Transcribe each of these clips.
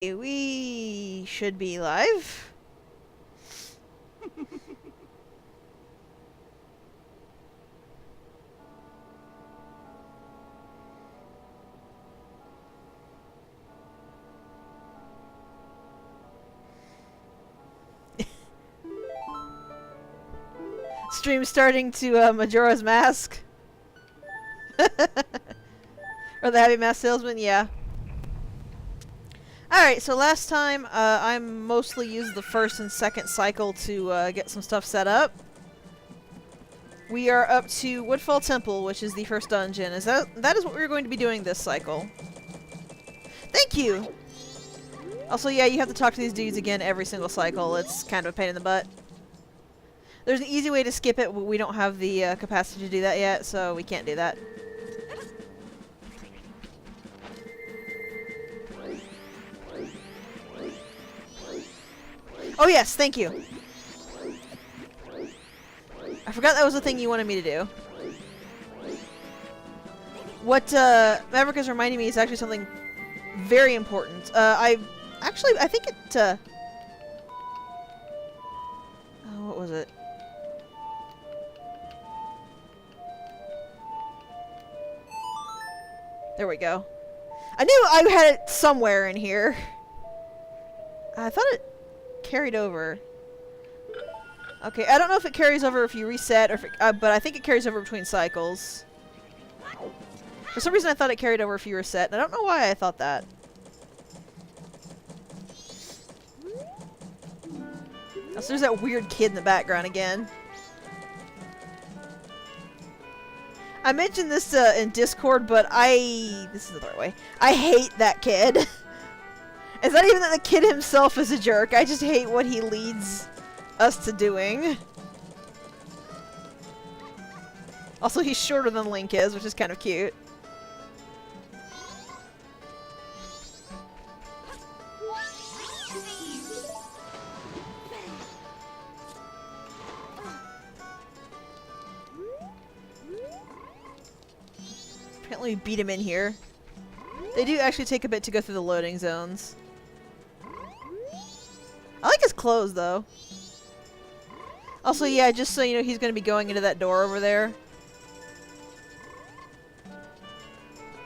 We should be live. Stream starting to Majora's Mask. Or the Happy Mask Salesman, yeah. Alright, so last time, I mostly used the first and second cycle to get some stuff set up. We are up to Woodfall Temple, which is the first dungeon. That is what we're going to be doing this cycle. Thank you! Also, yeah, you have to talk to these dudes again every single cycle. It's kind of a pain in the butt. There's an easy way to skip it, but we don't have the capacity to do that yet, so we can't do that. Oh yes, thank you. I forgot that was the thing you wanted me to do. What Maverick is reminding me is actually something very important. I think it, oh, what was it? There we go. I knew I had it somewhere in here. I thought it carried over. Okay, I don't know if it carries over if you reset, or if it, but I think it carries over between cycles. For some reason I thought it carried over if you reset, and I don't know why I thought that. Oh, so there's that weird kid in the background again. I mentioned this in Discord, but this is the right way. I hate that kid. It's not even that the kid himself is a jerk. I just hate what he leads us to doing. Also, he's shorter than Link is, which is kind of cute. Apparently we beat him in here. They do actually take a bit to go through the loading zones. I like his clothes, though. Also, yeah, just so you know, he's going to be going into that door over there.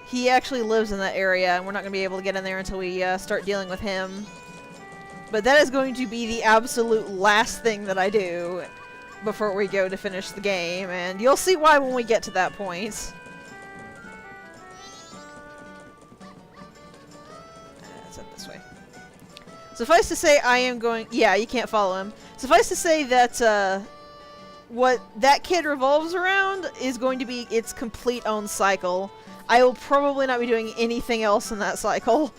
He actually lives in that area, and we're not going to be able to get in there until we start dealing with him. But that is going to be the absolute last thing that I do before we go to finish the game, and you'll see why when we get to that point. Suffice to say, I am going... Yeah, you can't follow him. Suffice to say that, what that kid revolves around is going to be its complete own cycle. I will probably not be doing anything else in that cycle.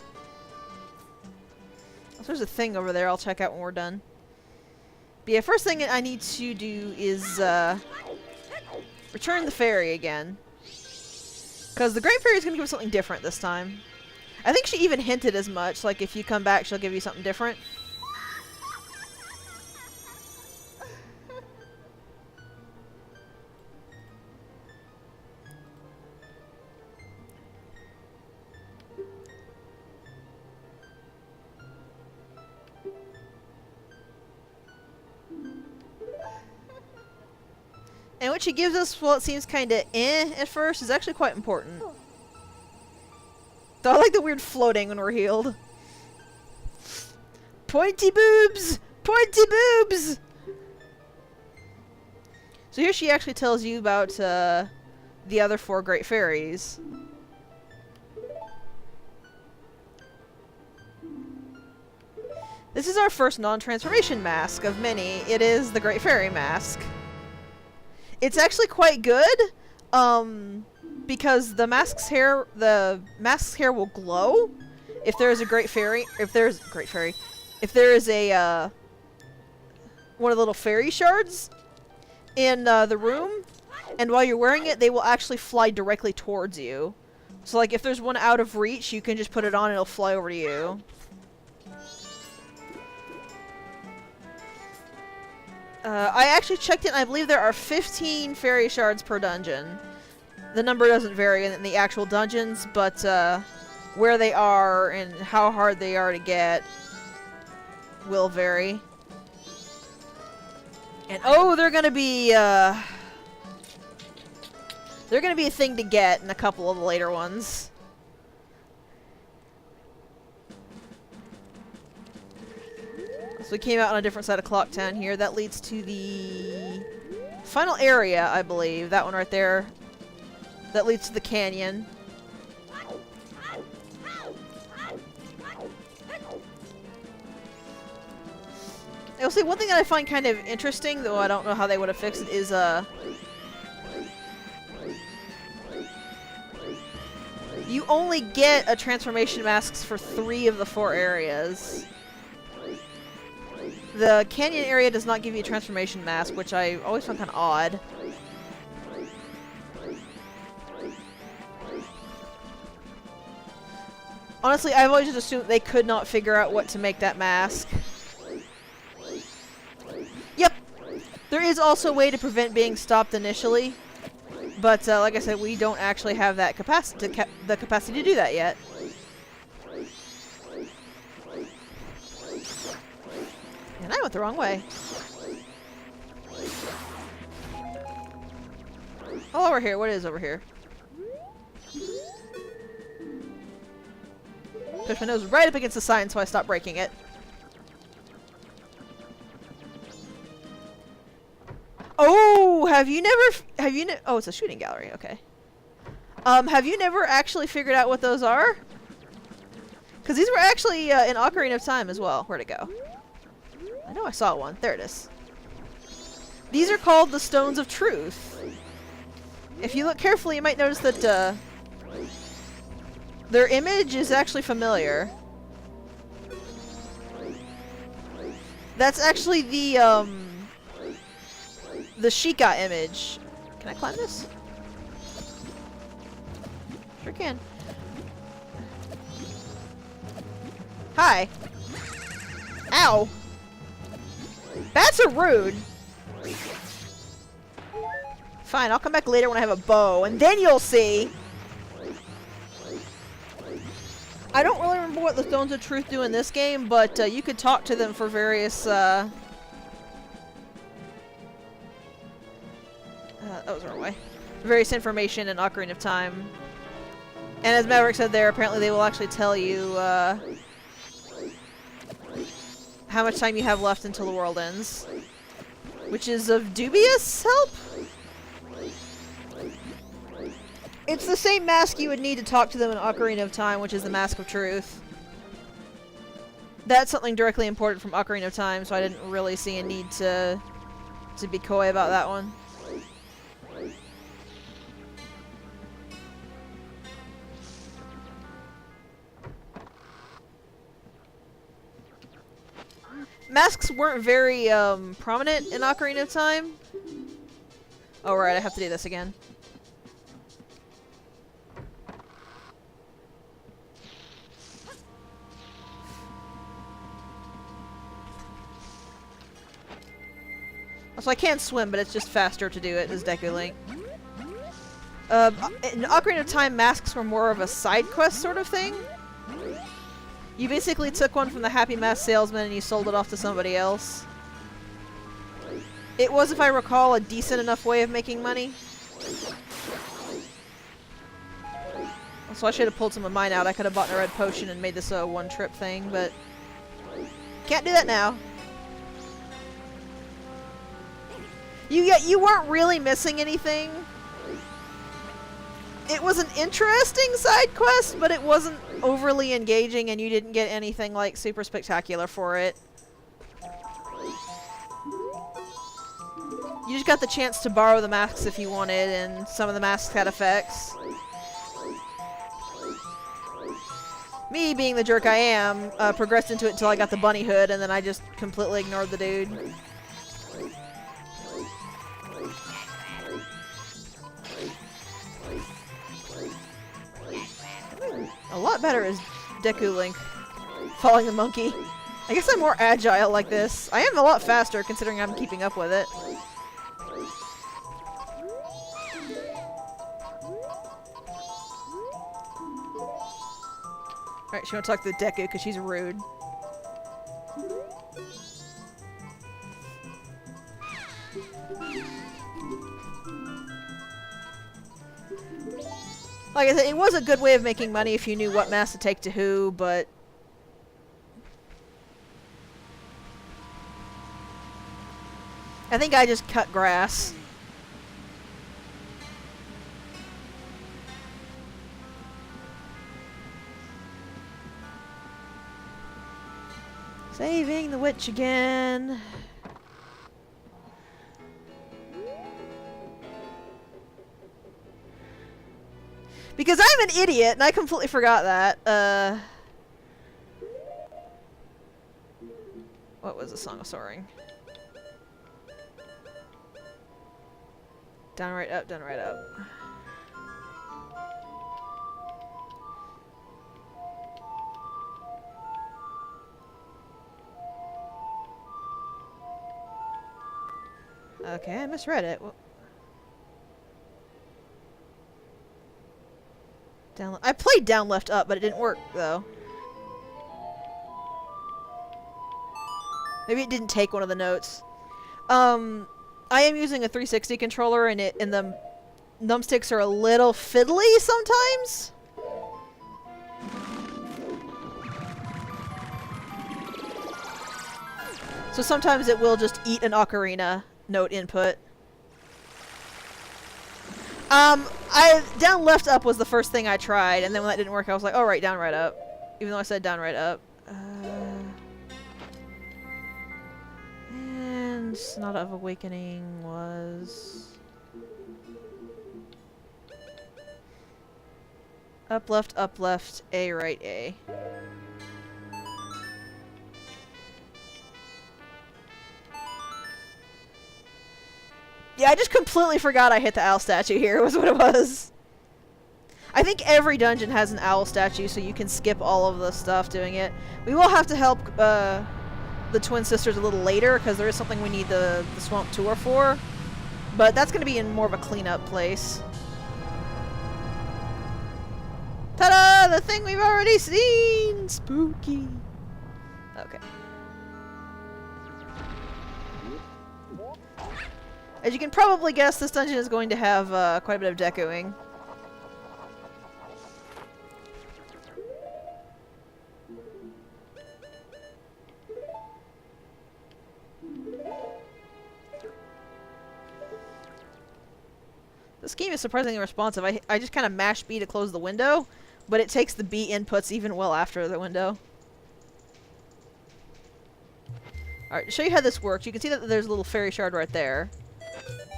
If there's a thing over there I'll check out when we're done. But yeah, first thing I need to do is, return the fairy again. Because the Great Fairy is going to give us something different this time. I think she even hinted as much, like if you come back she'll give you something different. And what she gives us, well, it seems kinda at first, is actually quite important. I like the weird floating when we're healed. Pointy boobs! Pointy boobs! So here she actually tells you about the other 4 great fairies. This is our first non-transformation mask of many. It is the Great Fairy mask. It's actually quite good. Because the mask's hair will glow if there is a great fairy, if there is a one of the little fairy shards in the room, and while you're wearing it, they will actually fly directly towards you. So, like, if there's one out of reach, you can just put it on and it'll fly over to you. I actually checked it, and I believe there are 15 fairy shards per dungeon. The number doesn't vary in the actual dungeons, but where they are and how hard they are to get will vary. And oh, they're gonna be a thing to get in a couple of the later ones. So we came out on a different side of Clock Town here. That leads to the final area, I believe. That one right there. That leads to the canyon. You'll see, one thing that I find kind of interesting, though I don't know how they would have fixed it, is, you only get a transformation masks for 3 of the 4 areas. The canyon area does not give you a transformation mask, which I always found kind of odd. Honestly, I've always just assumed they could not figure out what to make that mask. Yep! There is also a way to prevent being stopped initially. But, like I said, we don't actually have that capacity to do that yet. And I went the wrong way. Oh, over here. What is over here? Push my nose right up against the sign so I stop breaking it. Oh, oh, it's a shooting gallery, okay. Have you never actually figured out what those are? Because these were actually in Ocarina of Time as well. Where'd it go? I know I saw one. There it is. These are called the Stones of Truth. If you look carefully, you might notice that their image is actually familiar. That's actually the Sheikah image. Can I climb this? Sure can. Hi. Ow. Bats are rude. Fine, I'll come back later when I have a bow, and then you'll see. I don't really remember what the Stones of Truth do in this game, but you could talk to them for various, that was the wrong way. Various information in Ocarina of Time. And as Maverick said there, apparently they will actually tell you, how much time you have left until the world ends. Which is of dubious help? It's the same mask you would need to talk to them in Ocarina of Time, which is the Mask of Truth. That's something directly important from Ocarina of Time, so I didn't really see a need to be coy about that one. Masks weren't very prominent in Ocarina of Time. Oh right, I have to do this again. So I can swim, but it's just faster to do it as Deku Link. In Ocarina of Time, masks were more of a side quest sort of thing. You basically took one from the Happy Mask salesman and you sold it off to somebody else. It was, if I recall, a decent enough way of making money. So I should have pulled some of mine out. I could have bought a red potion and made this a one-trip thing, but can't do that now. You weren't really missing anything. It was an interesting side quest, but it wasn't overly engaging, and you didn't get anything like super spectacular for it. You just got the chance to borrow the masks if you wanted, and some of the masks had effects. Me, being the jerk I am, progressed into it until I got the bunny hood, and then I just completely ignored the dude. A lot better as Deku Link following the monkey. I guess I'm more agile like this. I am a lot faster considering I'm keeping up with it. Alright, she won't talk to the Deku because she's rude. Like I said, it was a good way of making money if you knew what mask to take to who, but... I think I just cut grass. Saving the witch again. Because I'm an idiot, and I completely forgot that. What was the Song of Soaring? Down, right, up, down, right, up. Okay, I misread it. Down. I played down, left, up, but it didn't work though. Maybe it didn't take one of the notes. I am using a 360 controller, and the numbsticks are a little fiddly sometimes. So sometimes it will just eat an ocarina note input. Down, left, up was the first thing I tried, and then when that didn't work, I was like, oh, right, down, right, up. Even though I said down, right, up. And Sonata of Awakening was... up, left, A, right, A. Yeah, I just completely forgot I hit the owl statue here, was what it was. I think every dungeon has an owl statue, so you can skip all of the stuff doing it. We will have to help the twin sisters a little later, because there is something we need the swamp tour for. But that's going to be in more of a cleanup place. Ta-da! The thing we've already seen! Spooky! Okay. As you can probably guess, this dungeon is going to have quite a bit of decoing. This game is surprisingly responsive. I just kind of mash B to close the window, but it takes the B inputs even well after the window. Alright, to show you how this works, you can see that there's a little fairy shard right there.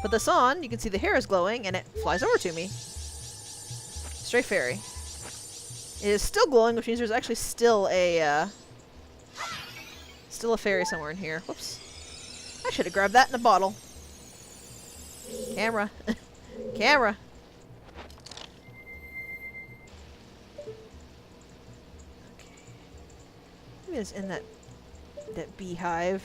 Put this on, you can see the hair is glowing, and it flies over to me. Stray fairy. It is still glowing, which means there's actually still a fairy somewhere in here. Whoops. I should have grabbed that in a bottle. Camera. Camera. Okay. Maybe it's in that beehive.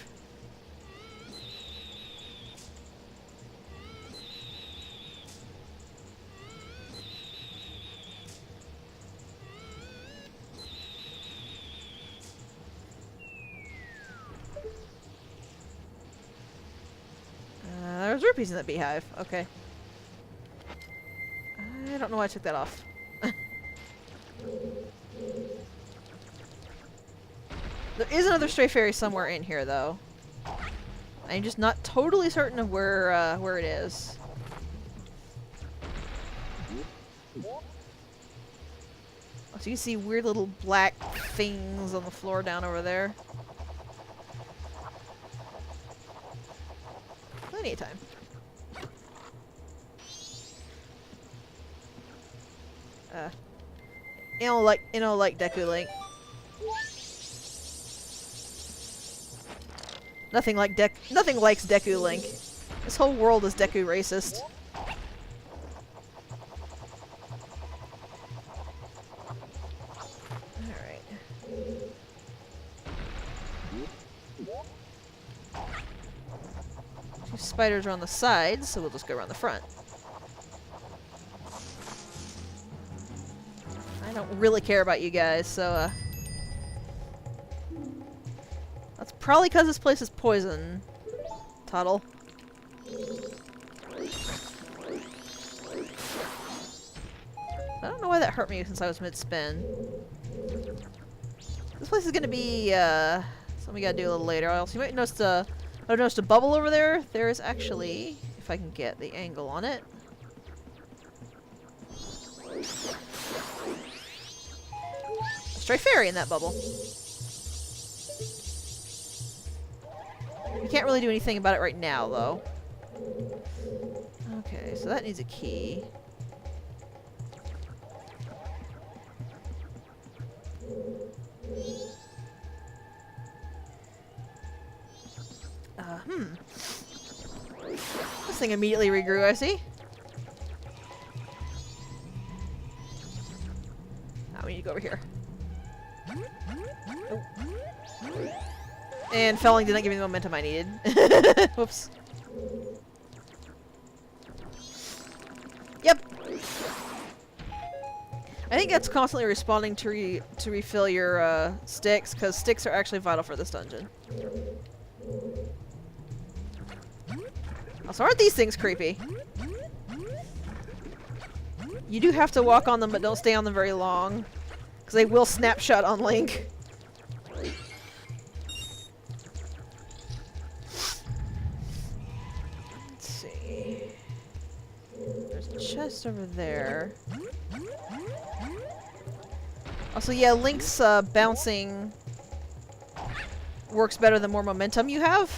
There's rupees in that beehive. Okay. I don't know why I took that off. There is another stray fairy somewhere in here, though. I'm just not totally certain of where it is. So you can see weird little black things on the floor down over there. Plenty of time. You know, like Deku Link. Nothing likes Deku Link. This whole world is Deku racist. Alright. Two spiders are on the sides, so we'll just go around the front. I don't really care about you guys, so That's probably because this place is poison. Tuttle. I don't know why that hurt me since I was mid-spin. This place is gonna be, something we gotta do a little later. Also, you might notice I noticed a bubble over there. There is actually, if I can get the angle on it. A stray fairy in that bubble. We can't really do anything about it right now, though. Okay, so that needs a key. This thing immediately regrew, I see. Now we need to go over here. Oh. And felling did not give me the momentum I needed. Whoops. Yep. I think that's constantly responding to refill your sticks, because sticks are actually vital for this dungeon. Also, aren't these things creepy? You do have to walk on them, but don't stay on them very long, because they will snapshot on Link. Let's see. There's a chest over there. Also, yeah, Link's bouncing works better the more momentum you have.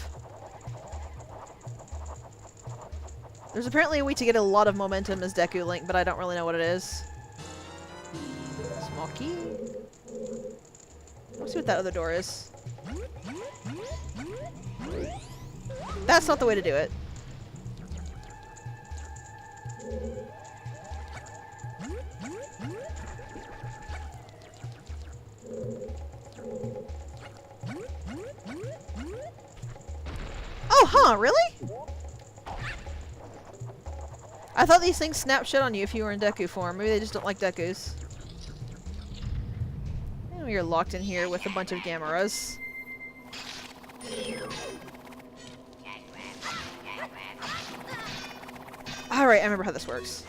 There's apparently a way to get a lot of momentum as Deku Link, but I don't really know what it is. Small key. Let's see what that other door is. That's not the way to do it. Oh, huh, really? I thought these things snap shit on you if you were in Deku form. Maybe they just don't like Dekus. And we are locked in here with a bunch of Gamoras. Alright, I remember how this works.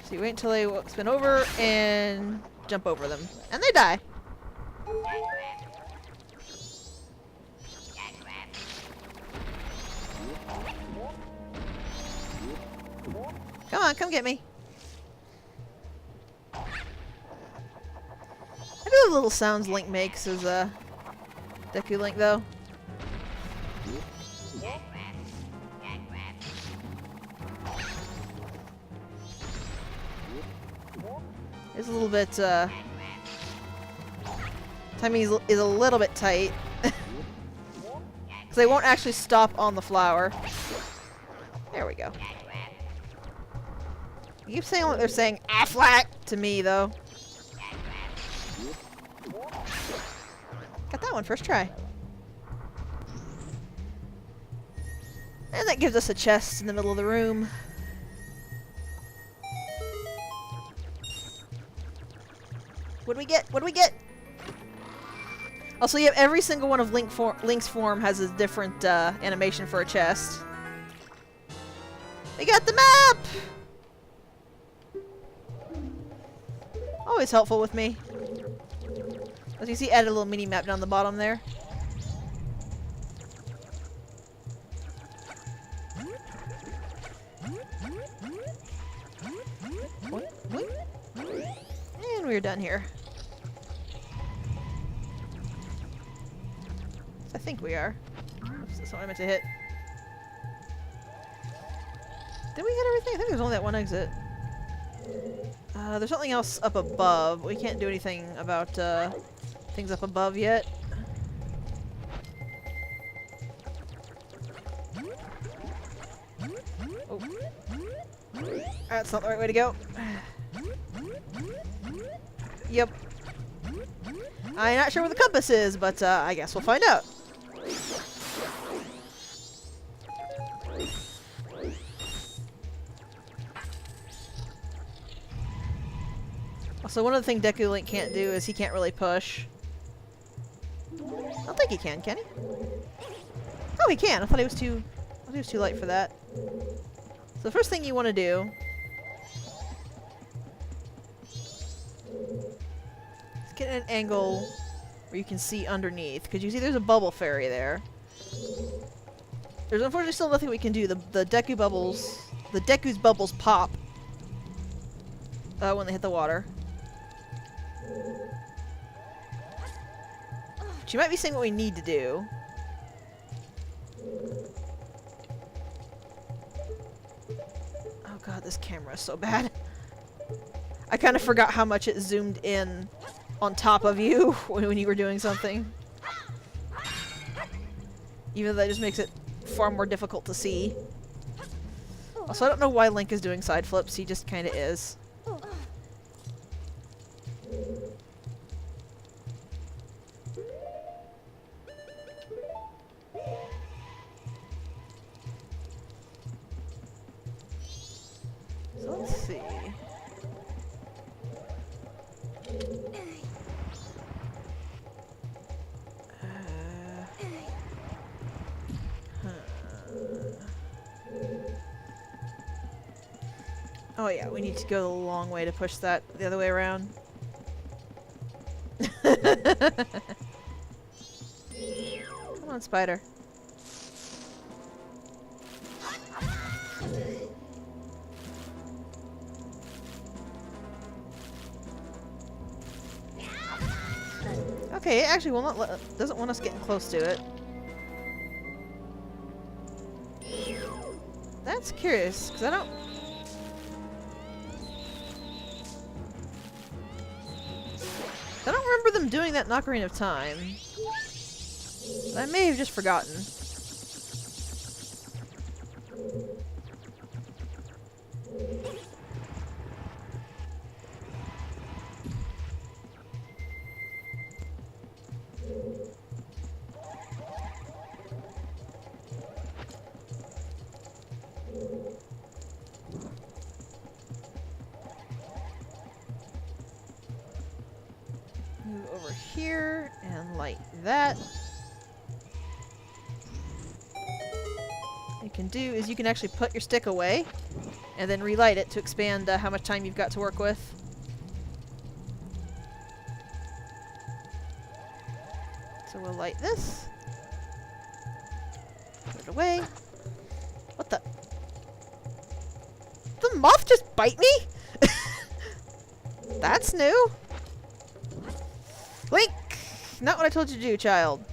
So you wait until they spin over and jump over them. And they die. Come on, come get me. I do have little sounds Link makes as Deku Link, though. It's a little bit, timing is a little bit tight. Because they won't actually stop on the flower. There we go. You keep saying what they're saying Affleck to me, though. Got that one first try. And that gives us a chest in the middle of the room. What do we get? What do we get? Also, yeah, every single one of Link's form has a different animation for a chest. We got the map! Always helpful with me. As you see, added a little mini map down the bottom there. And we're done here. I think we are. Oops, that's what I meant to hit. Did we hit everything? I think there's only that one exit. There's something else up above. We can't do anything about things up above yet. Oh. That's not the right way to go. Yep. I'm not sure where the compass is, but I guess we'll find out. So one of the things Deku Link can't do is he can't really push. I don't think he can he? Oh, he can. I thought he was too light for that. So the first thing you want to do is get an angle where you can see underneath, because you see there's a bubble fairy there. There's unfortunately still nothing we can do. The Deku's bubbles pop when they hit the water. But you might be saying what we need to do. Oh god, this camera is so bad. I kind of forgot how much it zoomed in on top of you when you were doing something. Even though that just makes it far more difficult to see. Also, I don't know why Link is doing side flips, he just kind of is. So let's see. Oh yeah, we need to go the long way to push that the other way around. Come on, spider. Okay, it actually will not doesn't want us getting close to it. That's curious, because I don't remember them doing that in Ocarina of Time. I may have just forgotten. Move over here and light that. What you can do is you can actually put your stick away and then relight it to expand how much time you've got to work with. So we'll light this. Put it away. What the? Did the moth just bite me? That's new. Link! Not what I told you to do, child.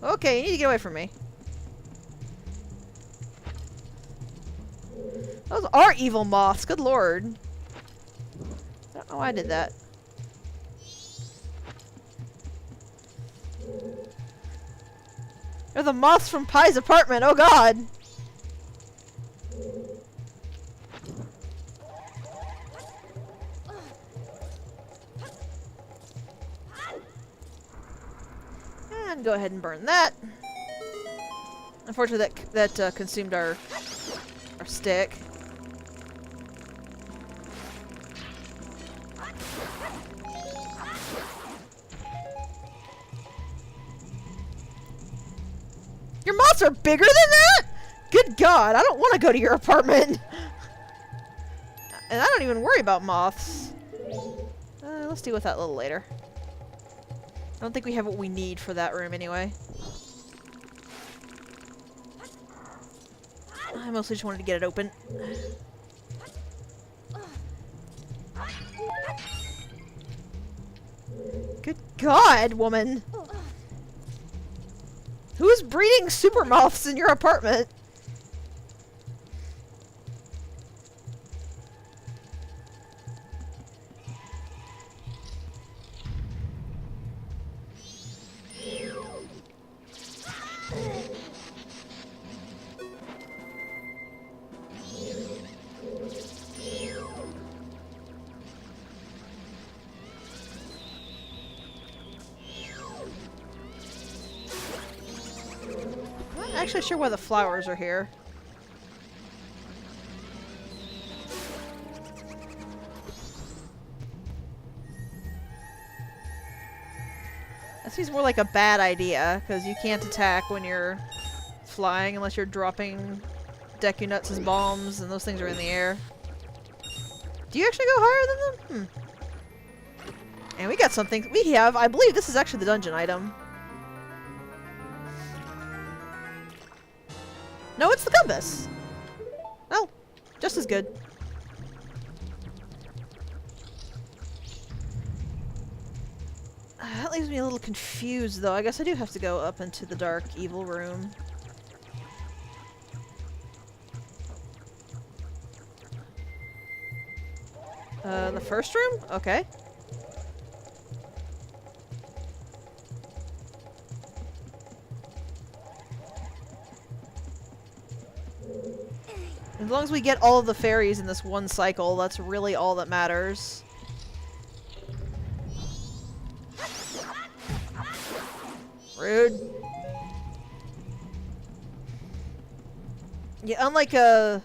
Okay, you need to get away from me. Those are evil moths, good lord. I don't know why I did that. They're the moths from Pai's apartment, oh god! And go ahead and burn that. Unfortunately, that consumed our stick. Your moths are bigger than that? Good god, I don't want to go to your apartment. And I don't even worry about moths. Let's deal with that a little later. I don't think we have what we need for that room anyway. I mostly just wanted to get it open. Good god, woman! Who's breeding super moths in your apartment? I'm not actually sure why the flowers are here. That seems more like a bad idea, because you can't attack when you're flying unless you're dropping Deku Nuts as bombs, and those things are in the air. Do you actually go higher than them? And we got something. We have, I believe this is actually the dungeon item. No, it's the compass. Well, just as good. That leaves me a little confused, though. I guess I do have to go up into the dark, evil room. The first room? Okay. As long as we get all of the fairies in this one cycle, that's really all that matters. Rude. Yeah, unlike the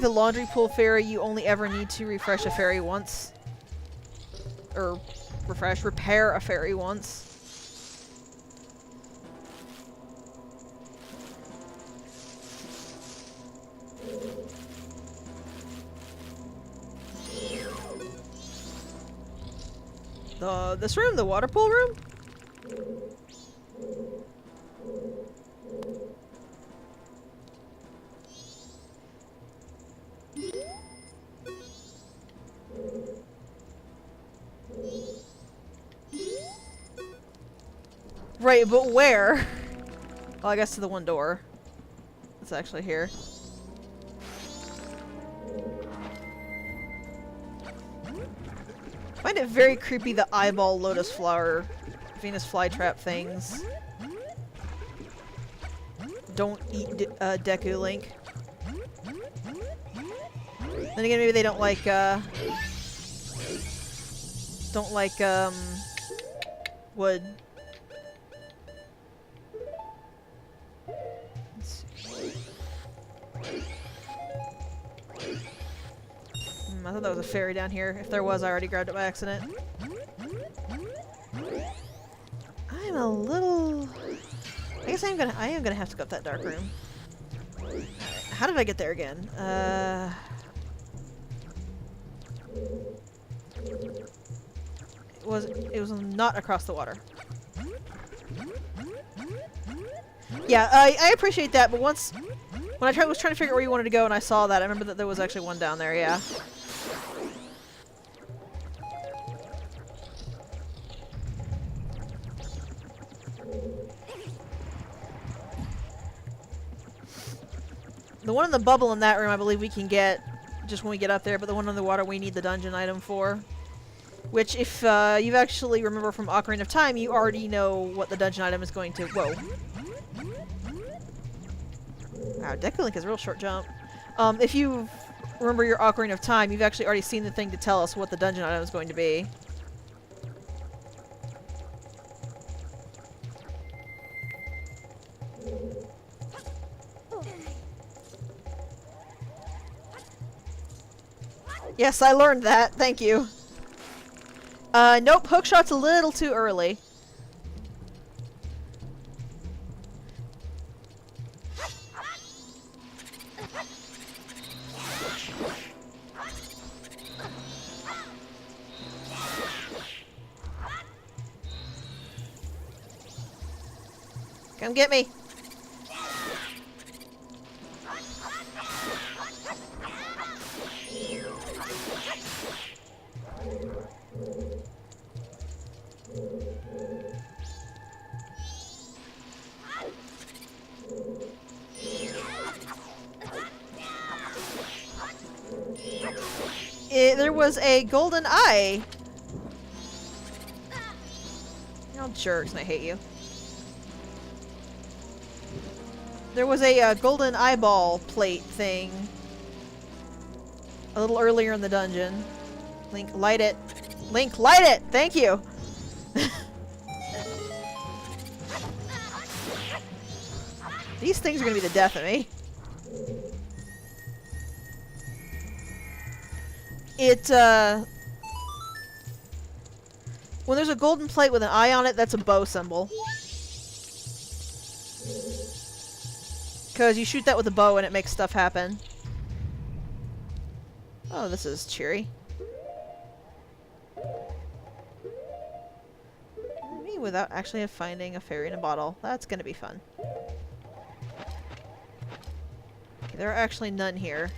laundry pool fairy, you only ever need to refresh a fairy once. Or repair a fairy once. This room? The water pool room? Right, but where? Well, I guess to the one door. It's actually here. I find it very creepy, the eyeball lotus flower Venus flytrap things. Don't eat Deku Link. Then again, maybe they don't like wood. Let's see. I thought that was a fairy down here. If there was, I already grabbed it by accident. I'm a little... I guess I am gonna have to go up that dark room. How did I get there again? It was not across the water. Yeah, I appreciate that, but once... When I was trying to figure out where you wanted to go and I saw that, I remember that there was actually one down there, yeah. The one in the bubble in that room, I believe we can get just when we get up there, but the one in the water we need the dungeon item for. Which, if you actually remember from Ocarina of Time, you already know what the dungeon item is going to... Whoa. Wow, Deku Link has a real short jump. If you remember your Ocarina of Time, you've actually already seen the thing to tell us what the dungeon item is going to be. Yes, I learned that. Thank you. Nope, hookshot's a little too early. Come get me. There was a golden eye. You're all jerks and I hate you. There was a golden eyeball plate thing a little earlier in the dungeon. Link, light it. Link, light it! Thank you! These things are gonna be the death of me. When there's a golden plate with an eye on it, that's a bow symbol. Because you shoot that with a bow and it makes stuff happen. Oh, this is cheery. Me without actually finding a fairy in a bottle. That's gonna be fun. Okay, there are actually none here.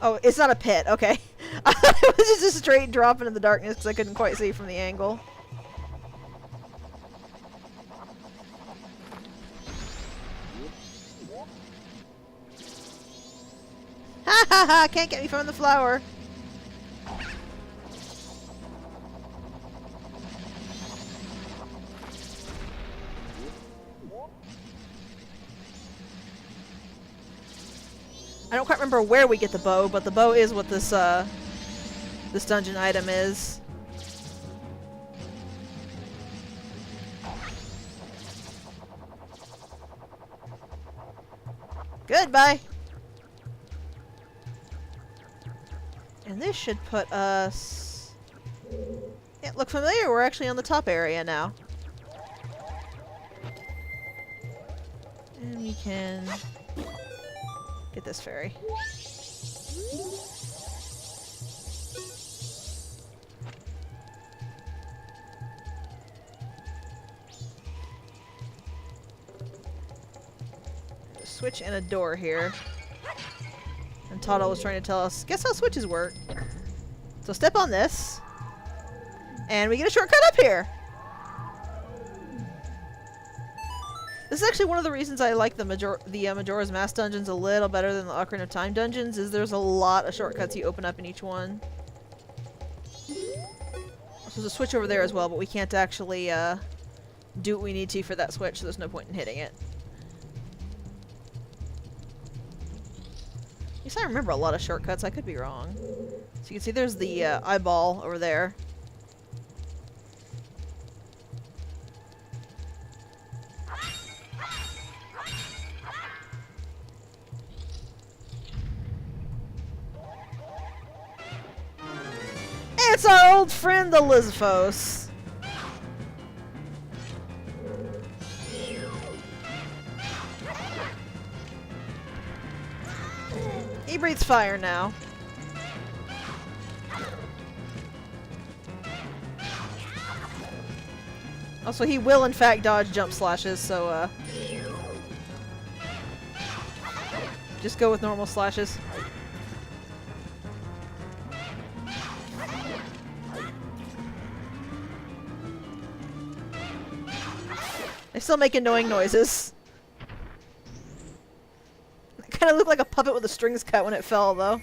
Oh, it's not a pit. Okay. I thought it was just a straight drop into the darkness because I couldn't quite see from the angle. Ha ha ha! Can't get me from the flower. I don't quite remember where we get the bow, but the bow is what this this dungeon item is. Goodbye. And this should put us... Yeah, look familiar? We're actually on the top area now. And we can get this fairy. There's a switch and a door here. And Toto was trying to tell us, guess how switches work. So step on this, and we get a shortcut up here. This is actually one of the reasons I like the Majora's Mask dungeons a little better than the Ocarina of Time dungeons, is there's a lot of shortcuts you open up in each one. So there's a switch over there as well, but we can't actually do what we need to for that switch, so there's no point in hitting it. At least I remember a lot of shortcuts, I could be wrong. So you can see there's the eyeball over there. It's our old friend, the Lizphos. He breathes fire now. Also, he will in fact dodge jump slashes, so just go with normal slashes. They still make annoying noises. It kind of looked like a puppet with the strings cut when it fell, though.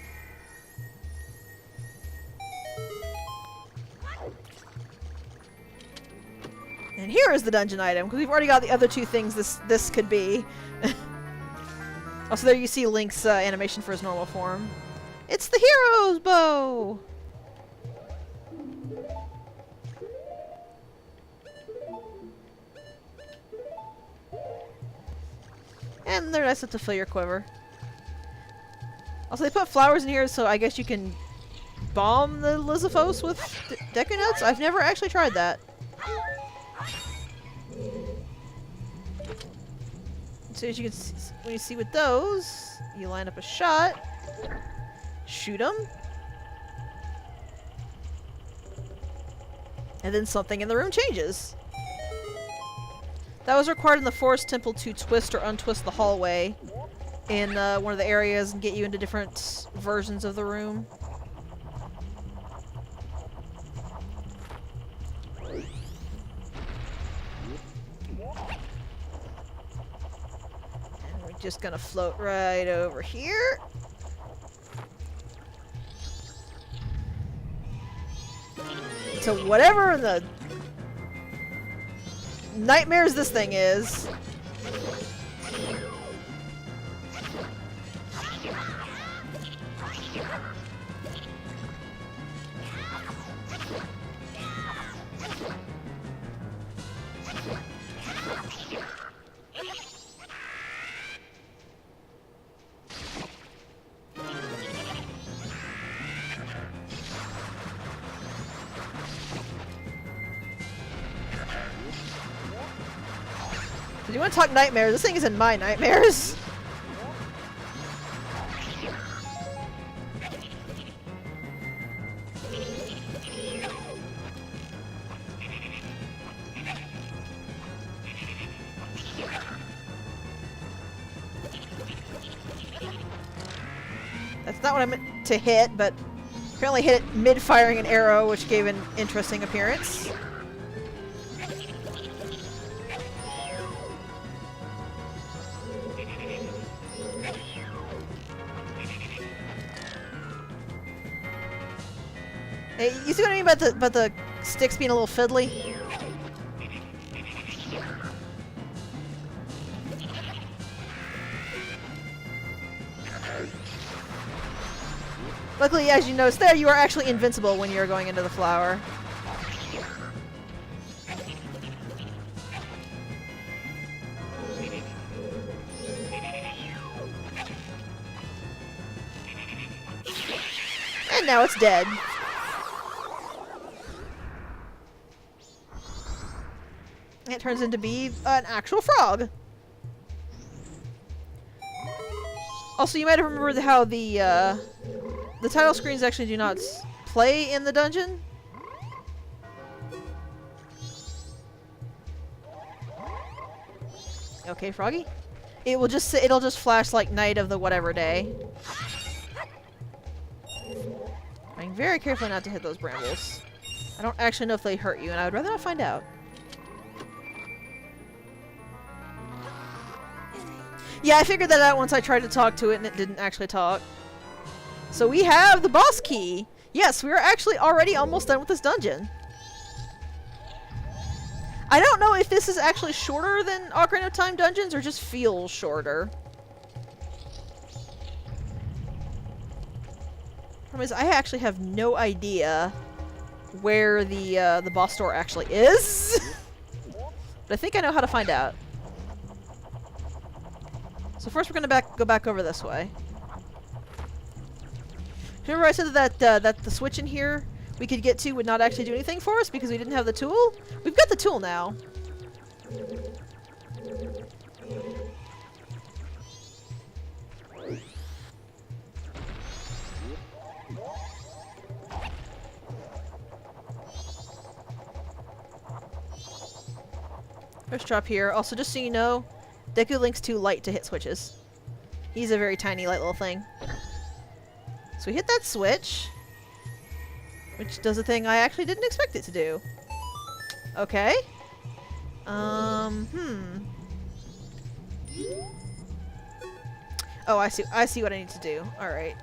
And here is the dungeon item, because we've already got the other two things this could be. Also, there you see Link's animation for his normal form. It's the hero's bow! And they're nice enough to fill your quiver. Also, they put flowers in here, so I guess you can bomb the Lizphos with Deku Nuts? I've never actually tried that. So as you can see, when you see with those, you line up a shot, shoot them, and then something in the room changes. That was required in the Forest Temple to twist or untwist the hallway in one of the areas and get you into different versions of the room. And we're just gonna float right over here. So whatever the nightmares this thing is. Do you want to talk nightmares? This thing is in my nightmares. That's not what I meant to hit, but apparently hit it mid-firing an arrow, which gave an interesting appearance. Hey, you see what I mean about the sticks being a little fiddly? Luckily, as you noticed there, you are actually invincible when you're going into the flower. And now it's dead. It turns into be an actual frog. Also, you might have remembered how the title screens actually do not play in the dungeon. Okay, Froggy. It'll just flash like night of the whatever day. Being very careful not to hit those brambles. I don't actually know if they hurt you, and I would rather not find out. Yeah, I figured that out once I tried to talk to it and it didn't actually talk. So we have the boss key! Yes, we are actually already almost done with this dungeon. I don't know if this is actually shorter than Ocarina of Time dungeons or just feels shorter. Problem is, I actually have no idea where the boss door actually is. But I think I know how to find out. So first we're gonna go back over this way. Remember I said that that the switch in here we could get to would not actually do anything for us because we didn't have the tool? We've got the tool now. First drop here. Also, just so you know, Deku Link's too light to hit switches. He's a very tiny, light little thing. So we hit that switch, which does a thing I actually didn't expect it to do. Okay. Oh, I see what I need to do. Alright.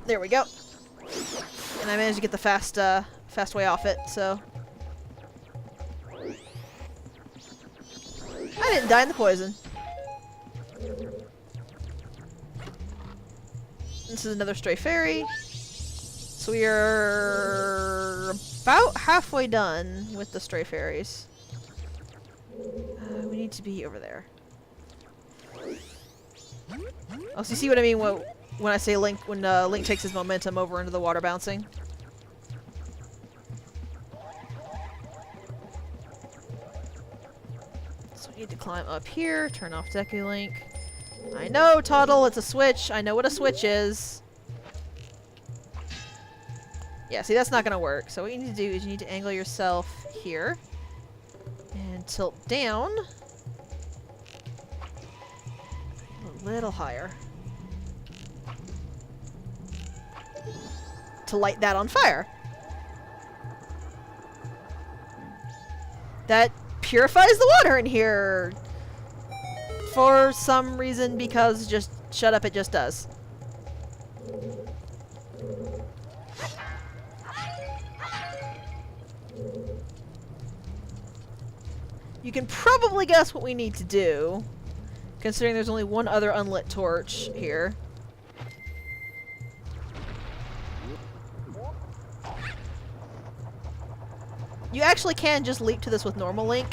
There we go. And I managed to get the fast way off it, so. I didn't die in the poison. This is another stray fairy. So we are about halfway done with the stray fairies. We need to be over there. Oh, so you see what I mean when I say Link, when Link takes his momentum over into the water bouncing? So we need to climb up here, turn off Deku Link. I know, Toddle, it's a switch. I know what a switch is. Yeah, see, that's not gonna work. So what you need to do is you need to angle yourself here. And tilt down. A little higher. To light that on fire. That purifies the water in here. For some reason, because just shut up, it just does. You can probably guess what we need to do, considering there's only one other unlit torch here. You actually can just leap to this with normal Link,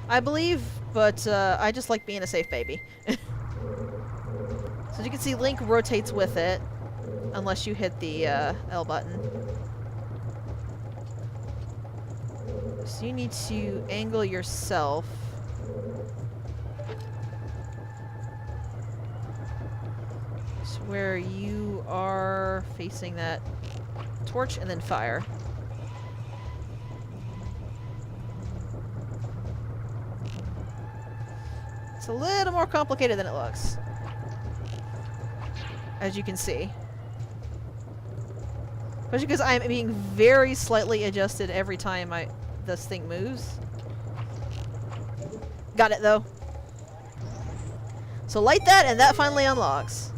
I believe, but I just like being a safe baby. So as you can see, Link rotates with it, unless you hit the L button. So you need to angle yourself. So where you are facing that torch and then fire. It's a little more complicated than it looks, as you can see. Especially because I'm being very slightly adjusted every time this thing moves. Got it though. So light that and that finally unlocks.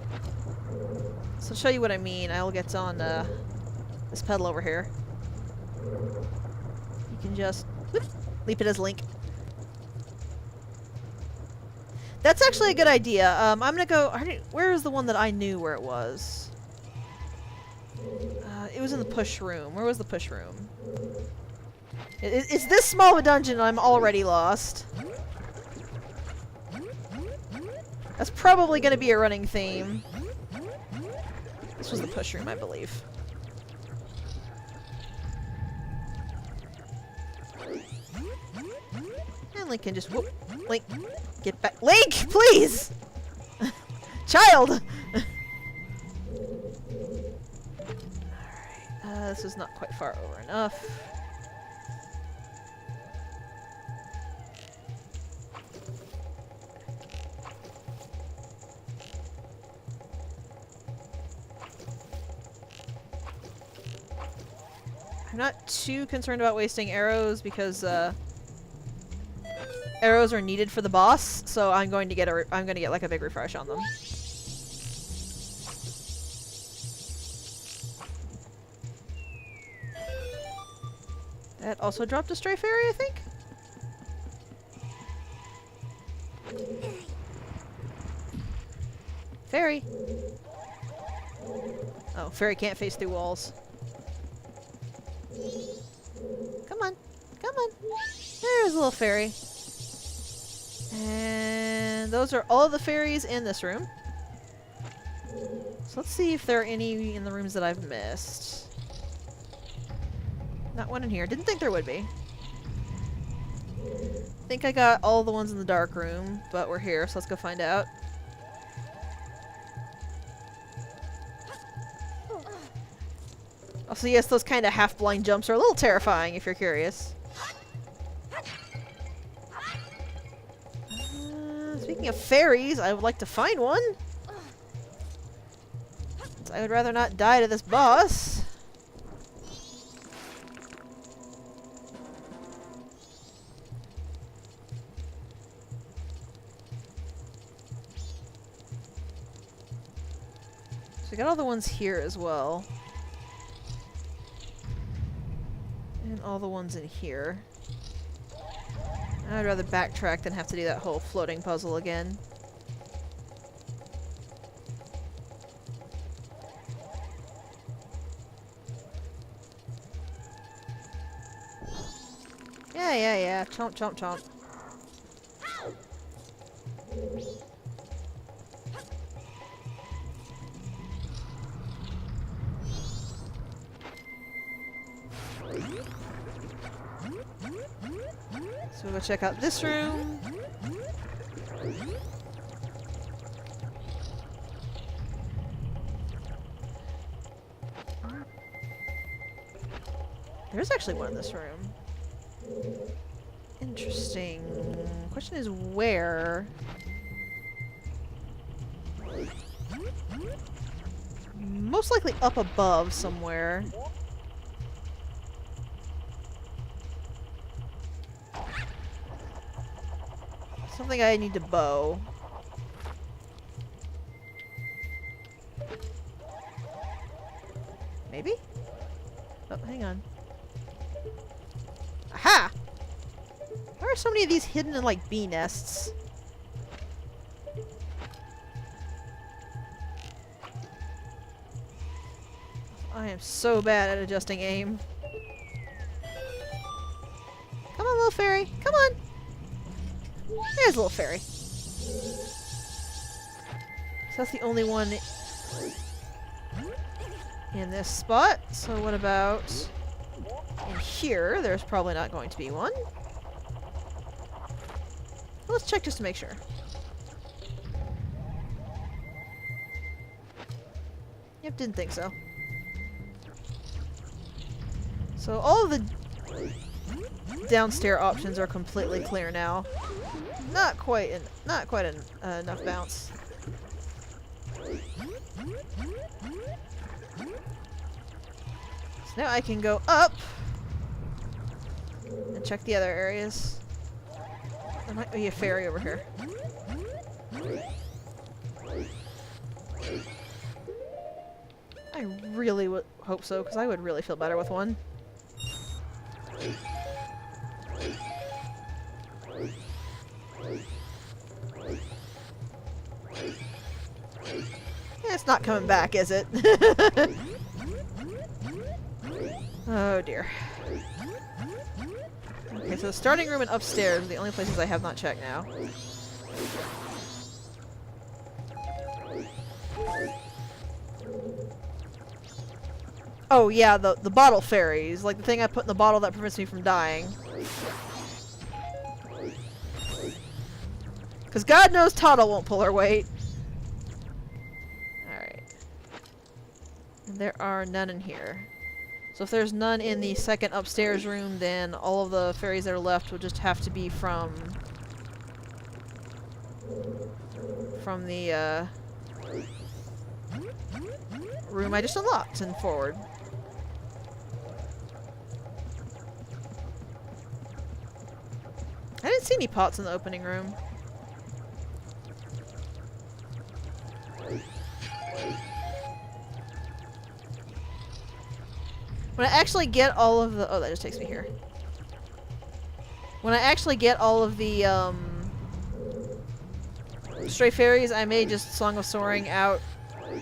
So to show you what I mean, I'll get on this pedal over here. You can just whoop, leap it as Link. That's actually a good idea. I'm gonna go... Where is the one that I knew where it was? It was in the push room. Where was the push room? It's this small of a dungeon and I'm already lost. That's probably gonna be a running theme. This was the push room, I believe. And Link can just whoop. Link, get back. Link, please! Child! Alright, this is not quite far over enough. I'm not too concerned about wasting arrows because arrows are needed for the boss, so I'm going to get like a big refresh on them. That also dropped a stray fairy, I think? Fairy! Oh, fairy can't face through walls. Come on. Come on. There's a little fairy. And those are all the fairies in this room. So let's see if there are any in the rooms that I've missed. Not one in here. Didn't think there would be. Think I got all the ones in the dark room, but we're here, so let's go find out. Also, yes, those kind of half-blind jumps are a little terrifying if you're curious. Speaking of fairies, I would like to find one. I would rather not die to this boss. So we got all the ones here as well. And all the ones in here. I'd rather backtrack than have to do that whole floating puzzle again. Yeah. Chomp, chomp, chomp. So we'll go check out this room. There's actually one in this room. Interesting. Question is where? Most likely up above somewhere. Something I need to bow. Maybe? Oh, hang on. Aha! Why are so many of these hidden in, like, bee nests? I am so bad at adjusting aim. Come on, little fairy. Come on! There's a little fairy. So that's the only one in this spot. So what about In here, there's probably not going to be one. Let's check just to make sure. Yep, didn't think so. So all of the downstairs options are completely clear now. Not quite enough bounce. So now I can go up and check the other areas. There might be a fairy over here. I really would hope so, because I would really feel better with one. It's not coming back, is it? Oh dear. Okay, so the starting room and upstairs are the only places I have not checked now. Oh yeah, the bottle fairies, like the thing I put in the bottle that prevents me from dying. Because God knows Toddle won't pull her weight. Alright. And there are none in here. So if there's none in the second upstairs room, then all of the fairies that are left will just have to be from the room I just unlocked and forward. I didn't see any pots in the opening room. When I actually get all of the... Oh, that just takes me here. When I actually get all of the, stray fairies, I may just Song of Soaring out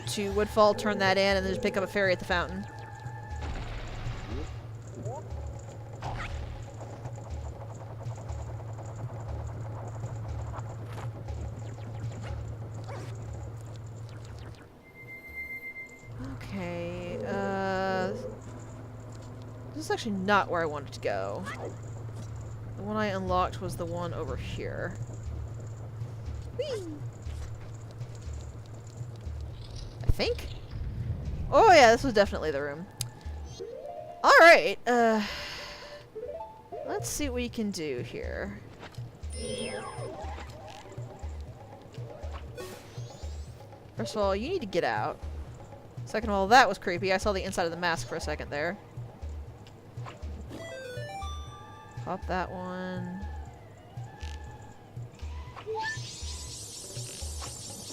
to Woodfall, turn that in, and then just pick up a fairy at the fountain. Okay, this is actually not where I wanted to go. The one I unlocked was the one over here. Whee! I think? Oh yeah, this was definitely the room. Alright, let's see what we can do here. First of all, you need to get out. Second of all, that was creepy. I saw the inside of the mask for a second there. Pop that one.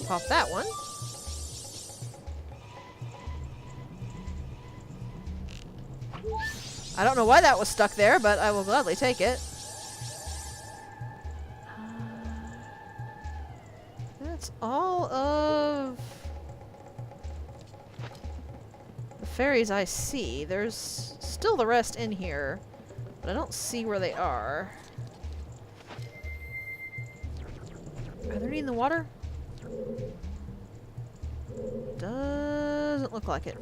Pop that one. I don't know why that was stuck there, but I will gladly take it. That's all of the fairies I see. There's still the rest in here, but I don't see where they are. Are there any in the water? Doesn't look like it.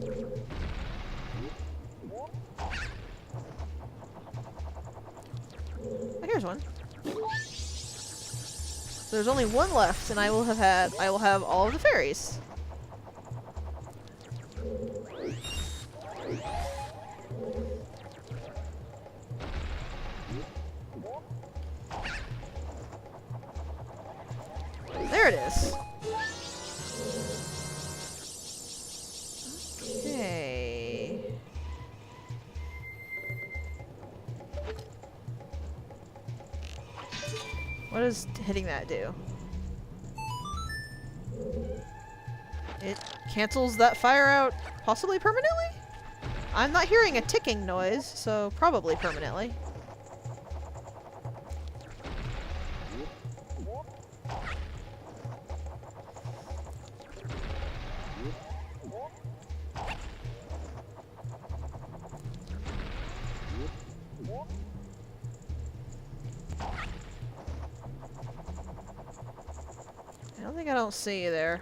Oh, here's one. So there's only one left, and I will have all of the fairies. There it is. Okay. What does hitting that do? It cancels that fire out, possibly permanently? I'm not hearing a ticking noise, so probably permanently. I don't see you there.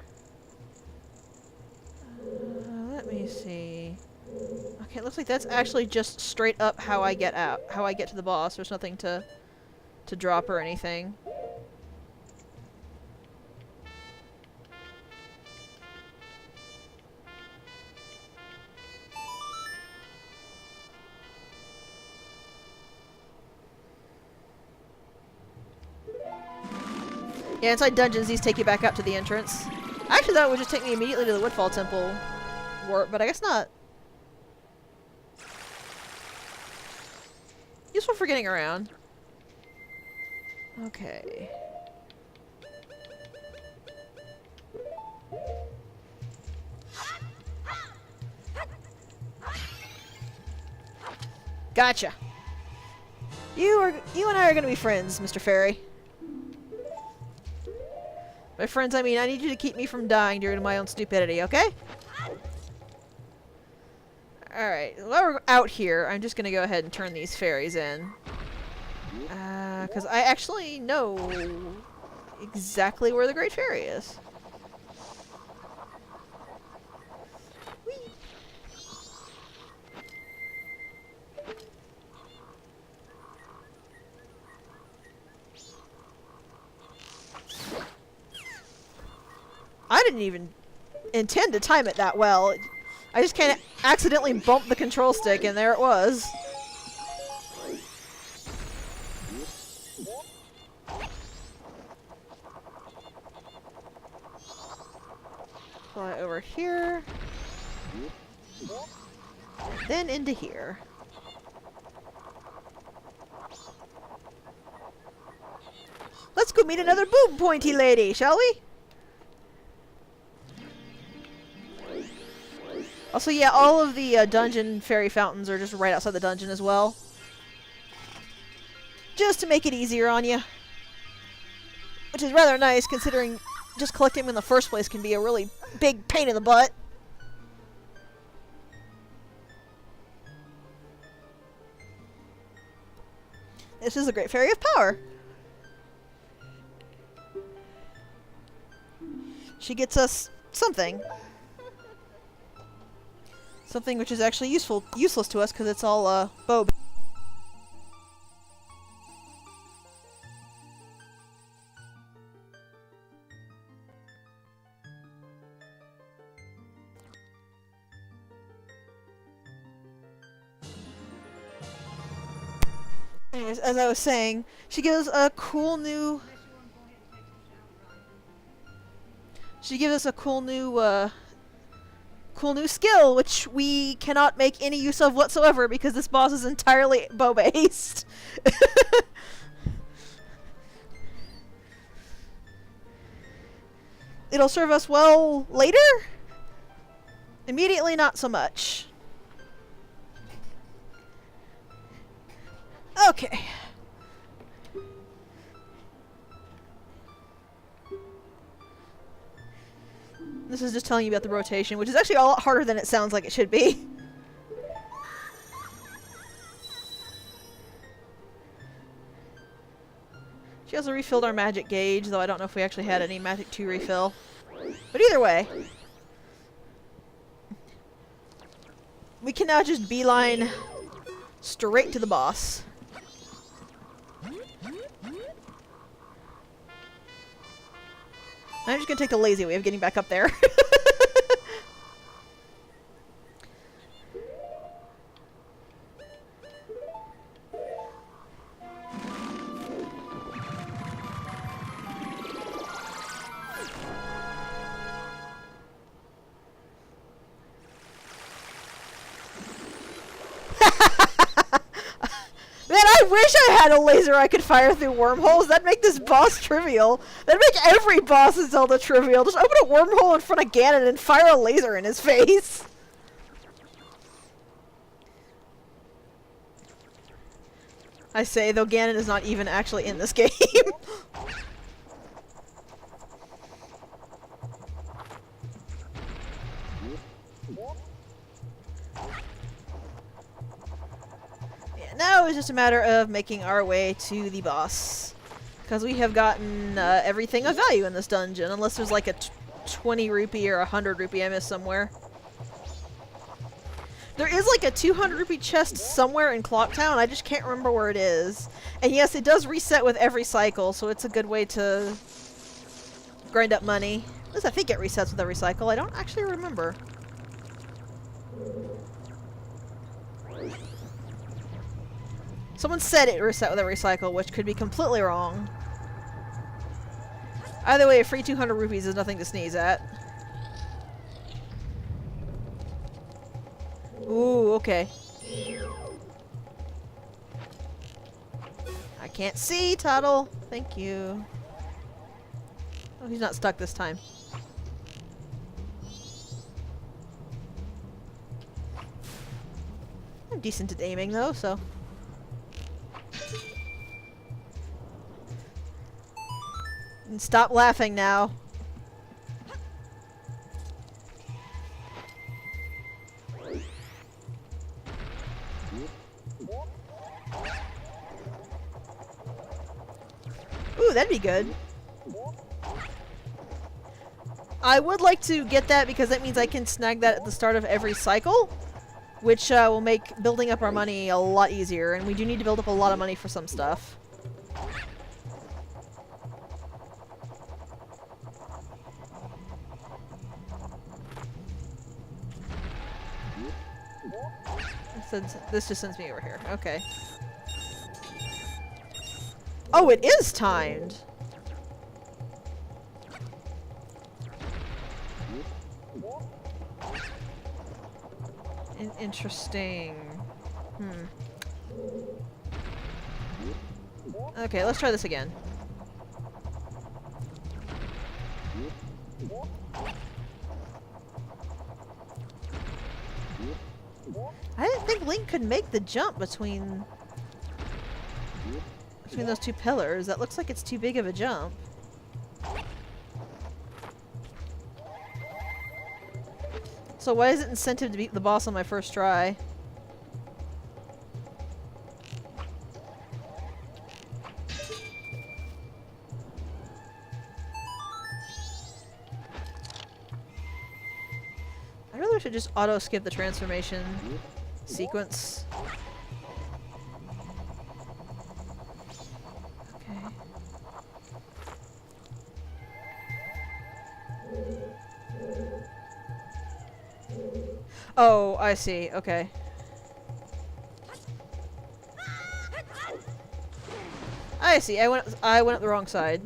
Let me see. Okay, it looks like that's actually just straight up how I get out, how I get to the boss. There's nothing to drop or anything. Yeah, inside dungeons, these take you back up to the entrance. I actually thought it would just take me immediately to the Woodfall Temple warp, but I guess not. Useful for getting around. Okay. Gotcha. You and I are gonna be friends, Mr. Fairy. By friends, I mean I need you to keep me from dying due to my own stupidity, okay? Alright, while we're out here, I'm just gonna go ahead and turn these fairies in. Because I actually know exactly where the Great Fairy is. Whee! I didn't even intend to time it that well. I just kind of accidentally bumped the control stick and there it was. Fly over here. Then into here. Let's go meet another boob pointy lady, shall we? Also, yeah, all of the dungeon fairy fountains are just right outside the dungeon as well. Just to make it easier on you. Which is rather nice, considering just collecting them in the first place can be a really big pain in the butt. This is the Great Fairy of Power. She gets us something. Something which is actually useless to us because it's all bow. Anyways, as I was saying, she gives a cool new. She gives us a cool new skill, which we cannot make any use of whatsoever because this boss is entirely bow-based. It'll serve us well later? Immediately, not so much. Okay. This is just telling you about the rotation, which is actually a lot harder than it sounds like it should be. She also refilled our magic gauge, though I don't know if we actually had any magic to refill. But either way, we can now just beeline straight to the boss. I'm just gonna take the lazy way of getting back up there. I wish I had a laser I could fire through wormholes. That'd make this boss trivial. That'd make every boss in Zelda trivial. Just open a wormhole in front of Ganon and fire a laser in his face. I say, though Ganon is not even actually in this game. Now it's just a matter of making our way to the boss. Because we have gotten everything of value in this dungeon, unless there's like a 20 rupee or 100 rupee I missed somewhere. There is like a 200 rupee chest somewhere in Clocktown. I just can't remember where it is. And yes, it does reset with every cycle, so it's a good way to grind up money. At least I think it resets with every cycle. I don't actually remember. Someone said it reset with every cycle, which could be completely wrong. Either way, a free 200 rupees is nothing to sneeze at. Ooh, okay. I can't see, Tuttle. Thank you. Oh, he's not stuck this time. I'm decent at aiming, though, so... And stop laughing now. Ooh, that'd be good. I would like to get that because that means I can snag that at the start of every cycle, which will make building up our money a lot easier, and we do need to build up a lot of money for some stuff. This just sends me over here. Okay. Oh, it is timed! Interesting. Okay, let's try this again. I didn't think Link could make the jump between those two pillars. That looks like it's too big of a jump. So why is it incentive to beat the boss on my first try? I really should just auto-skip the transformation sequence. Okay. Oh, I see. Okay. I see. I went up the wrong side.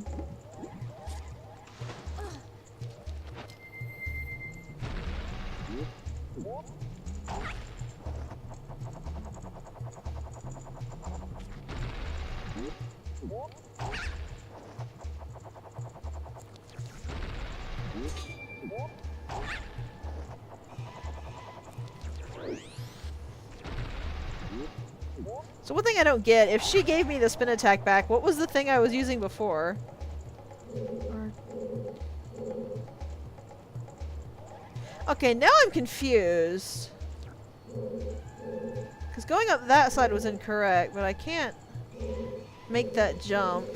So one thing I don't get, if she gave me the spin attack back, what was the thing I was using before? Okay, now I'm confused. Because going up that side was incorrect, but I can't make that jump.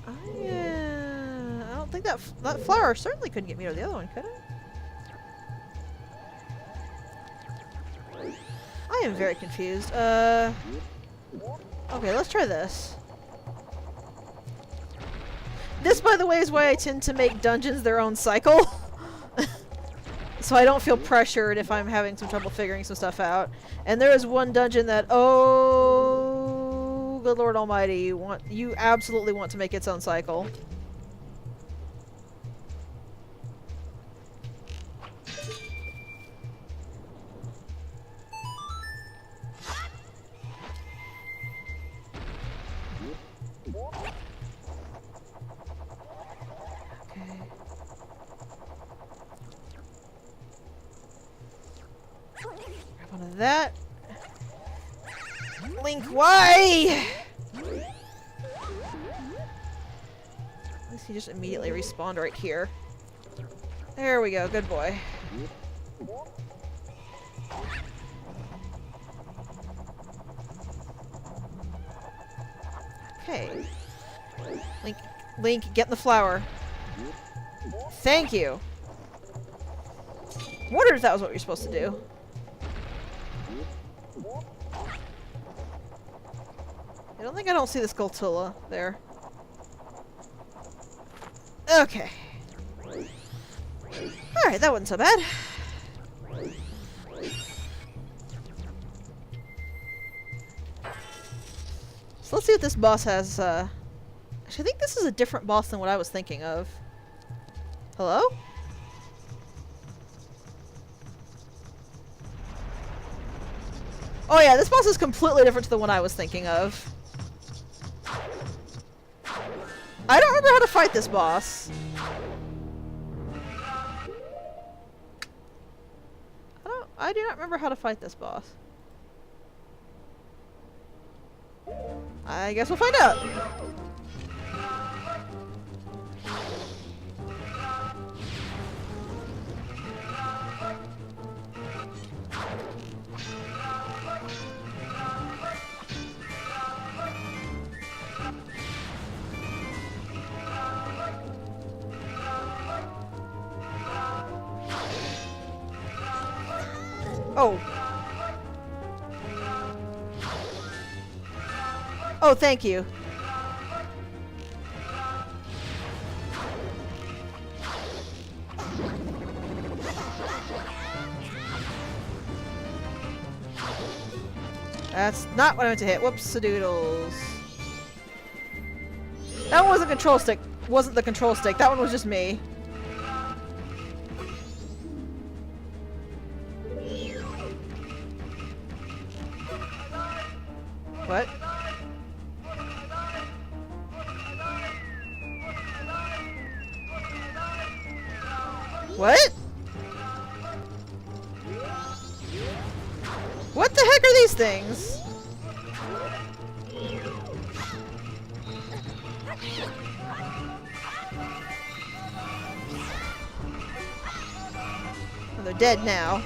I don't think that flower certainly couldn't get me to the other one, could it? I am very confused. Okay, let's try this. This, by the way, is why I tend to make dungeons their own cycle. So I don't feel pressured if I'm having some trouble figuring some stuff out. And there is one dungeon that, oh, good Lord Almighty, you absolutely want to make its own cycle. That Link, why? At least he just immediately respawned right here. There we go, good boy. Okay. Link, get in the flower. Thank you. Wondered if that was what you're supposed to do. I don't see the Skulltula there. Okay. Alright, that wasn't so bad. So let's see what this boss has, Actually, I think this is a different boss than what I was thinking of. Hello? Oh yeah, this boss is completely different to the one I was thinking of. I don't remember how to fight this boss. I do not remember how to fight this boss. I guess we'll find out. Oh. Oh, thank you. That's not what I meant to hit. Whoops-a-doodles. That one wasn't control stick. Wasn't the control stick. That one was just me. What? What? What the heck are these things? Oh, they're dead now.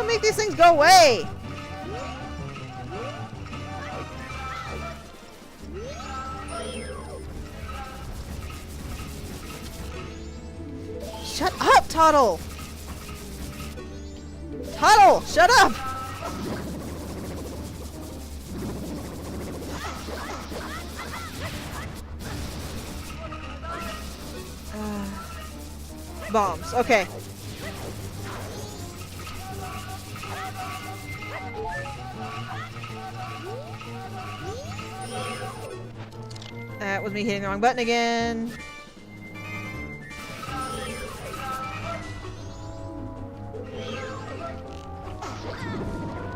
Make these things go away! Shut up, Tuttle! Tuttle, shut up! Bombs, okay. That was me hitting the wrong button again.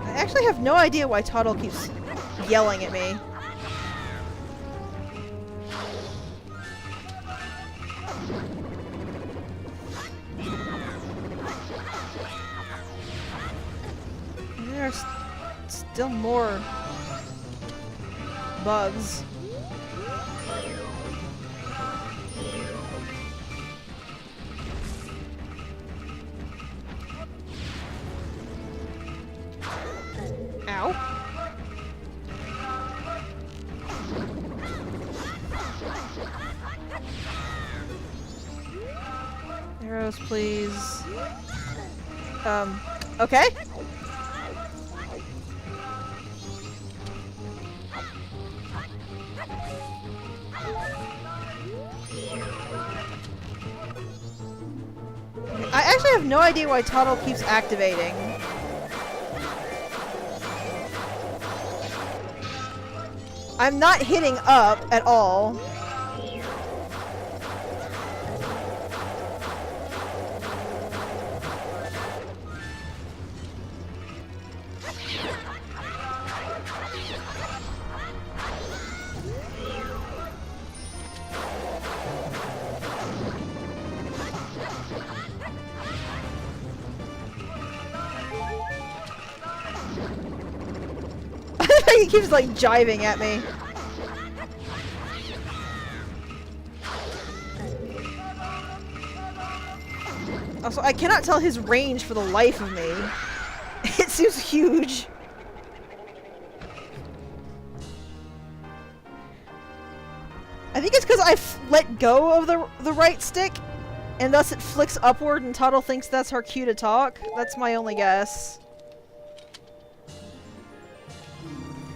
I actually have no idea why Tuttle keeps yelling at me. There's still more bugs. Ow. Arrows, please. Okay. I actually have no idea why Tuttle keeps activating. I'm not hitting up at all. He keeps like jiving at me. Also, I cannot tell his range for the life of me. It seems huge. I think it's because I let go of the right stick, and thus it flicks upward and Tuttle thinks that's her cue to talk. That's my only guess.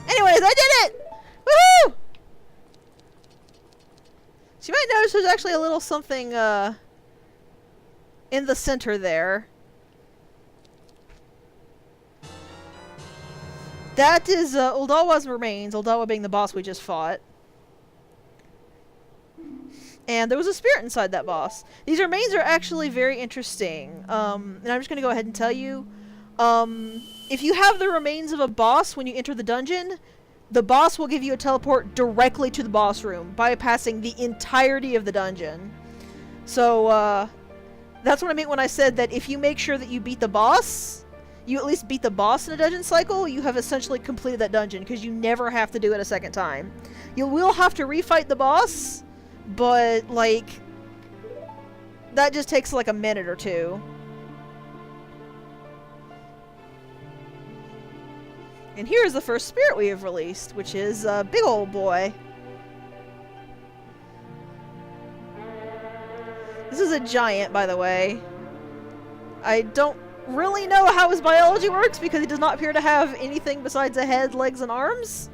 Anyways, I did it! Woohoo! So you might notice there's actually a little something, in the center there. That is, Uldawa's remains, Uldawa being the boss we just fought. And there was a spirit inside that boss. These remains are actually very interesting. And I'm just gonna go ahead and tell you. If you have the remains of a boss when you enter the dungeon, the boss will give you a teleport directly to the boss room, bypassing the entirety of the dungeon. So, that's what I meant when I said that if you make sure that you beat the boss, you at least beat the boss in a dungeon cycle, you have essentially completed that dungeon, because you never have to do it a second time. You will have to refight the boss, but, like, that just takes like a minute or two. And here's the first spirit we have released, which is a big old boy. This is a giant, by the way. I don't really know how his biology works because he does not appear to have anything besides a head, legs, and arms.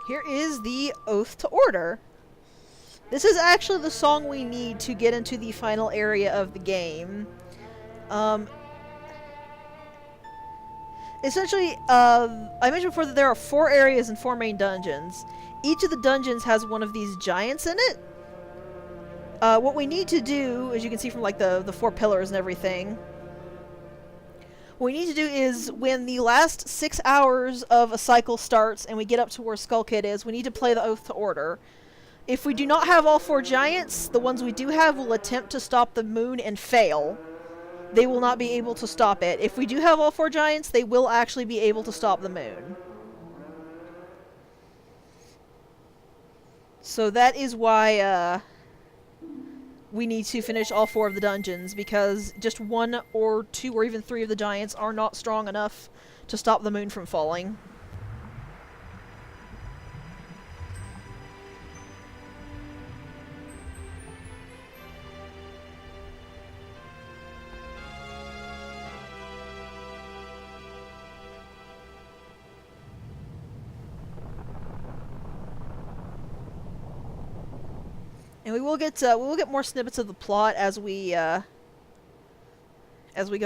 Here is the Oath to Order. This is actually the song we need to get into the final area of the game. Essentially, I mentioned before that there are 4 areas and 4 main dungeons. Each of the dungeons has one of these giants in it. What we need to do, as you can see from like the 4 pillars and everything, what we need to do is, when the last 6 hours of a cycle starts and we get up to where Skull Kid is, we need to play the Oath to Order. If we do not have all 4 giants, the ones we do have will attempt to stop the moon and fail. They will not be able to stop it. If we do have all 4 giants, they will actually be able to stop the moon. So that is why, we need to finish all 4 of the dungeons, because just 1 or 2 or even 3 of the giants are not strong enough to stop the moon from falling. And we will get more snippets of the plot as we go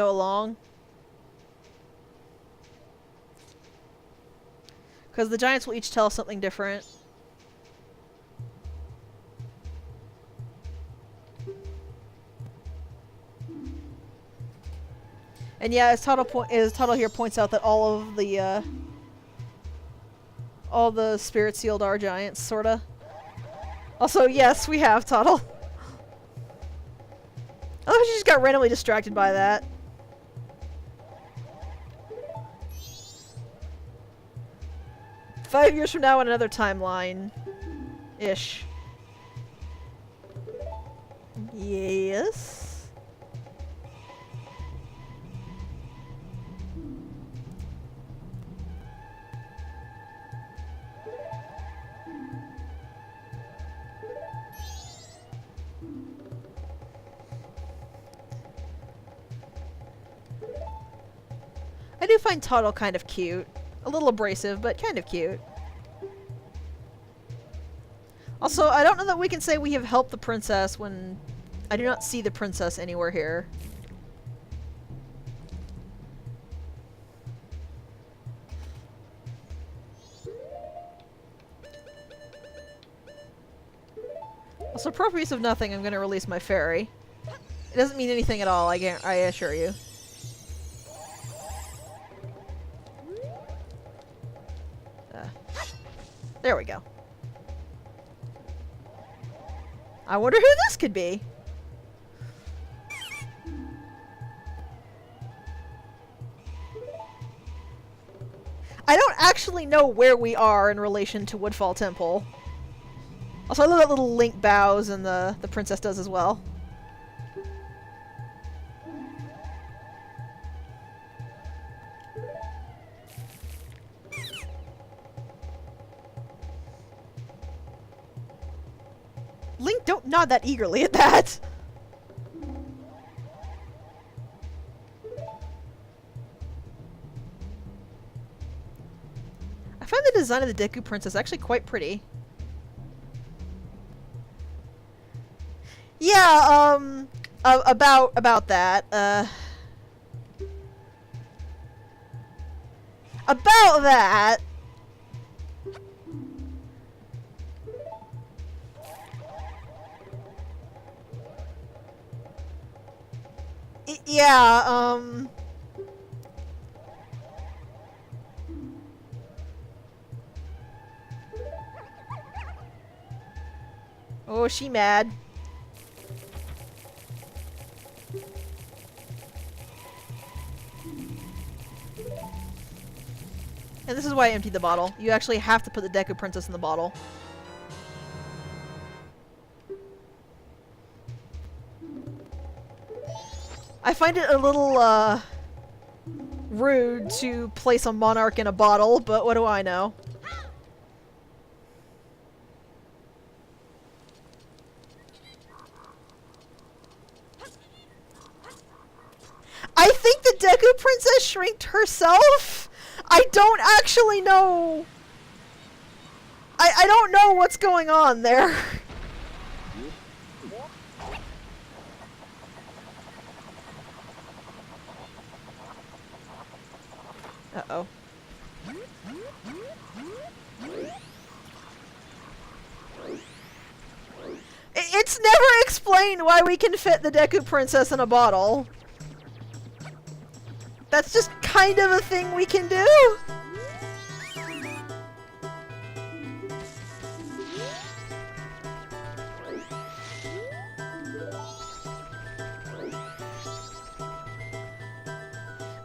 along. Because the giants will each tell something different. And yeah, as Tuttle here points out, that all the spirit sealed are giants, sorta. Also, yes, we have Tuttle. Oh, she just got randomly distracted by that. "5 years from now in another timeline. Ish. Yes. I do find Tuttle kind of cute. A little abrasive, but kind of cute. Also, I don't know that we can say we have helped the princess when I do not see the princess anywhere here. Well, so appropriate of nothing, I'm gonna release my fairy. It doesn't mean anything at all, I assure you. There we go. I wonder who this could be. I don't actually know where we are in relation to Woodfall Temple. Also, I love that little Link bows, and the princess does as well. Link, don't nod that eagerly at that! I find the design of the Deku Princess actually quite pretty. Yeah, about that, about that! Yeah, oh, she mad. And this is why I emptied the bottle. You actually have to put the Deku Princess in the bottle. I find it a little, rude to place a monarch in a bottle, but what do I know? I think the Deku Princess shrinked herself? I don't actually know. I don't know what's going on there. Uh-oh. It's never explained why we can fit the Deku Princess in a bottle. That's just kind of a thing we can do.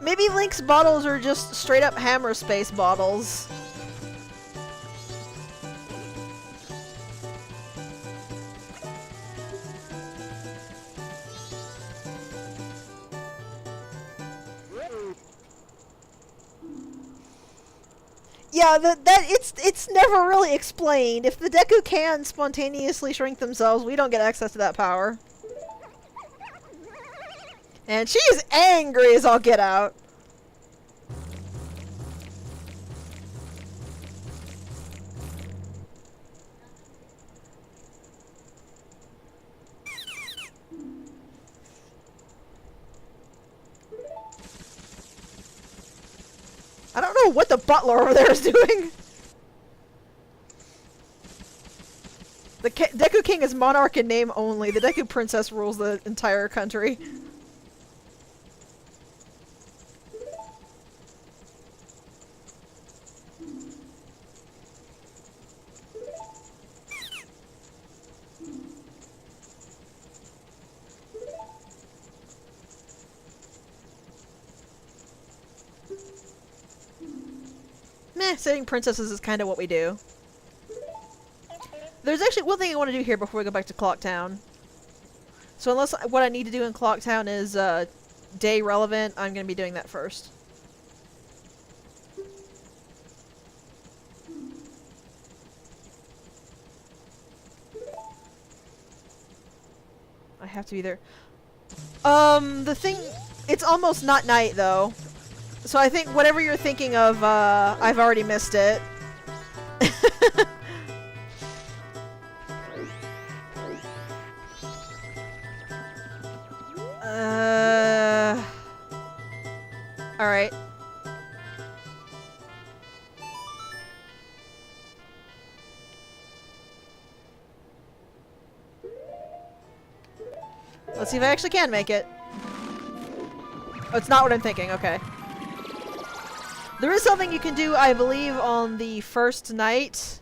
Maybe Link's bottles are just straight up Hammer Space bottles. Yeah, it's never really explained. If the Deku can spontaneously shrink themselves, we don't get access to that power. And she's angry as all get out. I don't know what the butler over there is doing. The Deku King is monarch in name only. The Deku Princess rules the entire country. Meh, saving princesses is kind of what we do. There's actually one thing I want to do here before we go back to Clock Town. So unless what I need to do in Clock Town is day relevant, I'm going to be doing that first. I have to be there. The thing... It's almost not night, though. So I think whatever you're thinking of, I've already missed it. Alright. Let's see if I actually can make it. Oh, it's not what I'm thinking. Okay. There is something you can do, I believe, on the first night.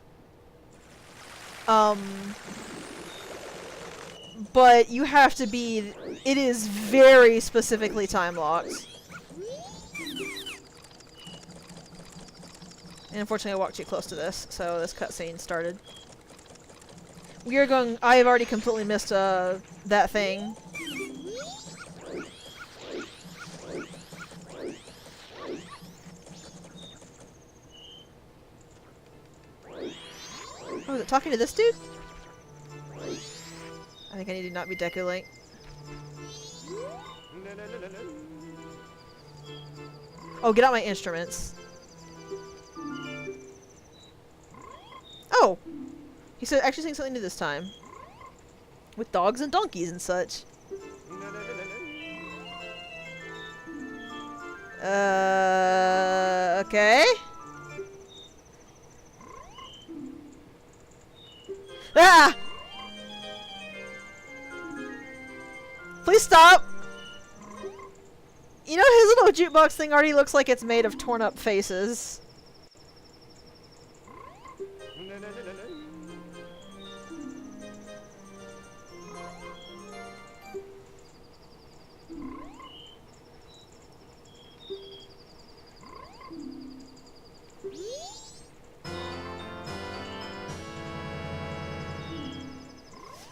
But you have to be... It is very specifically time-locked. And unfortunately I walked too close to this, so this cutscene started. We are going... I have already completely missed, that thing. Oh, is it talking to this dude? I think I need to not be Deku Link. Oh, get out my instruments. Oh! He said actually saying something new this time. With dogs and donkeys and such. Okay. Ah! Please stop! You know, his little jukebox thing already looks like it's made of torn up faces.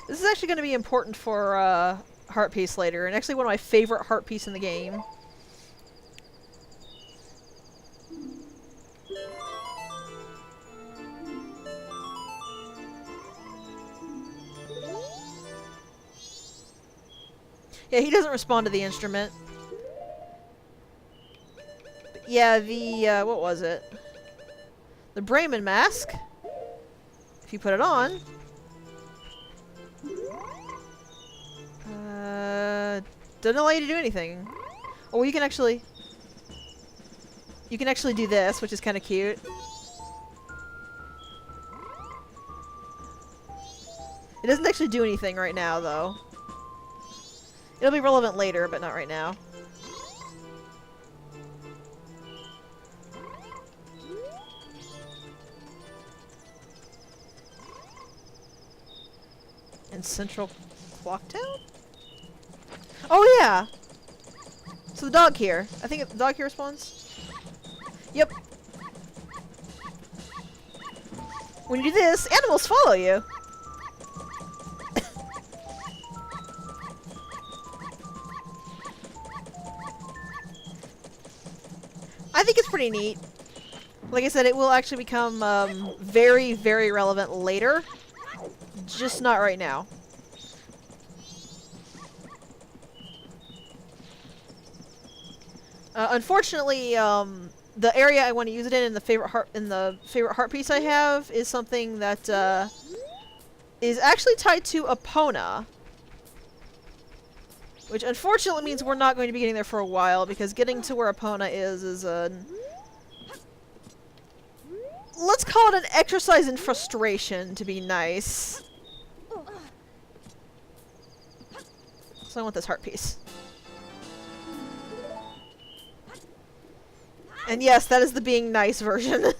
This is actually going to be important for, Heart Piece later, and actually one of my favorite Heart Piece in the game. Yeah, he doesn't respond to the instrument. But yeah, the, what was it? The Brayman mask. If you put it on... doesn't allow you to do anything. Oh, you can actually... You can actually do this, which is kind of cute. It doesn't actually do anything right now, though. It'll be relevant later, but not right now. In Central Clocktown? Oh yeah! So the dog here. I think the dog here responds. Yep. When you do this, animals follow you. I think it's pretty neat. Like I said, it will actually become very, very relevant later. Just not right now. Unfortunately, the area I want to use it in the favorite heart piece I have is something that is actually tied to Epona, which unfortunately means we're not going to be getting there for a while because getting to where Epona is a let's call it an exercise in frustration to be nice. So I want this heart piece. And yes, that is the being nice version.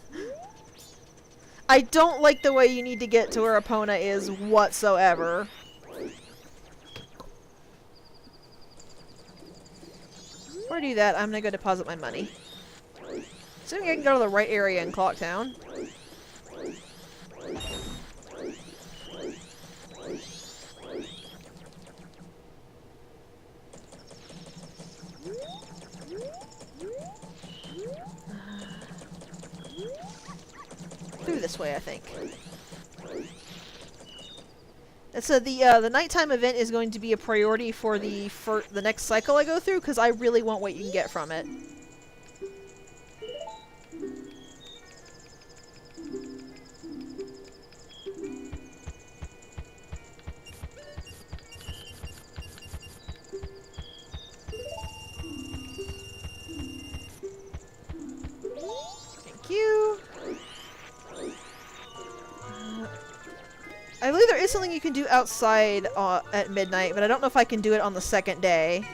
I don't like the way you need to get to where Epona is whatsoever. Before I do that, I'm gonna go deposit my money. Assuming I can go to the right area in Clocktown. Through this way, I think. And so the nighttime event is going to be a priority for the next cycle I go through, because I really want what you can get from it. Thank you. I believe there is something you can do outside at midnight, but I don't know if I can do it on the second day.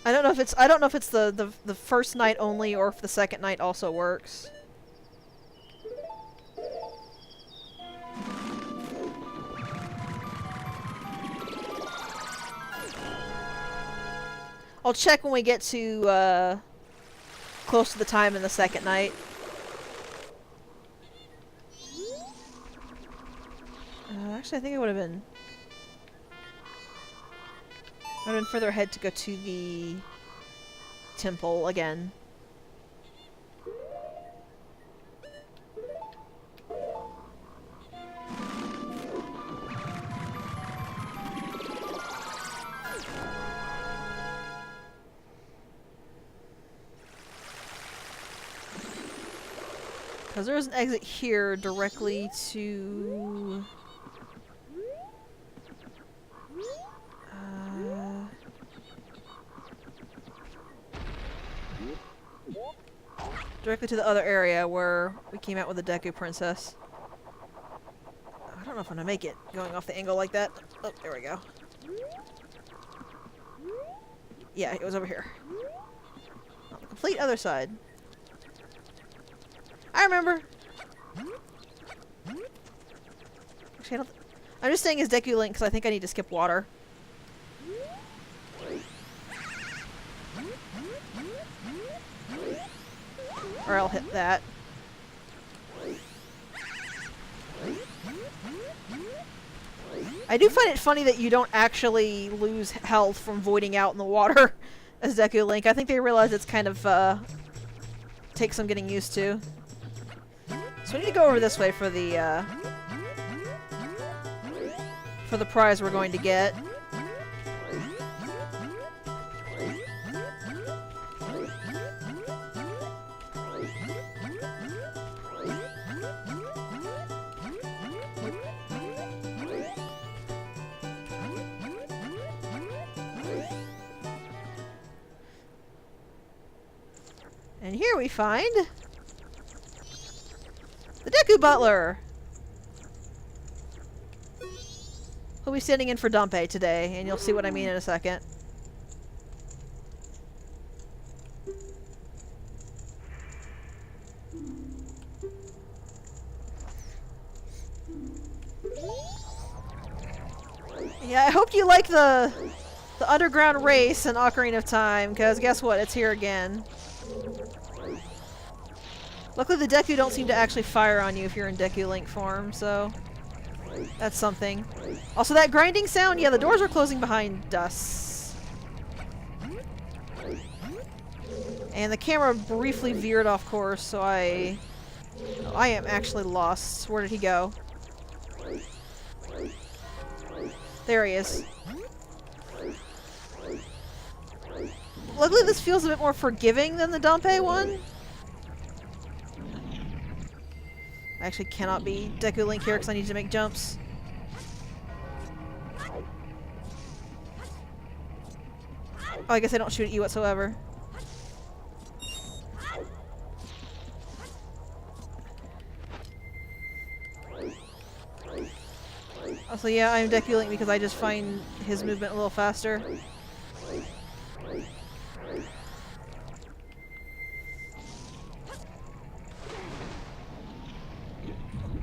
I don't know if it's the first night only or if the second night also works. I'll check when we get to close to the time in the second night. Actually, I think I would have been further ahead to go to the temple again. Because there is an exit here directly to... directly to the other area where we came out with the Deku Princess. I don't know if I'm gonna make it going off the angle like that. Oh, there we go. Yeah, it was over here. On the complete other side. I remember! Actually, I'm just saying as Deku Link because I think I need to skip water. Or I'll hit that. I do find it funny that you don't actually lose health from voiding out in the water as Deku Link. I think they realize it's kind of, takes some getting used to. So we need to go over this way for the prize we're going to get. And here we find the Deku Butler. He'll be standing in for Dumpe today, and you'll see what I mean in a second. Yeah, I hope you like the underground race in Ocarina of Time, because guess what? It's here again. Luckily the Deku don't seem to actually fire on you if you're in Deku Link form, so that's something. Also that grinding sound, yeah, the doors are closing behind us. And the camera briefly veered off course, so I am actually lost. Where did he go? There he is. Luckily this feels a bit more forgiving than the Dumpe one. I actually cannot be Deku Link here because I need to make jumps. Oh, I guess I don't shoot at you whatsoever. Also, yeah, I'm Deku Link because I just find his movement a little faster.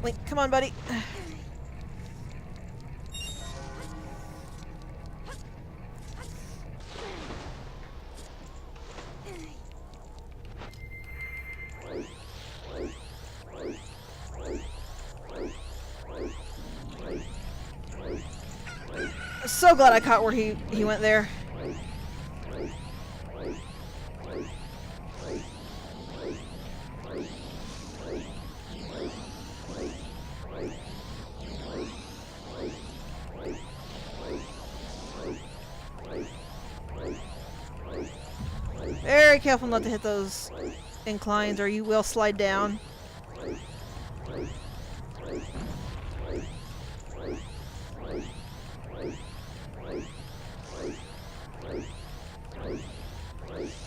Link, come on, buddy. I'm so glad I caught where he went there. Very careful not to hit those inclines or you will slide down.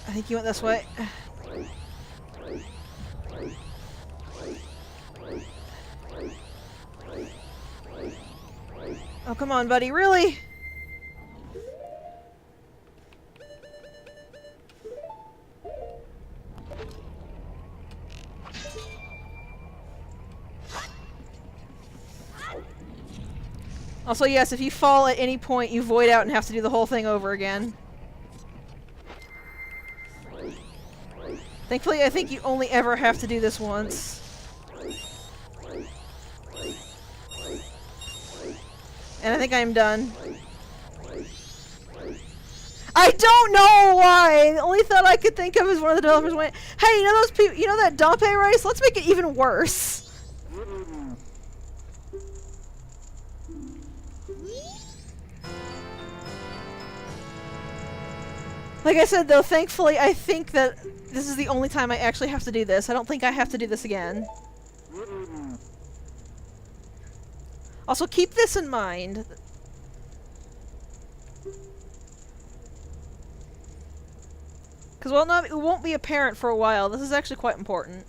I think you went this way. Oh, come on, buddy, really? Also, yes, if you fall at any point, you void out and have to do the whole thing over again. Thankfully, I think you only ever have to do this once. And I think I'm done. I don't know why! The only thought I could think of is one of the developers went, hey, you know those people, you know that Dompe race? Let's make it even worse. Like I said, though, thankfully, I think that this is the only time I actually have to do this. I don't think I have to do this again. Also, keep this in mind. Because, well, no, it won't be apparent for a while. This is actually quite important.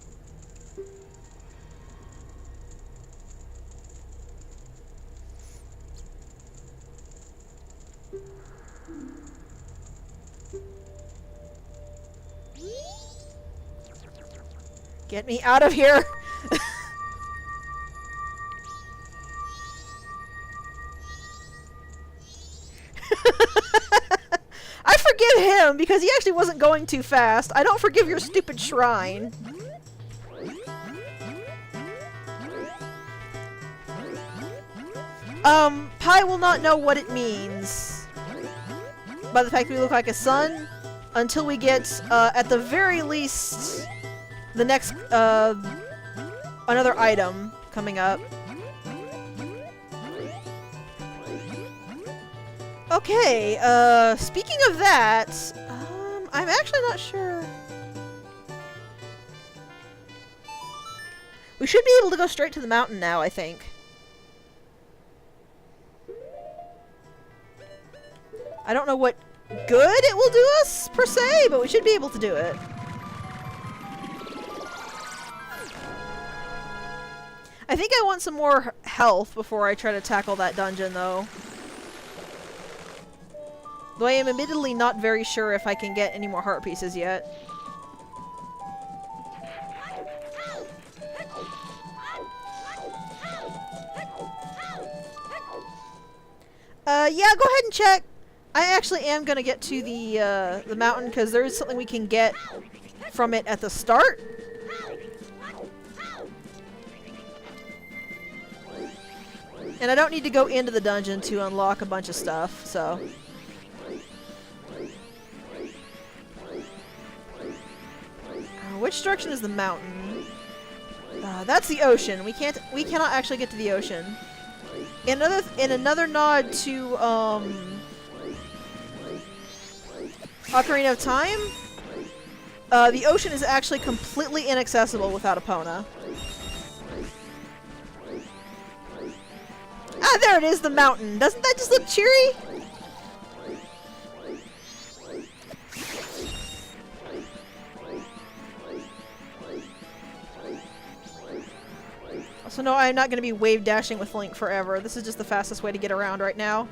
Get me out of here! I forgive him because he actually wasn't going too fast. I don't forgive your stupid shrine. Pi will not know what it means by the fact that we look like a sun until we get, at the very least, the next, another item coming up. Okay, speaking of that, I'm actually not sure. We should be able to go straight to the mountain now, I think. I don't know what good it will do us, per se, but we should be able to do it. I think I want some more health before I try to tackle that dungeon, though. Though I am admittedly not very sure if I can get any more heart pieces yet. Yeah, go ahead and check. I actually am gonna get to the mountain because there is something we can get from it at the start. And I don't need to go into the dungeon to unlock a bunch of stuff, so. Which direction is the mountain? That's the ocean. We cannot actually get to the ocean. In another nod to Ocarina of Time, the ocean is actually completely inaccessible without Epona. Ah, there it is, the mountain. Doesn't that just look cheery? So no, I'm not going to be wave dashing with Link forever. This is just the fastest way to get around right now.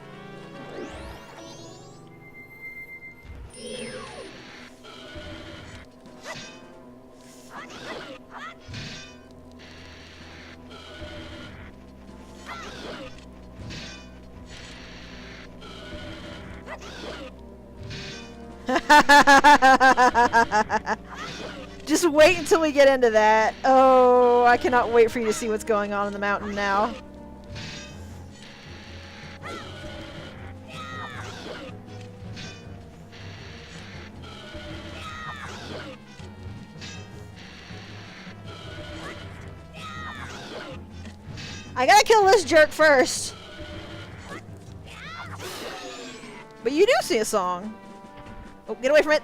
Just wait until we get into that. Oh, I cannot wait for you to see what's going on in the mountain now. I gotta kill this jerk first. But you do see a song. Oh, get away from it.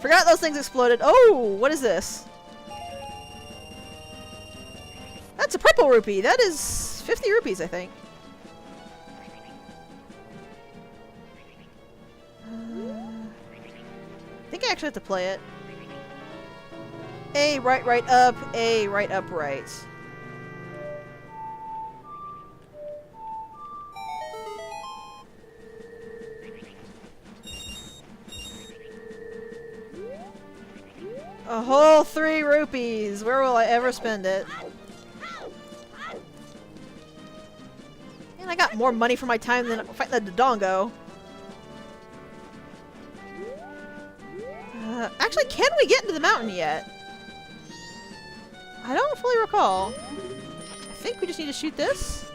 Forgot those things exploded. Oh, what is this? That's a purple rupee. That is 50 rupees, I think. I think I actually have to play it. A, right, right, up. A, right, up, right. A whole 3 rupees! Where will I ever spend it? And I got more money for my time than fighting the Dodongo. Actually, can we get into the mountain yet? I don't fully recall. I think we just need to shoot this.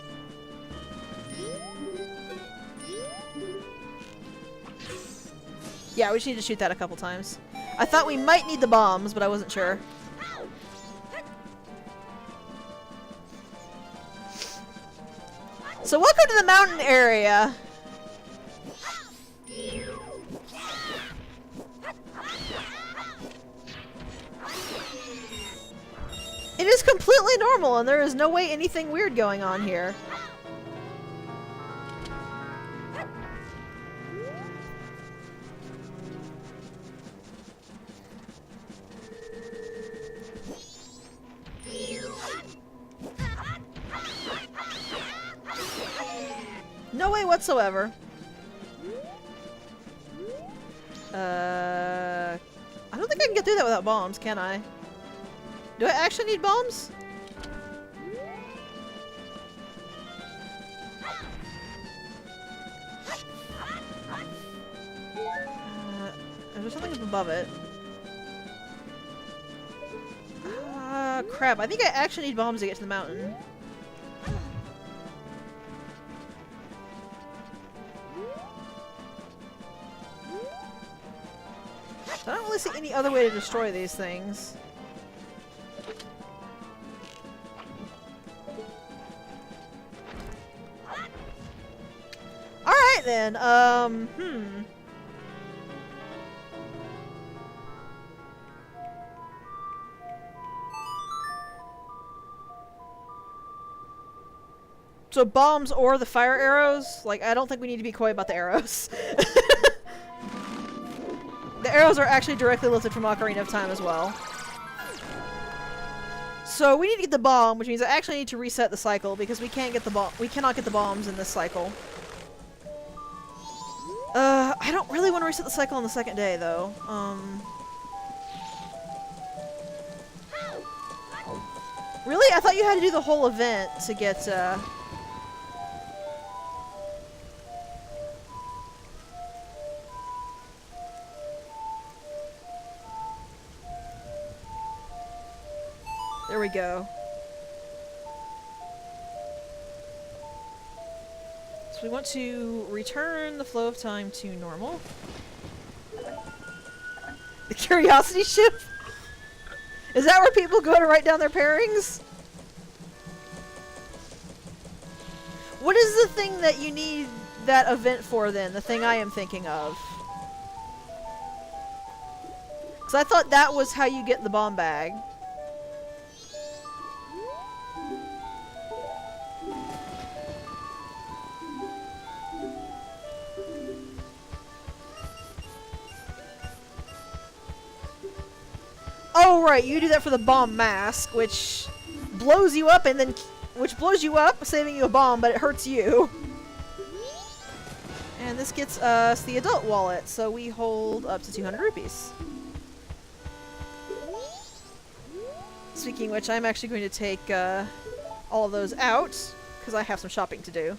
Yeah, we just need to shoot that a couple times. I thought we might need the bombs, but I wasn't sure. So welcome to the mountain area. It is completely normal, and there is no way anything weird going on here. No way whatsoever. I don't think I can get through that without bombs, can I? Do I actually need bombs? There's something up above it. Crap. I think I actually need bombs to get to the mountain. I don't really see any other way to destroy these things. Alright then, So bombs or the fire arrows? Like, I don't think we need to be coy about the arrows. The arrows are actually directly lifted from Ocarina of Time as well. So we need to get the bomb, which means I actually need to reset the cycle because we can't get the bomb. We cannot get the bombs in this cycle. I don't really want to reset the cycle on the second day though. Really? I thought you had to do the whole event to get There we go. So we want to return the flow of time to normal. The curiosity ship? Is that where people go to write down their pairings? What is the thing that you need that event for then? The thing I am thinking of. Because I thought that was how you get the bomb bag. Oh right, you do that for the bomb mask, which blows you up and then saving you a bomb, but it hurts you. And this gets us the adult wallet, so we hold up to 200 rupees. Speaking of which, I'm actually going to take all of those out, because I have some shopping to do.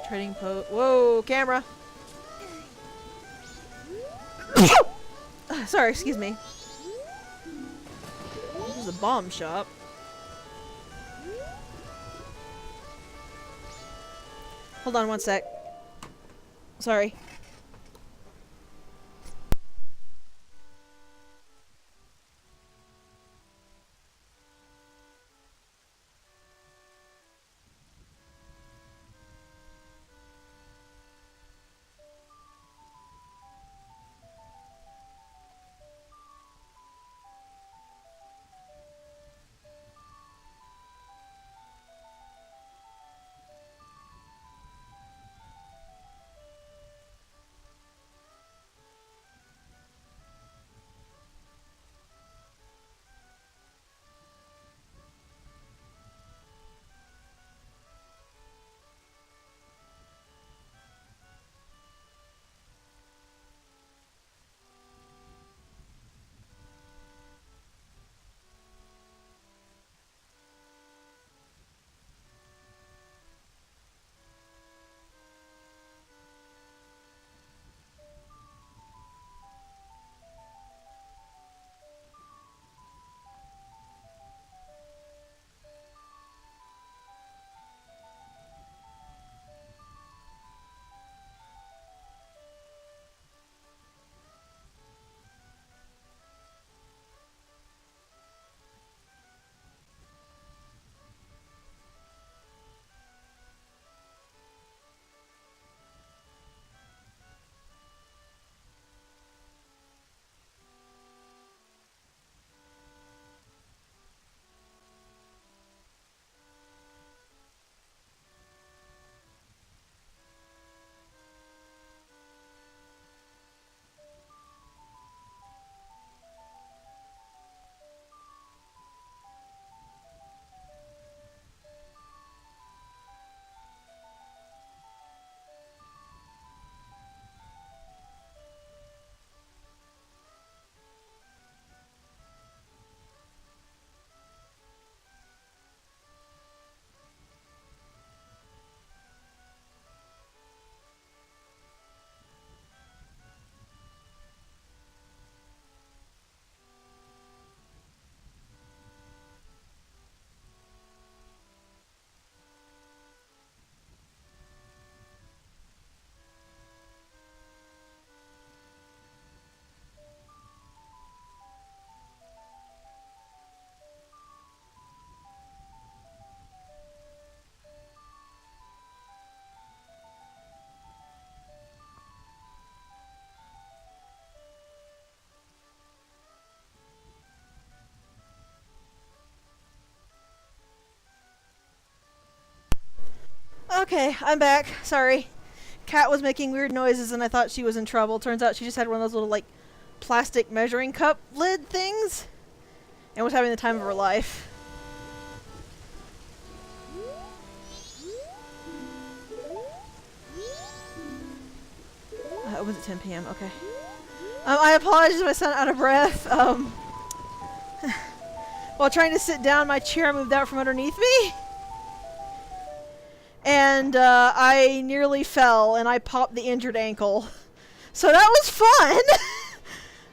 Trading post. Whoa, camera. Sorry, excuse me. This is a bomb shop. Hold on one sec. Sorry. Okay, I'm back. Sorry. Cat was making weird noises and I thought she was in trouble. Turns out she just had one of those little, like, plastic measuring cup lid things and was having the time of her life. It was at 10 p.m. Okay. I apologize if I sound out of breath. While trying to sit down, my chair moved out from underneath me. And I nearly fell and I popped the injured ankle. So that was fun!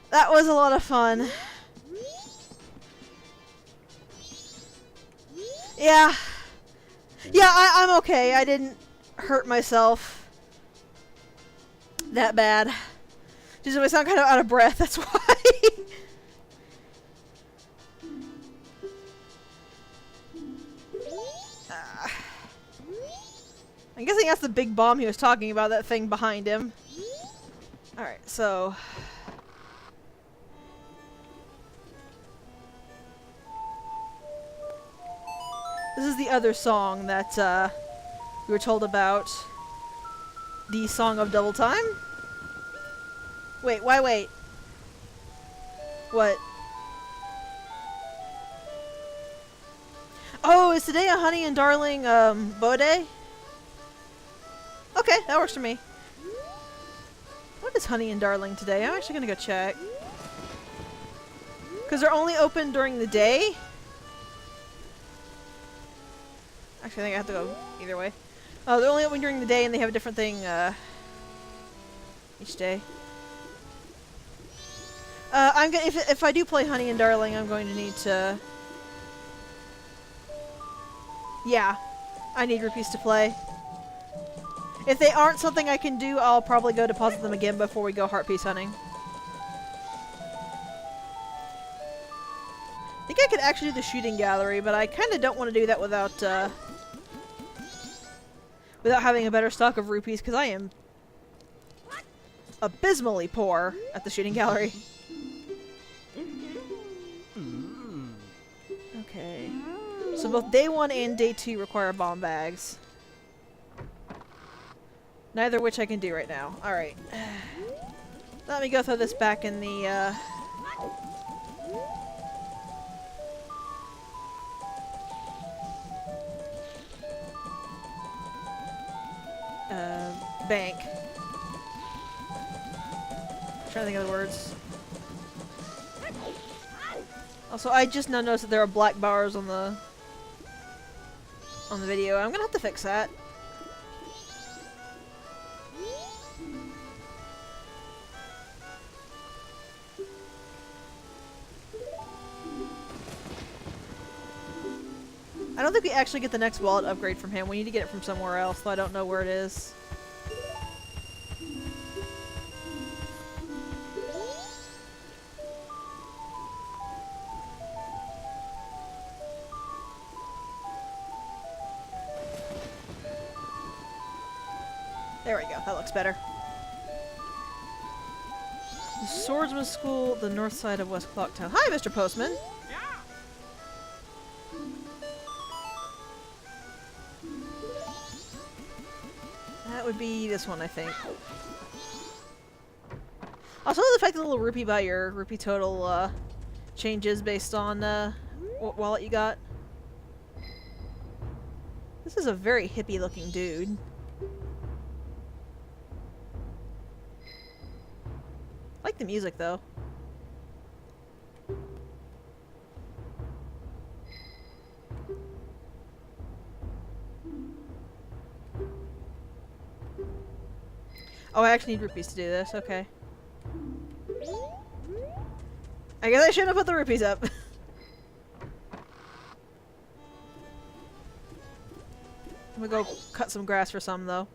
That was a lot of fun. Yeah. Yeah, I'm okay. I didn't hurt myself that bad. Just if I sound kind of out of breath, that's why. I'm guessing that's the big bomb he was talking about, that thing behind him. Alright, so... This is the other song that we were told about. The Song of Double Time? Wait, why wait? What? Oh, is today a Honey and Darling bow day? Okay, that works for me. What is Honey and Darling today? I'm actually gonna go check. Because they're only open during the day? Actually, I think I have to go either way. Oh, they're only open during the day and they have a different thing each day. I'm gonna if I do play Honey and Darling, I'm going to need to. Yeah, I need rupees to play. If they aren't something I can do, I'll probably go deposit them again before we go heart piece hunting. I think I could actually do the shooting gallery, but I kind of don't want to do that without having a better stock of rupees, because I am abysmally poor at the shooting gallery. Okay. So both day 1 and day 2 require bomb bags. Neither of which I can do right now. Alright. Let me go throw this back in the, bank. I'm trying to think of the words. Also, I just now noticed that there are black bars on the video. I'm gonna have to fix that. I don't think we actually get the next wallet upgrade from him. We need to get it from somewhere else, though I don't know where it is. There we go. That looks better. The Swordsman School, the north side of West Clocktown. Hi, Mr. Postman! That would be this one, I think. Also, the fact that the little rupee by your rupee total changes based on what wallet you got. This is a very hippie looking dude. I like the music though. Oh, I actually need rupees to do this. Okay. I guess I shouldn't have put the rupees up. I'm gonna go cut some grass for some, though.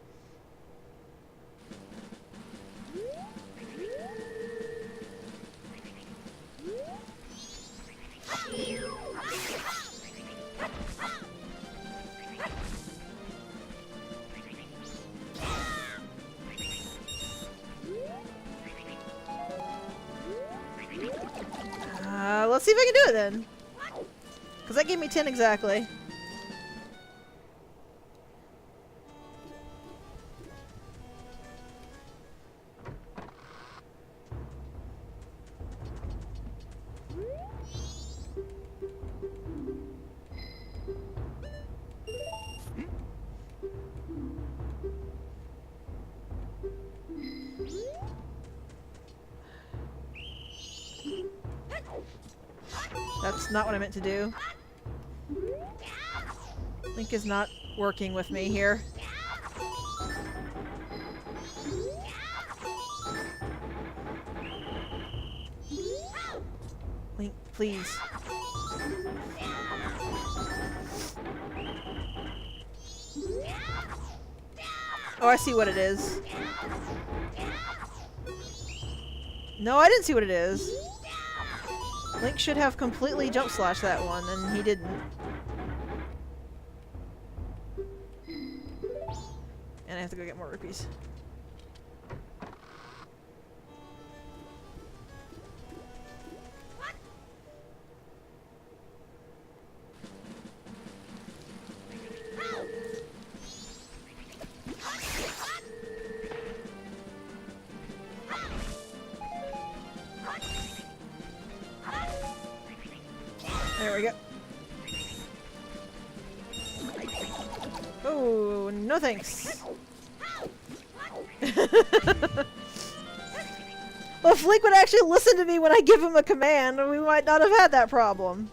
Let's see if I can do it then. Because that gave me 10 exactly. That's not what I meant to do. Link is not working with me here. Link, please. Oh, I see what it is. No, I didn't see what it is. Link should have completely jump slashed that one, and he didn't. And I have to go get more rupees. There we go. Oh, no thanks. Well, if Link would actually listen to me when I give him a command, we might not have had that problem.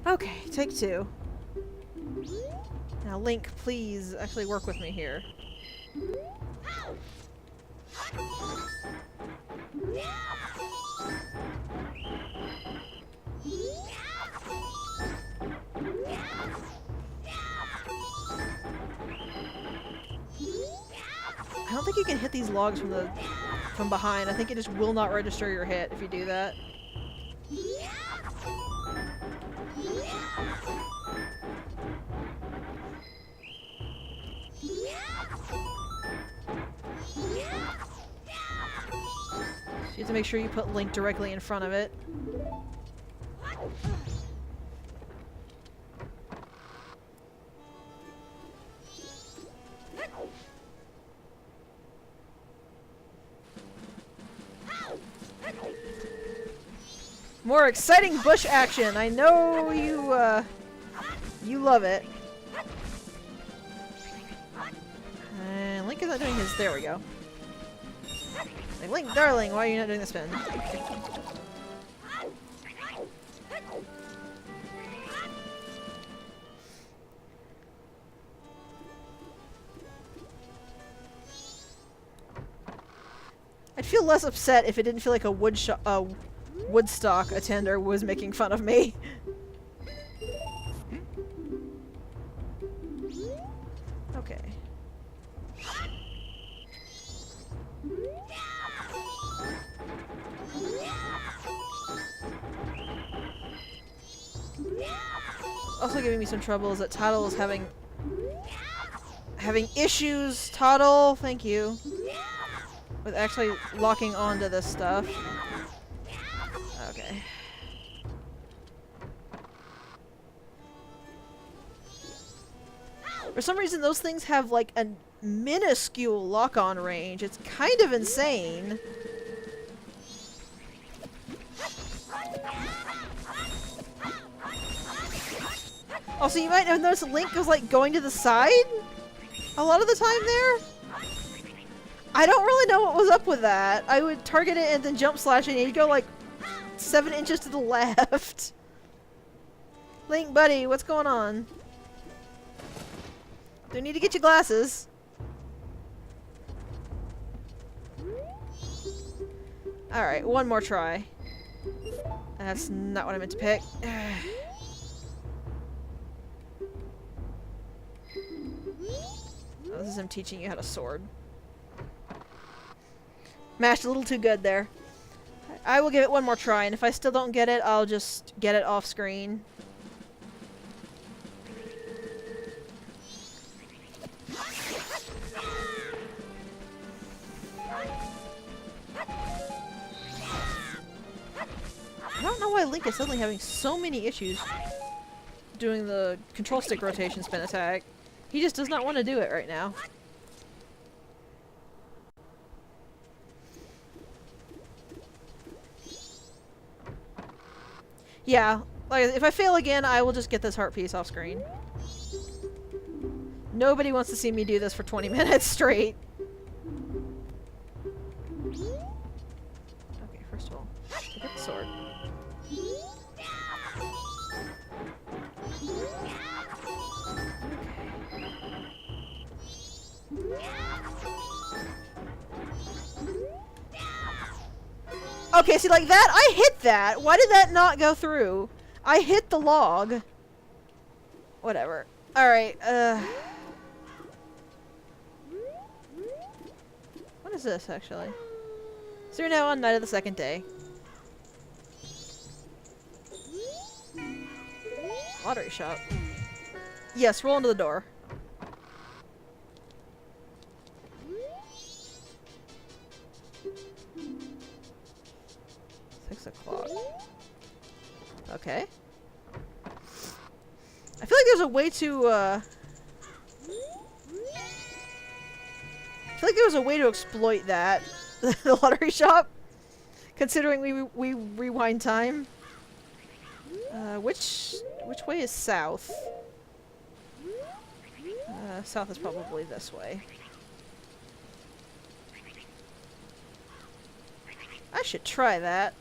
Okay, take two. Now, Link, please actually work with me here. I don't think you can hit these logs from behind. I think it just will not register your hit if you do that. You have to make sure you put Link directly in front of it. More exciting bush action! I know you love it. And Link is not doing his... There we go. Like, Link, darling, why are you not doing the spin? I'd feel less upset if it didn't feel like a Woodstock attender was making fun of me. Okay. Also giving me some trouble is that Toddle is having issues. Toddle, thank you, with actually locking onto this stuff. Okay. For some reason, those things have like a minuscule lock-on range. It's kind of insane. Also, you might have noticed Link was like going to the side a lot of the time there. I don't really know what was up with that. I would target it and then jump slash and he'd go like 7 inches to the left. Link, buddy, what's going on? Do you need to get your glasses? Alright, one more try. That's not what I meant to pick. Oh, this is him teaching you how to sword. Mashed a little too good there. I will give it one more try, and if I still don't get it, I'll just get it off screen. I don't know why Link is suddenly having so many issues doing the control stick rotation spin attack. He just does not want to do it right now. Yeah, like if I fail again, I will just get this heart piece off screen. Nobody wants to see me do this for 20 minutes straight. Okay, first of all, pick up the sword. Okay, see, like that, I hit that. Why did that not go through? I hit the log. Whatever. Alright, what is this, actually? So we're now on night of the second day. Lottery shop. Yes, roll into the door. 6 o'clock. Okay. I feel like there's a way to, I feel like there was a way to exploit that. The lottery shop. Considering we rewind time. Which way is south? South is probably this way. I should try that.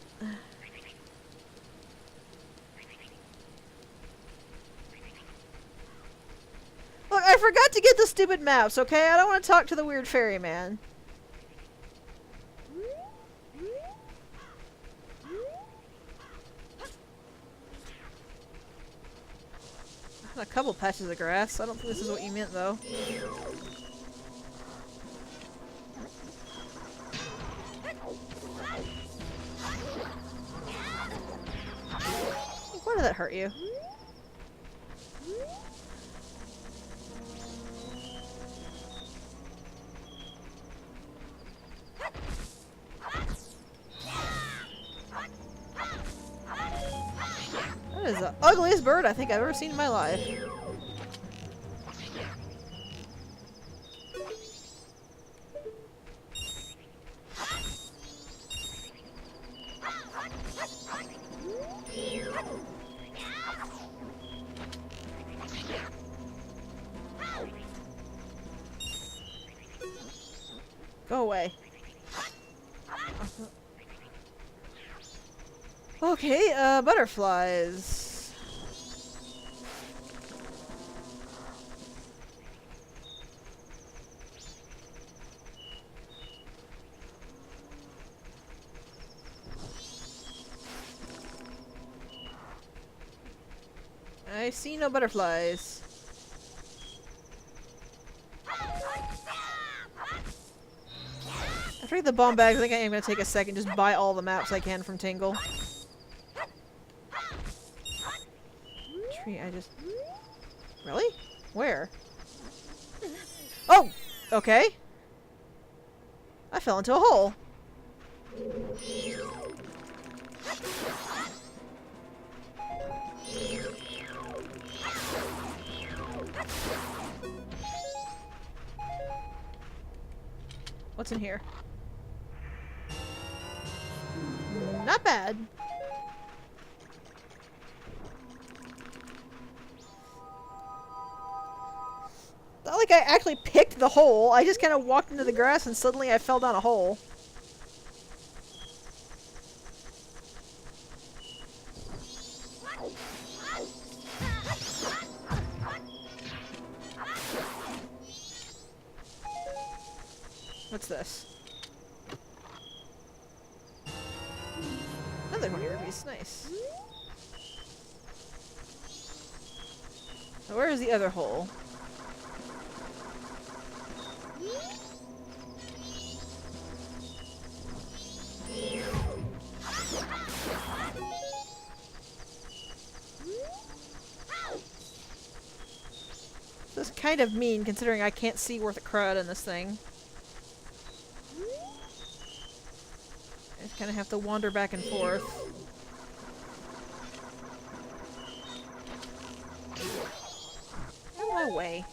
Look, I forgot to get the stupid maps, okay? I don't want to talk to the weird ferryman. A couple patches of grass. I don't think this is what you meant, though. Why did that hurt you? That is the ugliest bird I think I've ever seen in my life. Go away. Okay, butterflies. I see no butterflies. After I get the bomb bags, I think I am going to take a second, just buy all the maps I can from Tingle. Tree, I just... Really? Where? Oh! Okay. I fell into a hole. What's in here? Not bad. Not like I actually picked the hole. I just kind of walked into the grass and suddenly I fell down a hole. What's this? Another one of your rubies. Nice. Now where is the other hole? This is kind of mean considering I can't see worth a crud in this thing. I just kind of have to wander back and forth. Out of my way.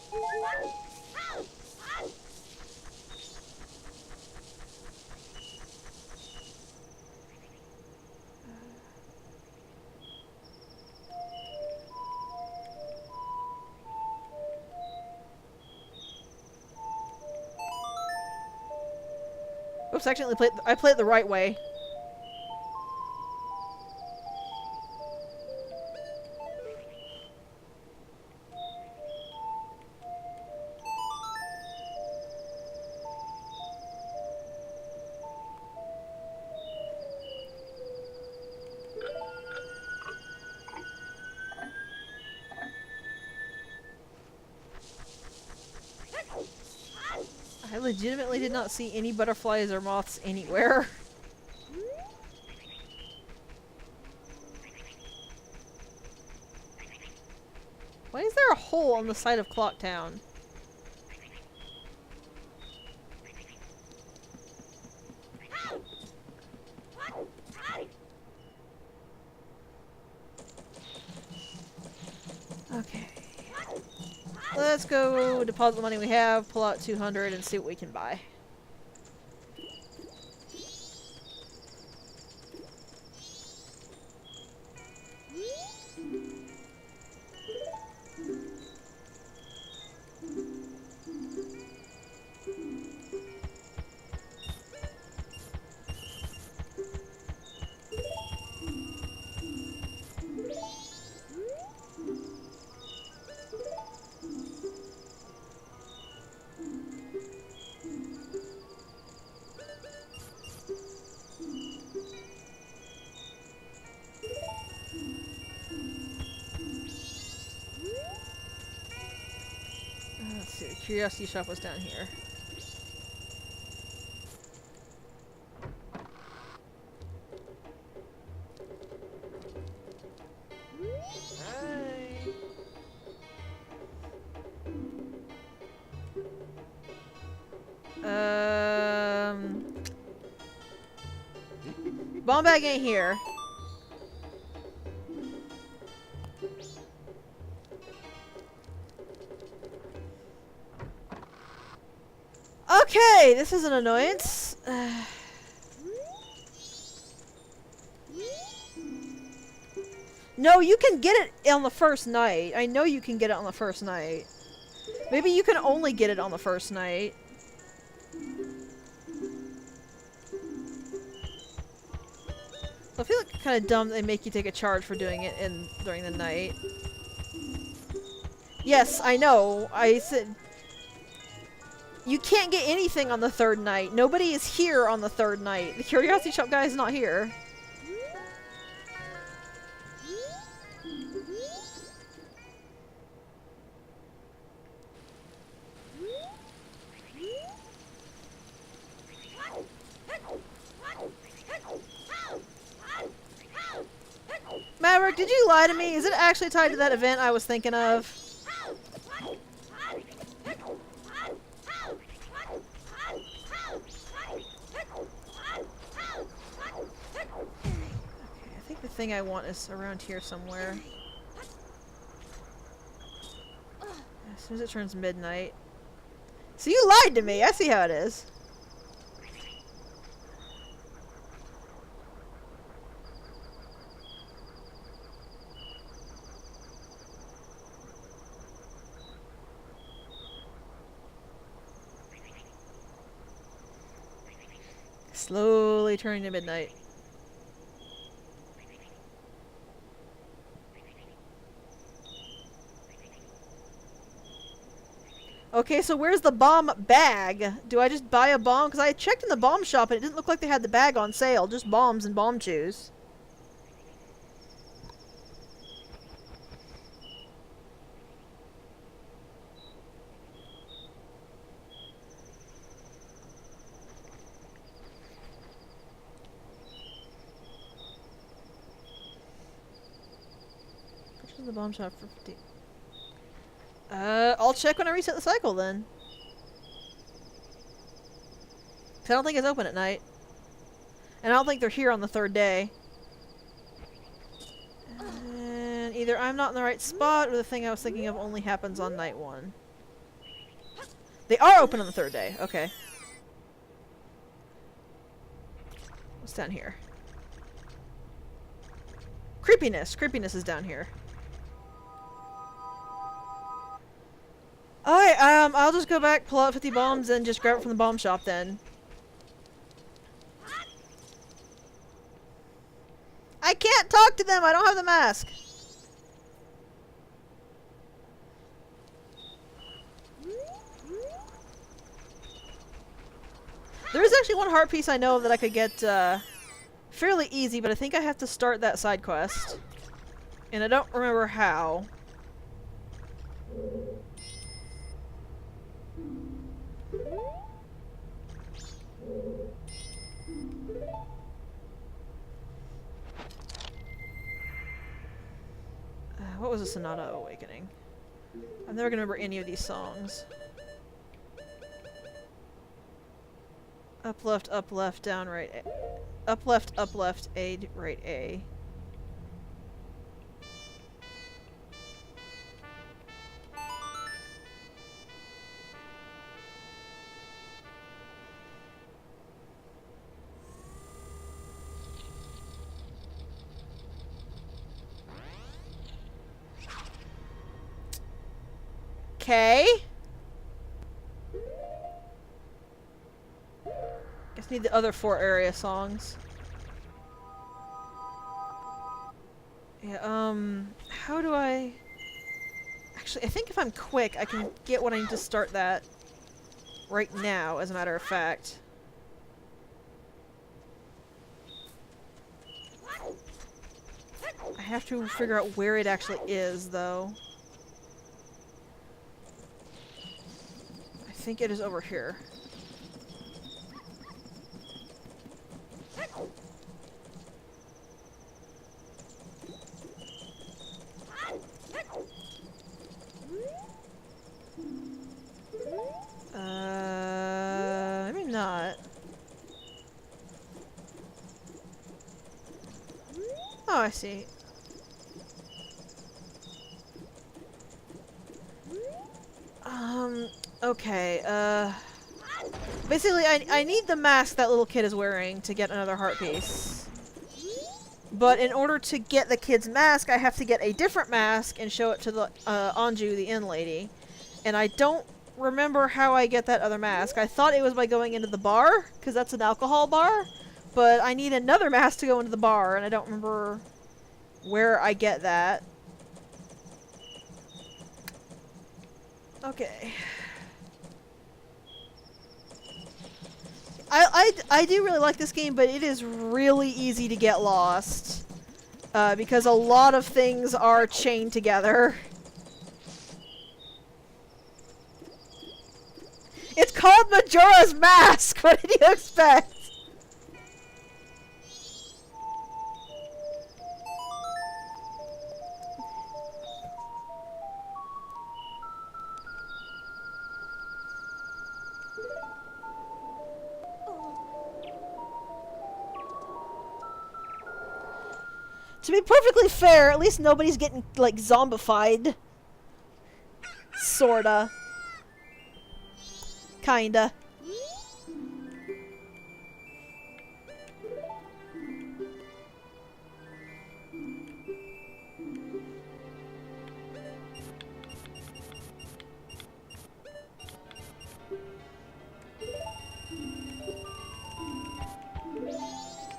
Oops, I accidentally I played it the right way. I legitimately did not see any butterflies or moths anywhere. Why is there a hole on the side of Clock Town? Okay. Let's go deposit the money we have, pull out 200 and see what we can buy. Let's see, the curiosity shop was down here. Bomb bag ain't here. Okay, this is an annoyance. No, you can get it on the first night. I know you can get it on the first night. Maybe you can only get it on the first night. I feel like kind of dumb they make you take a charge for doing it during the night. Yes, I know. I said you can't get anything on the third night. Nobody is here on the third night. The curiosity shop guy is not here. Maverick, did you lie to me? Is it actually tied to that event I was thinking of? Okay, I think the thing I want is around here somewhere. As soon as it turns midnight. So you lied to me! I see how it is. Slowly turning to midnight. Okay, so where's the bomb bag? Do I just buy a bomb? Because I checked in the bomb shop and it didn't look like they had the bag on sale. Just bombs and bomb chews. Purchase the bomb shop for 50. I'll check when I reset the cycle then. 'Cause I don't think it's open at night. And I don't think they're here on the third day. And either I'm not in the right spot or the thing I was thinking of only happens on night one. They are open on the third day. Okay. What's down here? Creepiness. Creepiness is down here. Alright, I'll just go back, pull out 50 bombs, and just grab it from the bomb shop then. I can't talk to them! I don't have the mask! There is actually one heart piece I know that I could get fairly easy, but I think I have to start that side quest. And I don't remember how. What was a Sonata Awakening? I'm never gonna remember any of these songs. Up left, down right, A. Up left, A, right A. Okay. Guess need the other 4 area songs. Yeah, how do I... Actually, I think if I'm quick, I can get what I need to start that right now, as a matter of fact. I have to figure out where it actually is, though. I think it is over here. Maybe not. Oh, I see. Okay, basically, I need the mask that little kid is wearing to get another heart piece. But in order to get the kid's mask, I have to get a different mask and show it to the, Anju, the inn lady. And I don't remember how I get that other mask. I thought it was by going into the bar, because that's an alcohol bar. But I need another mask to go into the bar, and I don't remember where I get that. Okay. I do really like this game, but it is really easy to get lost. Because a lot of things are chained together. It's called Majora's Mask! What did you expect? To be perfectly fair, at least nobody's getting, like, zombified. Sorta. Kinda.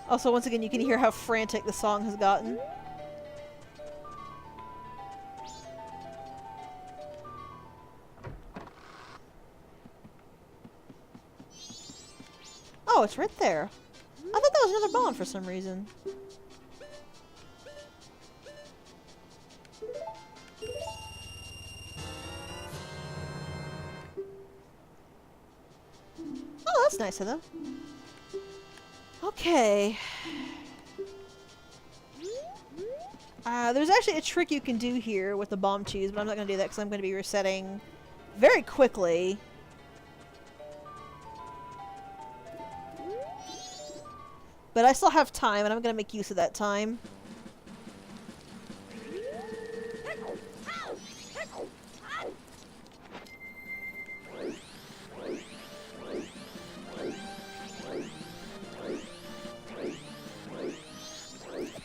Also, once again, you can hear how frantic the song has gotten. Oh, it's right there. I thought that was another bomb for some reason. Oh, that's nice of them. Okay. There's actually a trick you can do here with the bomb cheese, but I'm not going to do that because I'm going to be resetting very quickly. But I still have time, and I'm going to make use of that time.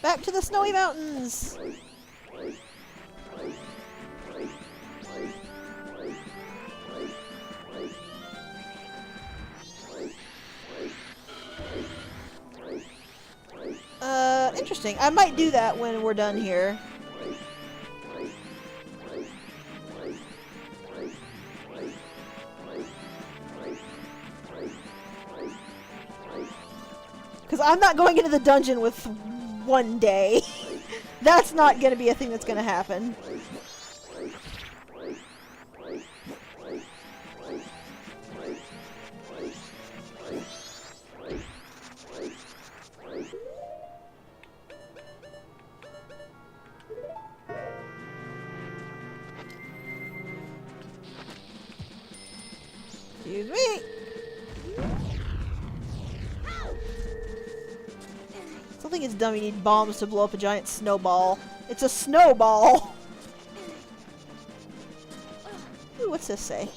Back to the snowy mountains! Interesting. I might do that when we're done here. Because I'm not going into the dungeon with one day. That's not going to be a thing that's going to happen. Excuse me. I think it's dumb you need bombs to blow up a giant snowball. It's a snowball! Ooh, what's this say?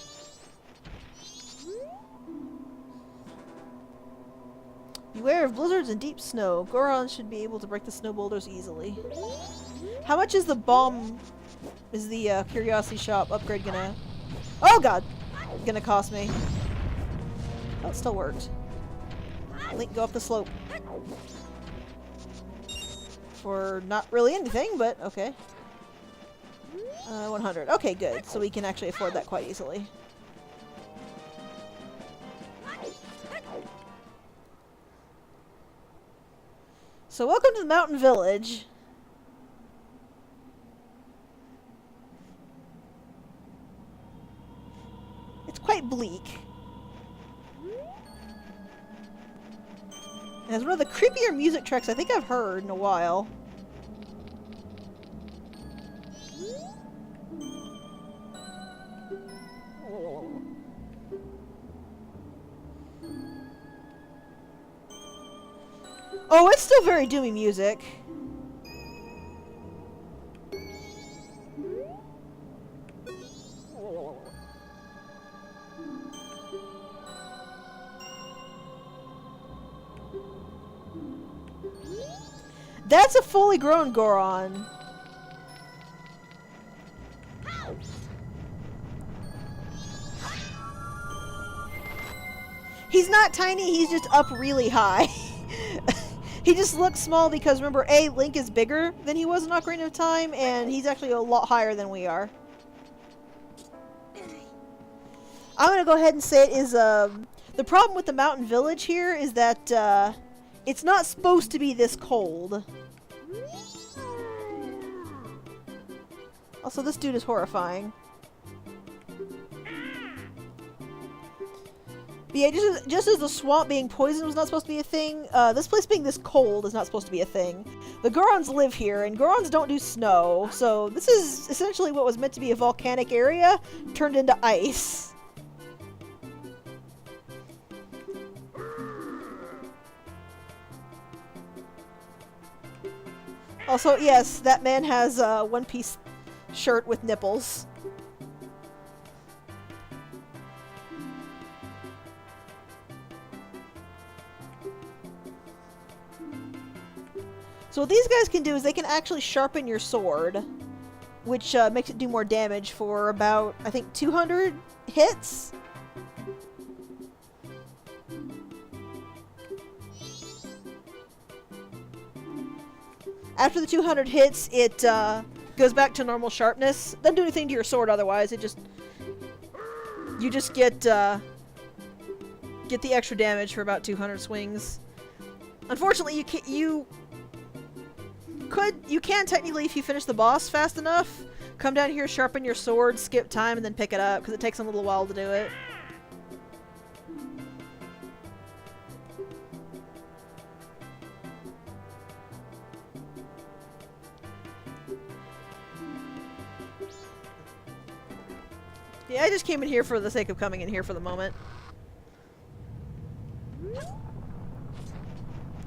Beware of blizzards and deep snow. Gorons should be able to break the snow boulders easily. How much is the bomb... is the curiosity shop upgrade gonna... Oh god! Gonna cost me. Oh, it still worked. Link, go up the slope. For not really anything, but okay. 100. Okay, good. So we can actually afford that quite easily. So welcome to the mountain village. It's quite bleak. It has one of the creepier music tracks I think I've heard in a while. Oh, it's still very doomy music. That's a fully grown Goron. He's not tiny, he's just up really high. He just looks small because, remember, A, Link is bigger than he was in Ocarina of Time, and he's actually a lot higher than we are. I'm gonna go ahead and say it is, the problem with the mountain village here is that, it's not supposed to be this cold. Also, this dude is horrifying. But yeah, just as the swamp being poisoned was not supposed to be a thing, this place being this cold is not supposed to be a thing. The Gorons live here, and Gorons don't do snow, so this is essentially what was meant to be a volcanic area turned into ice. Also, yes, that man has a one-piece shirt with nipples. So what these guys can do is they can actually sharpen your sword, which makes it do more damage for about, I think, 200 hits? After the 200 hits, it goes back to normal sharpness. Doesn't do anything to your sword otherwise, it just... You just get the extra damage for about 200 swings. Unfortunately, you can technically, if you finish the boss fast enough, come down here, sharpen your sword, skip time, and then pick it up, because it takes a little while to do it. Yeah, I just came in here for the sake of coming in here for the moment.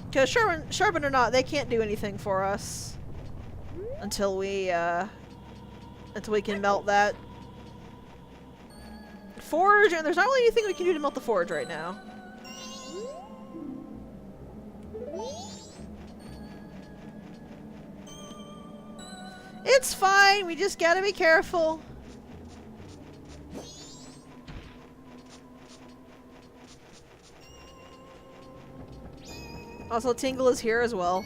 Because sharpen or not, they can't do anything for us until we can melt that forge, and there's not really anything we can do to melt the forge right now. It's fine, we just gotta be careful. Also, Tingle is here as well.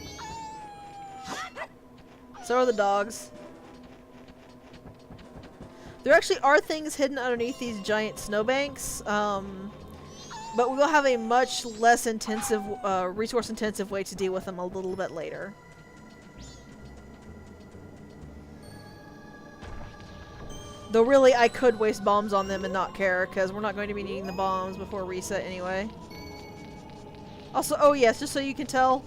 So are the dogs. There actually are things hidden underneath these giant snowbanks, but we will have a much less intensive, resource-intensive way to deal with them a little bit later. Though really, I could waste bombs on them and not care, because we're not going to be needing the bombs before reset anyway. Also, oh yes, just so you can tell,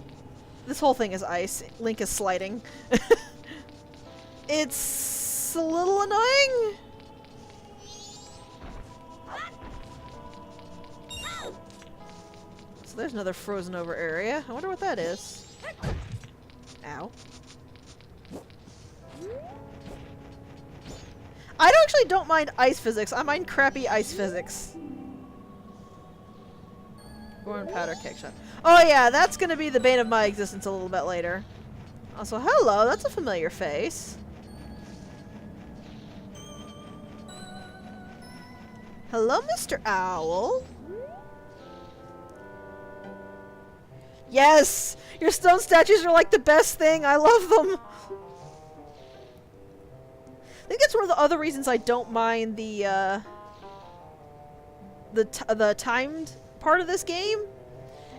this whole thing is ice. Link is sliding. It's a little annoying. So there's another frozen over area. I wonder what that is. Ow. I actually don't mind ice physics. I mind crappy ice physics. Born powder cake shot. Oh yeah, that's gonna be the bane of my existence a little bit later. Also, hello, that's a familiar face. Hello, Mr. Owl. Yes! Your stone statues are like the best thing. I love them. I think that's one of the other reasons I don't mind the timed part of this game.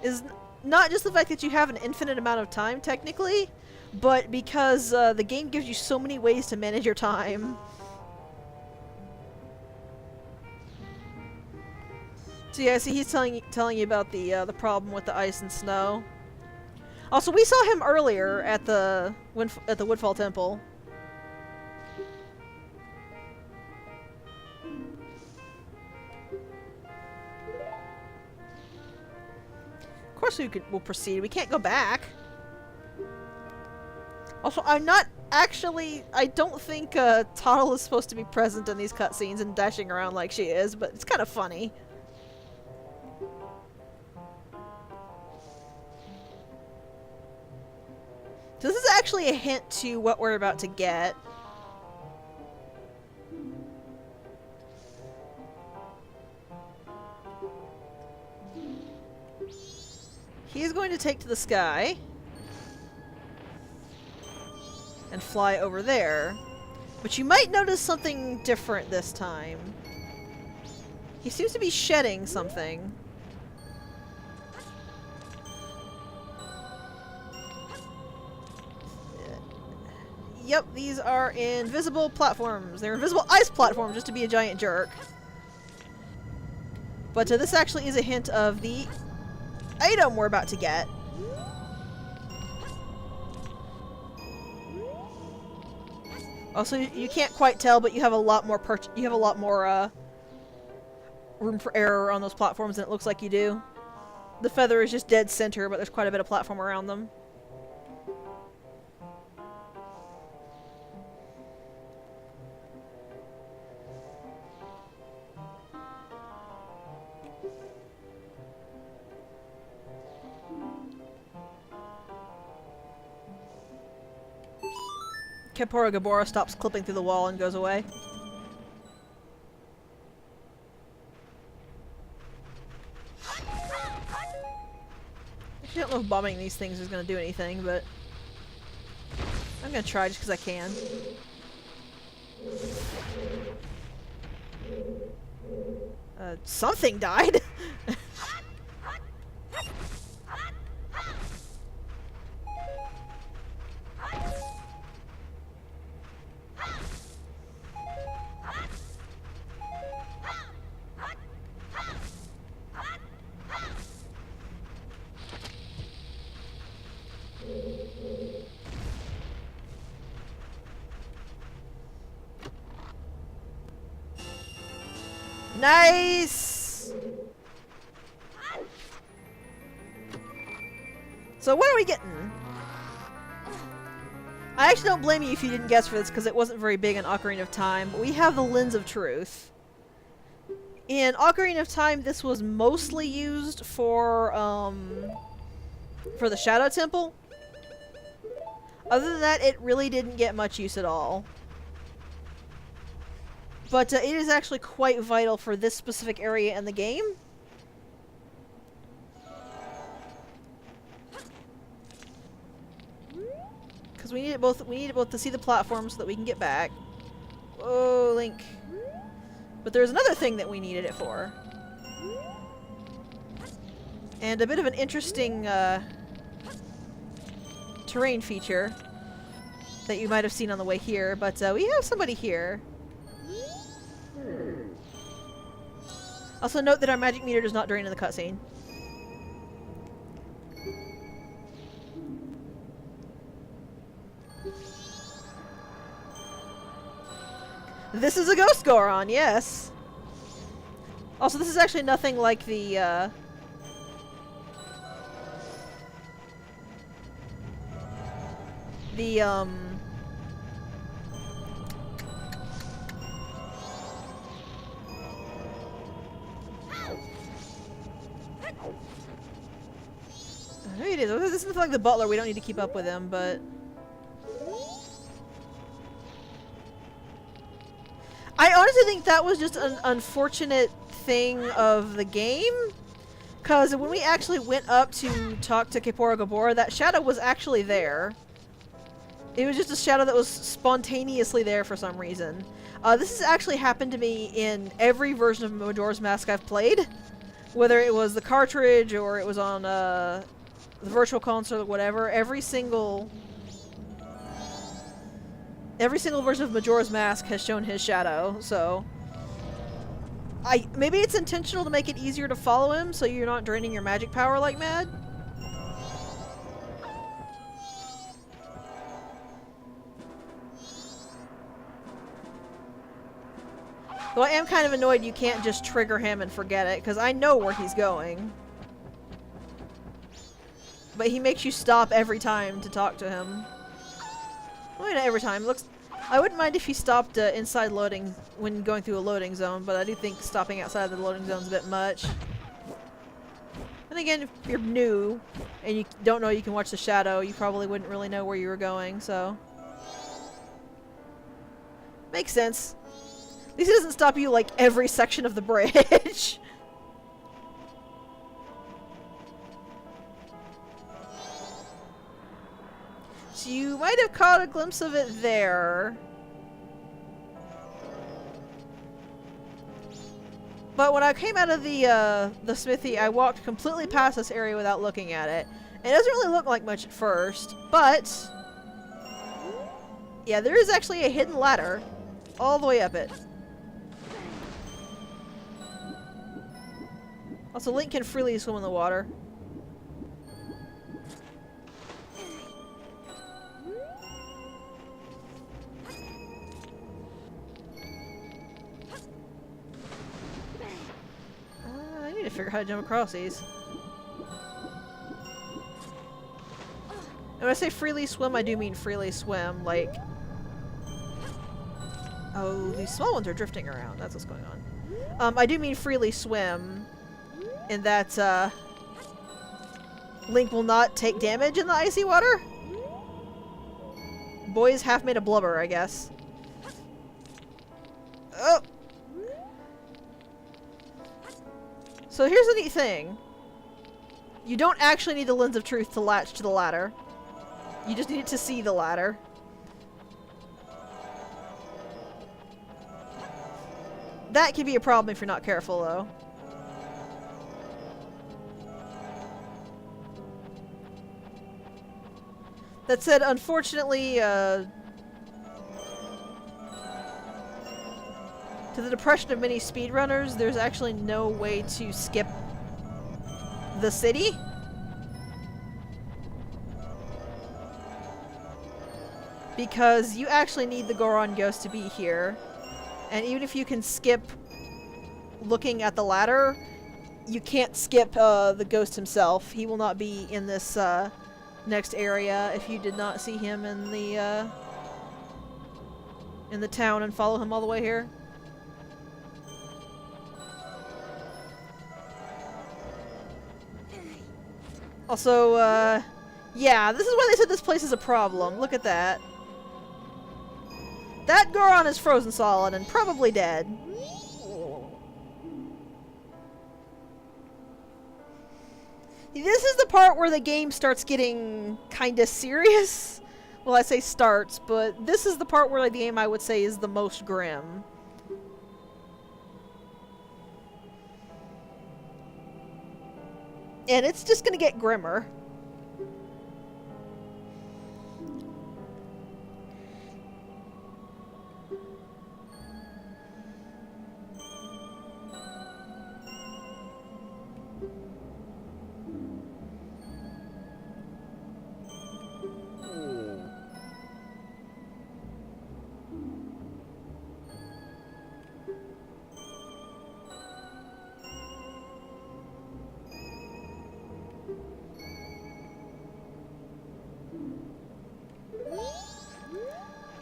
Is not just the fact that you have an infinite amount of time, technically, but because the game gives you so many ways to manage your time. So yeah, see, he's telling you about the problem with the ice and snow. Also, we saw him earlier at the Woodfall Temple. Of course, we'll proceed. We can't go back. Also, I'm not actually. I don't think Tottle is supposed to be present in these cutscenes and dashing around like she is, but it's kind of funny. So this is actually a hint to what we're about to get. He is going to take to the sky and fly over there. But you might notice something different this time. He seems to be shedding something. Yep, these are invisible platforms. They're invisible ice platforms, just to be a giant jerk. But this actually is a hint of the item we're about to get. Also, you can't quite tell, but you have a lot more room for error on those platforms than it looks like you do. The feather is just dead center, but there's quite a bit of platform around them. Kepora Gabora stops clipping through the wall and goes away. I don't know if bombing these things is going to do anything, but I'm going to try just because I can. Something died! Nice! So what are we getting? I actually don't blame you if you didn't guess for this, because it wasn't very big in Ocarina of Time, but we have the Lens of Truth. In Ocarina of Time, this was mostly used for the Shadow Temple. Other than that, it really didn't get much use at all. But it is actually quite vital for this specific area in the game. Because Because we need it both. We need it both to see the platform so that we can get back. Oh, Link. But there's another thing that we needed it for. And a bit of an interesting terrain feature that you might have seen on the way here. But we have somebody here. Also note that our magic meter does not drain in the cutscene. This is a ghost Goron, yes! Also, this is actually nothing like the, I know it is. This is like the butler. We don't need to keep up with him, but... I honestly think that was just an unfortunate thing of the game. Because when we actually went up to talk to Kaepora Gaebora, that shadow was actually there. It was just a shadow that was spontaneously there for some reason. This has actually happened to me in every version of Majora's Mask I've played. Whether it was the cartridge or it was on the virtual console or whatever, every single version of Majora's Mask has shown his shadow, so... maybe it's intentional to make it easier to follow him so you're not draining your magic power like mad? Though I am kind of annoyed you can't just trigger him and forget it, because I know where he's going. But he makes you stop every time to talk to him. Well, not every time. I wouldn't mind if he stopped inside loading when going through a loading zone, but I do think stopping outside the loading zone is a bit much. And again, if you're new and you don't know you can watch the shadow, you probably wouldn't really know where you were going, so... Makes sense. At least it doesn't stop you like every section of the bridge. So you might have caught a glimpse of it there. But when I came out of the smithy, I walked completely past this area without looking at it. It doesn't really look like much at first, but... yeah, there is actually a hidden ladder all the way up it. Also, Link can freely swim in the water. I need to figure out how to jump across these. And when I say freely swim, I do mean freely swim, like... oh, these small ones are drifting around. That's what's going on. I do mean freely swim, in that, Link will not take damage in the icy water. Boy is half made of blubber, I guess. Oh! So here's the neat thing. You don't actually need the Lens of Truth to latch to the ladder. You just need it to see the ladder. That can be a problem if you're not careful, though. That said, unfortunately, to the depression of many speedrunners, there's actually no way to skip the city. Because you actually need the Goron Ghost to be here. And even if you can skip looking at the ladder, you can't skip the ghost himself. He will not be in this next area if you did not see him in the town and follow him all the way here. Also, yeah, this is why they said this place is a problem. Look at that. That Goron is frozen solid and probably dead. This is the part where the game starts getting kinda serious. Well, I say starts, but this is the part where the game I would say is the most grim. And it's just gonna get grimmer.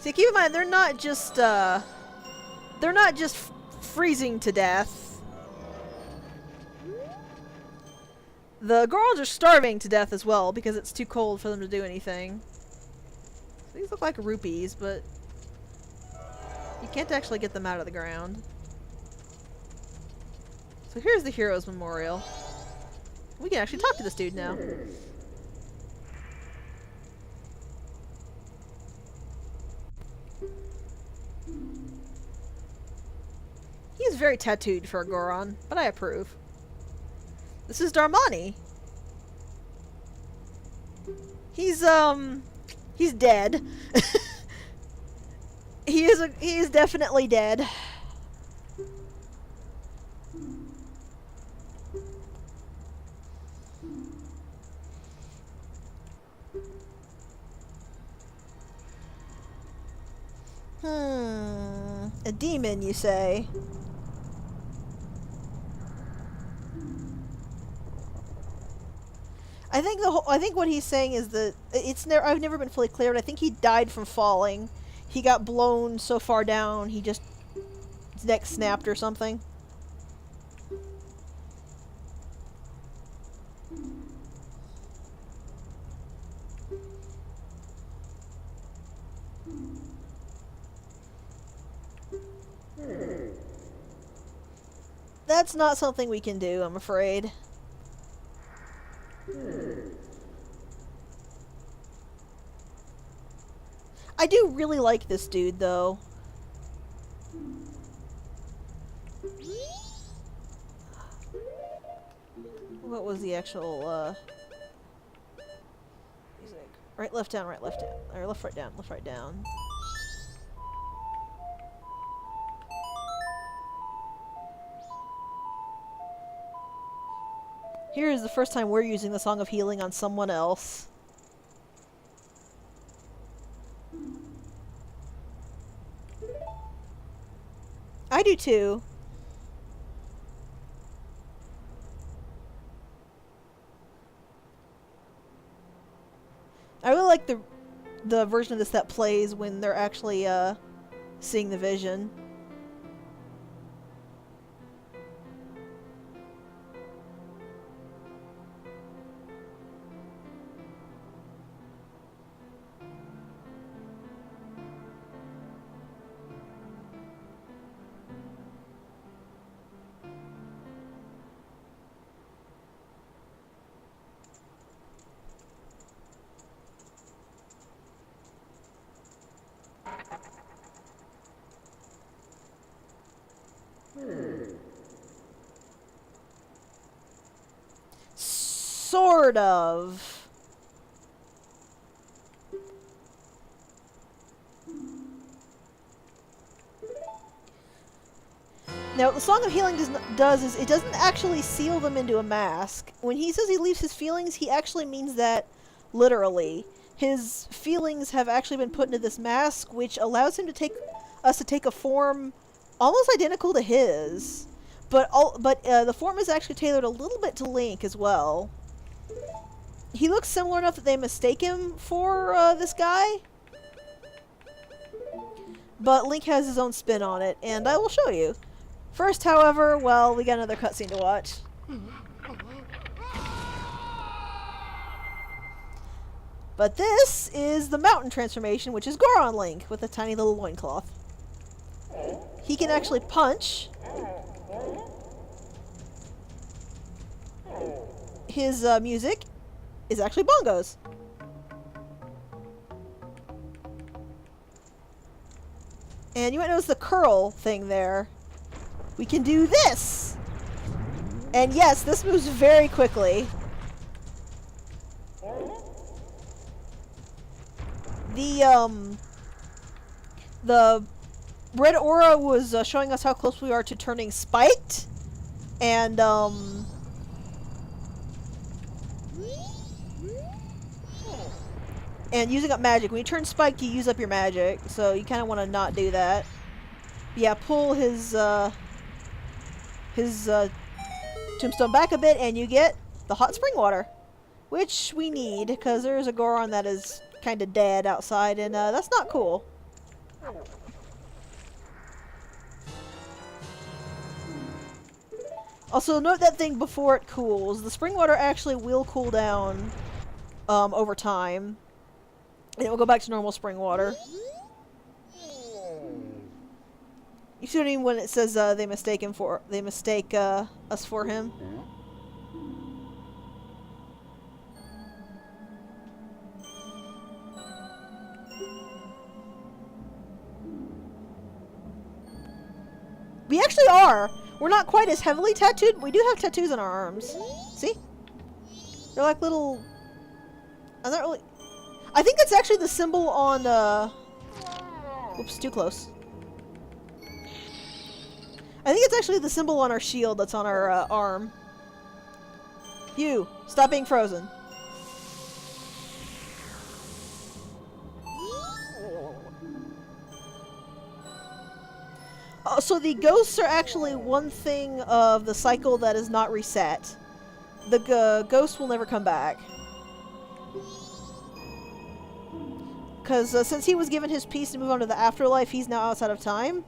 See, keep in mind, they're not just freezing to death. The girls are starving to death as well, because it's too cold for them to do anything. So these look like rupees, but you can't actually get them out of the ground. So here's the Heroes Memorial. We can actually talk to this dude now. He's very tattooed for a Goron, but I approve. This is Darmani. He's dead. He is definitely dead. A demon, you say? I think what he's saying is that I've never been fully clear, but I think he died from falling. He got blown so far down, his neck snapped or something. That's not something we can do, I'm afraid. I do really like this dude, though. What was the actual, music? Right, left down, right, left down. Or left, right, down, left, right, down. Here is the first time we're using the Song of Healing on someone else. I do too. I really like the version of this that plays when they're actually seeing the vision. Sort of. Now, what the Song of Healing does is it doesn't actually seal them into a mask. When he says he leaves his feelings, he actually means that literally. His feelings have actually been put into this mask, which allows him to take a form almost identical to his. But the form is actually tailored a little bit to Link as well. He looks similar enough that they mistake him for this guy. But Link has his own spin on it, and I will show you. First, however, well, we got another cutscene to watch. But this is the mountain transformation, which is Goron Link with a tiny little loincloth. He can actually punch. His music is actually bongos. And you might notice the curl thing there. We can do this! And yes, this moves very quickly. The red aura was showing us how close we are to turning spiked. And, and using up magic. When you turn spiked, you use up your magic. So you kind of want to not do that. Yeah, pull his tombstone back a bit and you get the hot spring water. Which we need, because there's a Goron that is kind of dead outside, and that's not cool. Also, note that thing before it cools. The spring water actually will cool down over time. And it will go back to normal spring water. You see what I mean when it says they mistake us for him? We actually are. We're not quite as heavily tattooed, but we do have tattoos on our arms. See? They're like little... I'm not really... I think that's actually the symbol on, Oops, too close. I think it's actually the symbol on our shield that's on our arm. You, stop being frozen. So the ghosts are actually one thing of the cycle that is not reset. The ghost will never come back. Because since he was given his piece to move on to the afterlife, he's now outside of time.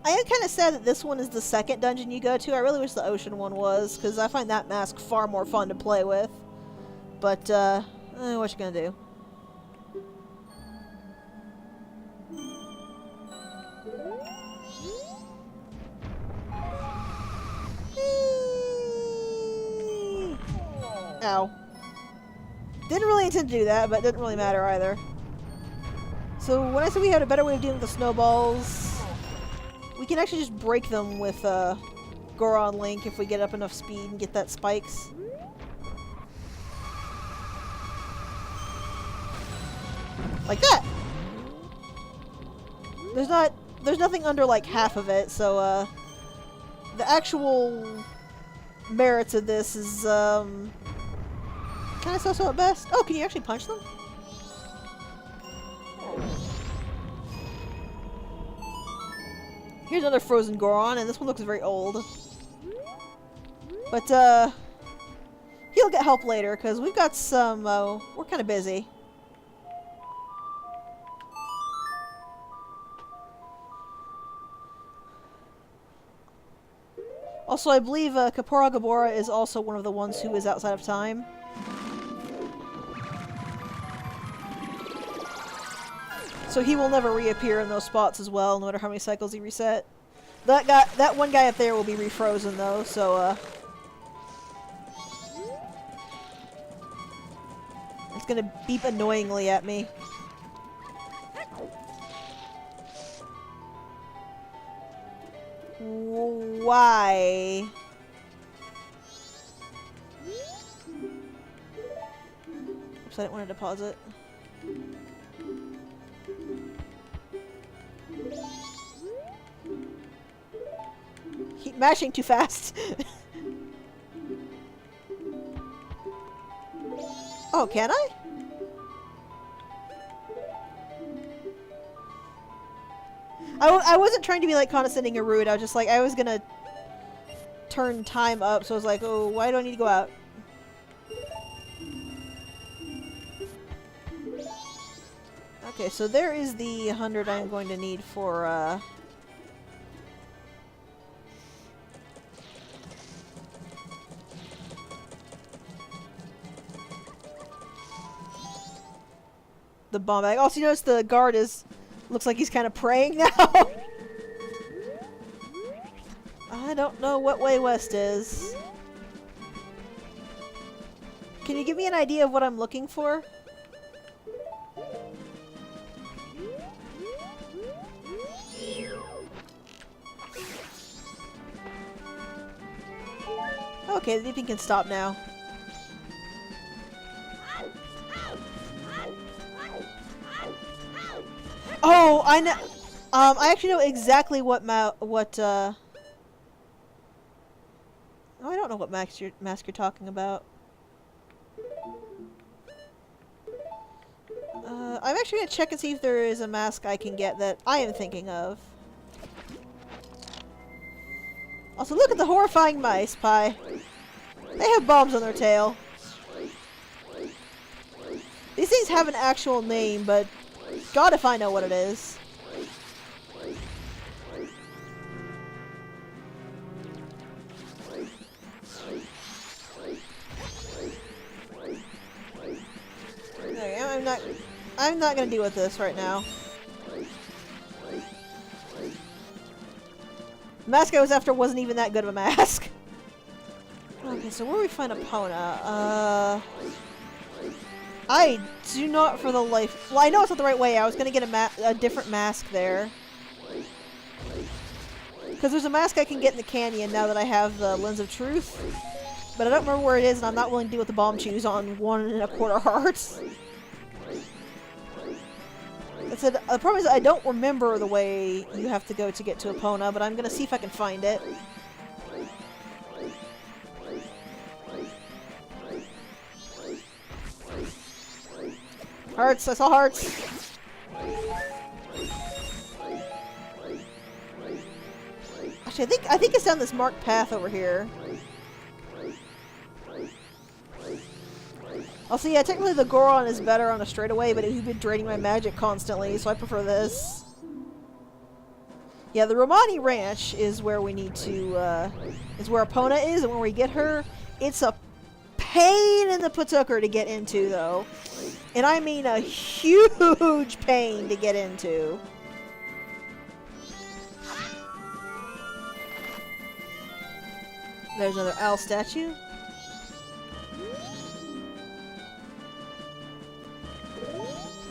I am kind of sad that this one is the second dungeon you go to. I really wish the ocean one was, because I find that mask far more fun to play with. But, what you gonna do? Ow. Didn't really intend to do that, but it didn't really matter either. So, when I said we had a better way of dealing with the snowballs... We can actually just break them with Goron Link if we get up enough speed and get that spikes. Like that! There's nothing under like half of it, so the actual merits of this is kind of so-so at best. Oh, can you actually punch them? Here's another frozen Goron, and this one looks very old. But, he'll get help later, because we've got some, we're kind of busy. Also, I believe, Kapora Gabora is also one of the ones who is outside of time. So he will never reappear in those spots as well, no matter how many cycles he reset. That one guy up there will be refrozen though, so it's gonna beep annoyingly at me. Why? Oops, I didn't want to deposit. Keep mashing too fast. Oh, can I? I wasn't trying to be like condescending or rude. I was just like, I was gonna turn time up, so I was like, oh, why do I need to go out? Okay, so there is the 100 I'm going to need for, the bomb bag. Also, you notice the guard is Looks like he's kind of praying now. I don't know what way west is. Can you give me an idea of what I'm looking for? Okay, the beeping can stop now. Oh, I know. I actually know exactly what Oh, I don't know what mask you're talking about. I'm actually gonna check and see if there is a mask I can get that I am thinking of. Also, look at the horrifying mice, Pie. They have bombs on their tail. These things have an actual name, but God if I know what it is. Okay, I'm not gonna deal with this right now. The mask I was after wasn't even that good of a mask. Okay, so where do we find Epona? I do not for the life... Well, I know it's not the right way. I was gonna get a different mask there. Because there's a mask I can get in the canyon now that I have the Lens of Truth. But I don't remember where it is, and I'm not willing to deal with the bomb chews on 1 1/4 hearts. The problem is I don't remember the way you have to go to get to Epona, but I'm gonna see if I can find it. Hearts! I saw hearts! Actually, I think it's down this marked path over here. Also, yeah, technically the Goron is better on a straightaway, but it would be draining my magic constantly, so I prefer this. Yeah, the Romani Ranch is where we need to, is where Epona is, and when we get her, it's a pain in the patooker to get into, though. And I mean a huge pain to get into. There's another owl statue.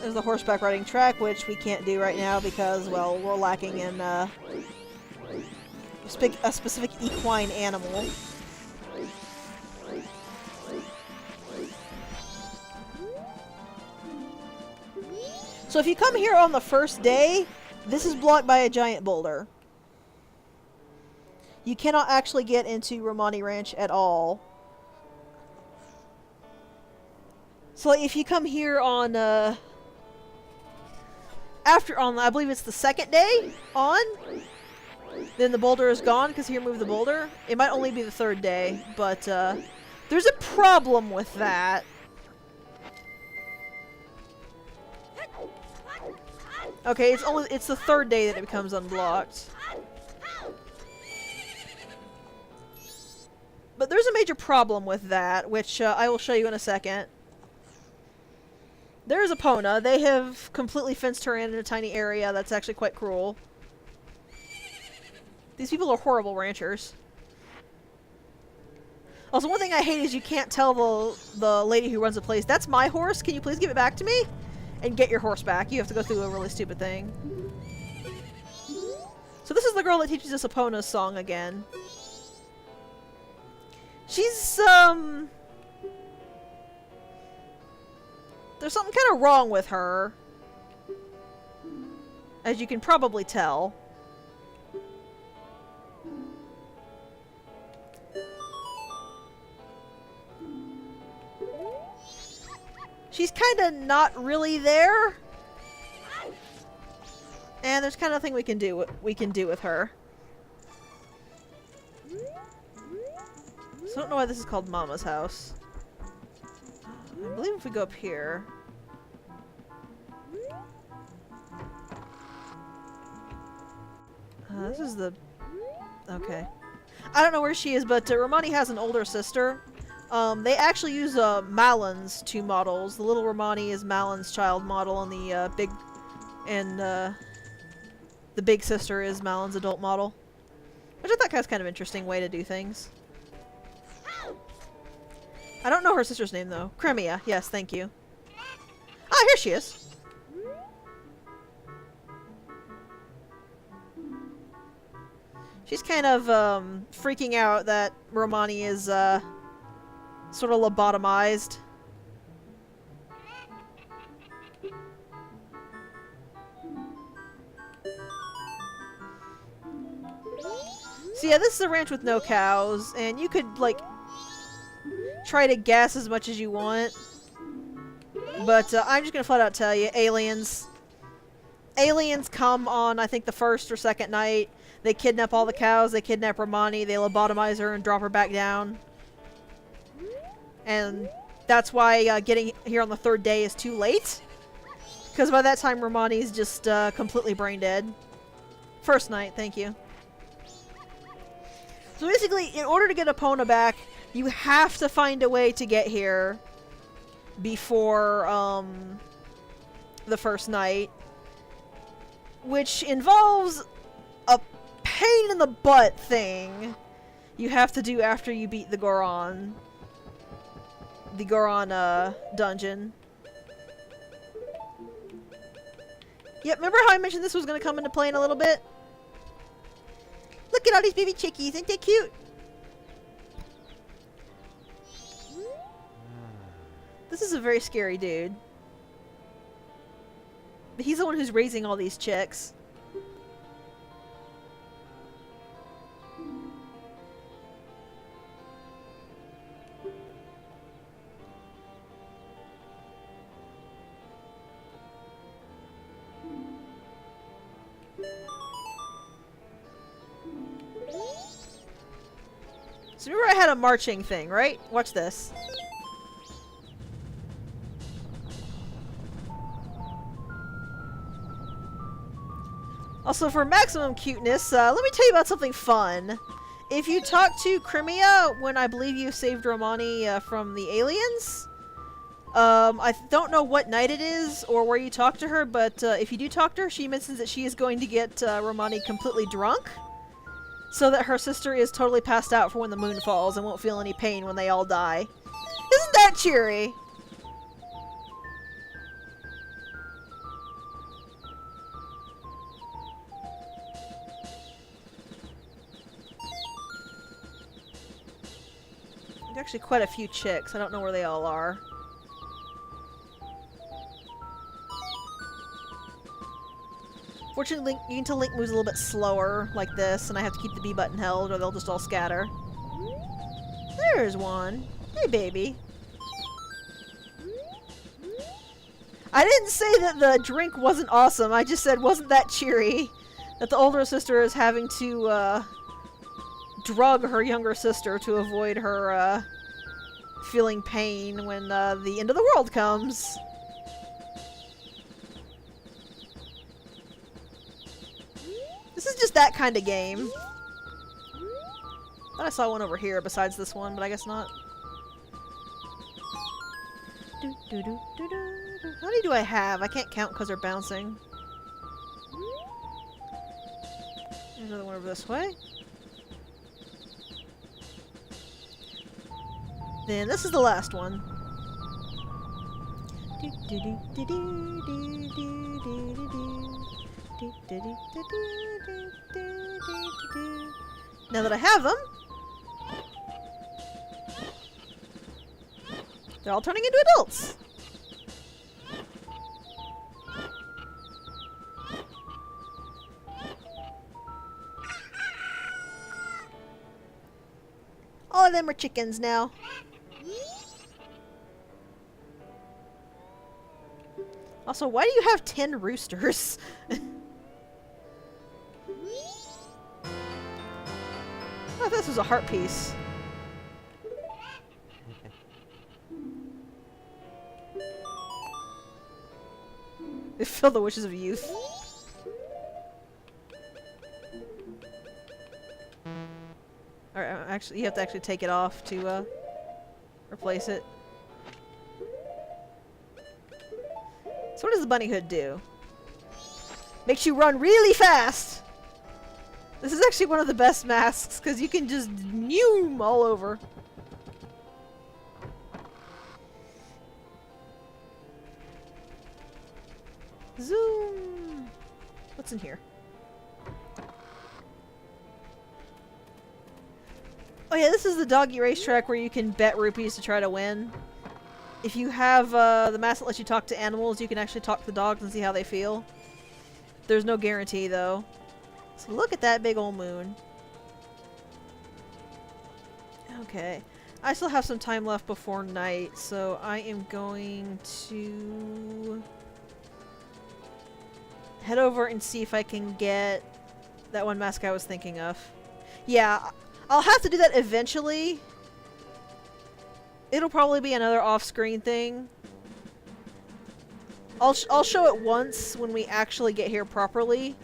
There's the horseback riding track, which we can't do right now because, well, we're lacking in a specific equine animal. So if you come here on the first day, this is blocked by a giant boulder. You cannot actually get into Romani Ranch at all. So like, if you come here on, I believe it's the second day on, then the boulder is gone because he removed the boulder. It might only be the third day, but, there's a problem with that. Okay, it's the third day that it becomes unblocked. But there's a major problem with that, which I will show you in a second. There's Epona. They have completely fenced her in a tiny area that's actually quite cruel. These people are horrible ranchers. Also, one thing I hate is you can't tell the lady who runs the place, "That's my horse, can you please give it back to me?" And get your horse back. You have to go through a really stupid thing. So this is the girl that teaches us Epona's song again. She's, there's something kind of wrong with her. As you can probably tell. She's kind of not really there. And there's kind of nothing we can do with her. So I don't know why this is called Mama's house. I believe if we go up here... this is the... Okay. I don't know where she is, but Romani has an older sister. They actually use Malin's two models. The little Romani is Malin's child model, and the big And the big sister is Malon's adult model. Which I thought was kind of interesting way to do things. I don't know her sister's name though. Crimea, yes, thank you. Ah, here she is. She's kind of freaking out that Romani is sort of lobotomized. So yeah, this is a ranch with no cows, and you could, like, try to guess as much as you want. But I'm just gonna flat out tell you, aliens. Aliens come on, I think, the first or second night. They kidnap all the cows, they kidnap Romani, they lobotomize her and drop her back down. And that's why getting here on the third day is too late. Because by that time, Romani's just completely brain dead. First night, thank you. So basically, in order to get Epona back, you have to find a way to get here before the first night. Which involves a pain in the butt thing you have to do after you beat the Goron. The Goron dungeon. Yep, remember how I mentioned this was going to come into play in a little bit? Look at all these baby chickies, ain't they cute? This is a very scary dude. But he's the one who's raising all these chicks. So remember I had a marching thing, right? Watch this. Also, for maximum cuteness, let me tell you about something fun. If you talk to Crimea when I believe you saved Romani from the aliens, I don't know what night it is or where you talk to her, but if you do talk to her, she mentions that she is going to get Romani completely drunk, so that her sister is totally passed out for when the moon falls and won't feel any pain when they all die. Isn't that cheery? There's actually quite a few chicks. I don't know where they all are. Fortunately, Link moves a little bit slower, like this, and I have to keep the B button held or they'll just all scatter. There's one. Hey, baby. I didn't say that the drink wasn't awesome, I just said wasn't that cheery that the older sister is having to, drug her younger sister to avoid her, feeling pain when, the end of the world comes. This is just that kind of game. Thought I saw one over here besides this one, but I guess not. How many do I have? I can't count because they're bouncing. There's another one over this way. Then this is the last one. Now that I have them, they're all turning into adults. All of them are chickens now. Also, why do you have 10 roosters? I thought this was a heart piece. They fill the wishes of youth. Alright, actually, you have to actually take it off to, replace it. So what does the bunny hood do? Makes you run really fast! This is actually one of the best masks, because you can just noom all over. Zoom! What's in here? Oh yeah, this is the doggy racetrack where you can bet rupees to try to win. If you have the mask that lets you talk to animals, you can actually talk to the dogs and see how they feel. There's no guarantee though. So look at that big old moon. Okay. I still have some time left before night, so I am going to head over and see if I can get that one mask I was thinking of. Yeah, I'll have to do that eventually. It'll probably be another off-screen thing. I'll show it once when we actually get here properly.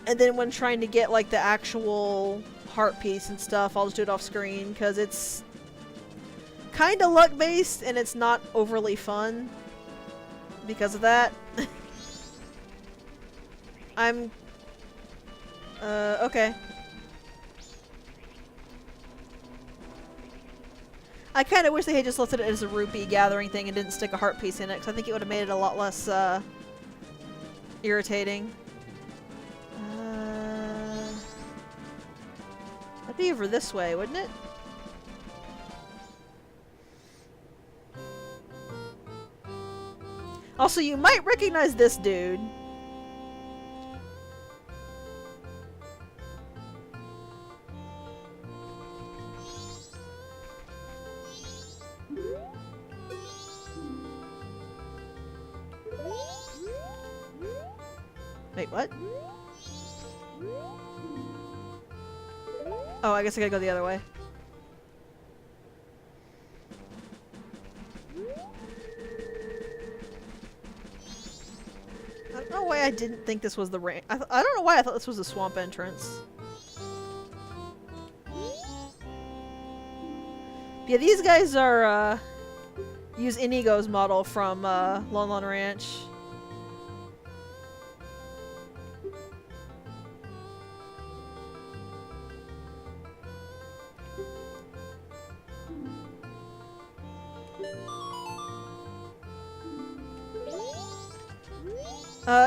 And then when trying to get like the actual heart piece and stuff, I'll just do it off screen because it's kind of luck based and it's not overly fun because of that. I'm okay. I kind of wish they had just listed it as a rupee gathering thing and didn't stick a heart piece in it, because I think it would have made it a lot less irritating. That'd be over this way, wouldn't it? Also, you might recognize this dude. Wait, what? Oh, I guess I gotta go the other way. I don't know why I didn't think this was the rain. I don't know why I thought this was a swamp entrance. Yeah, these guys are, use Inigo's model from, Lon Lon Ranch.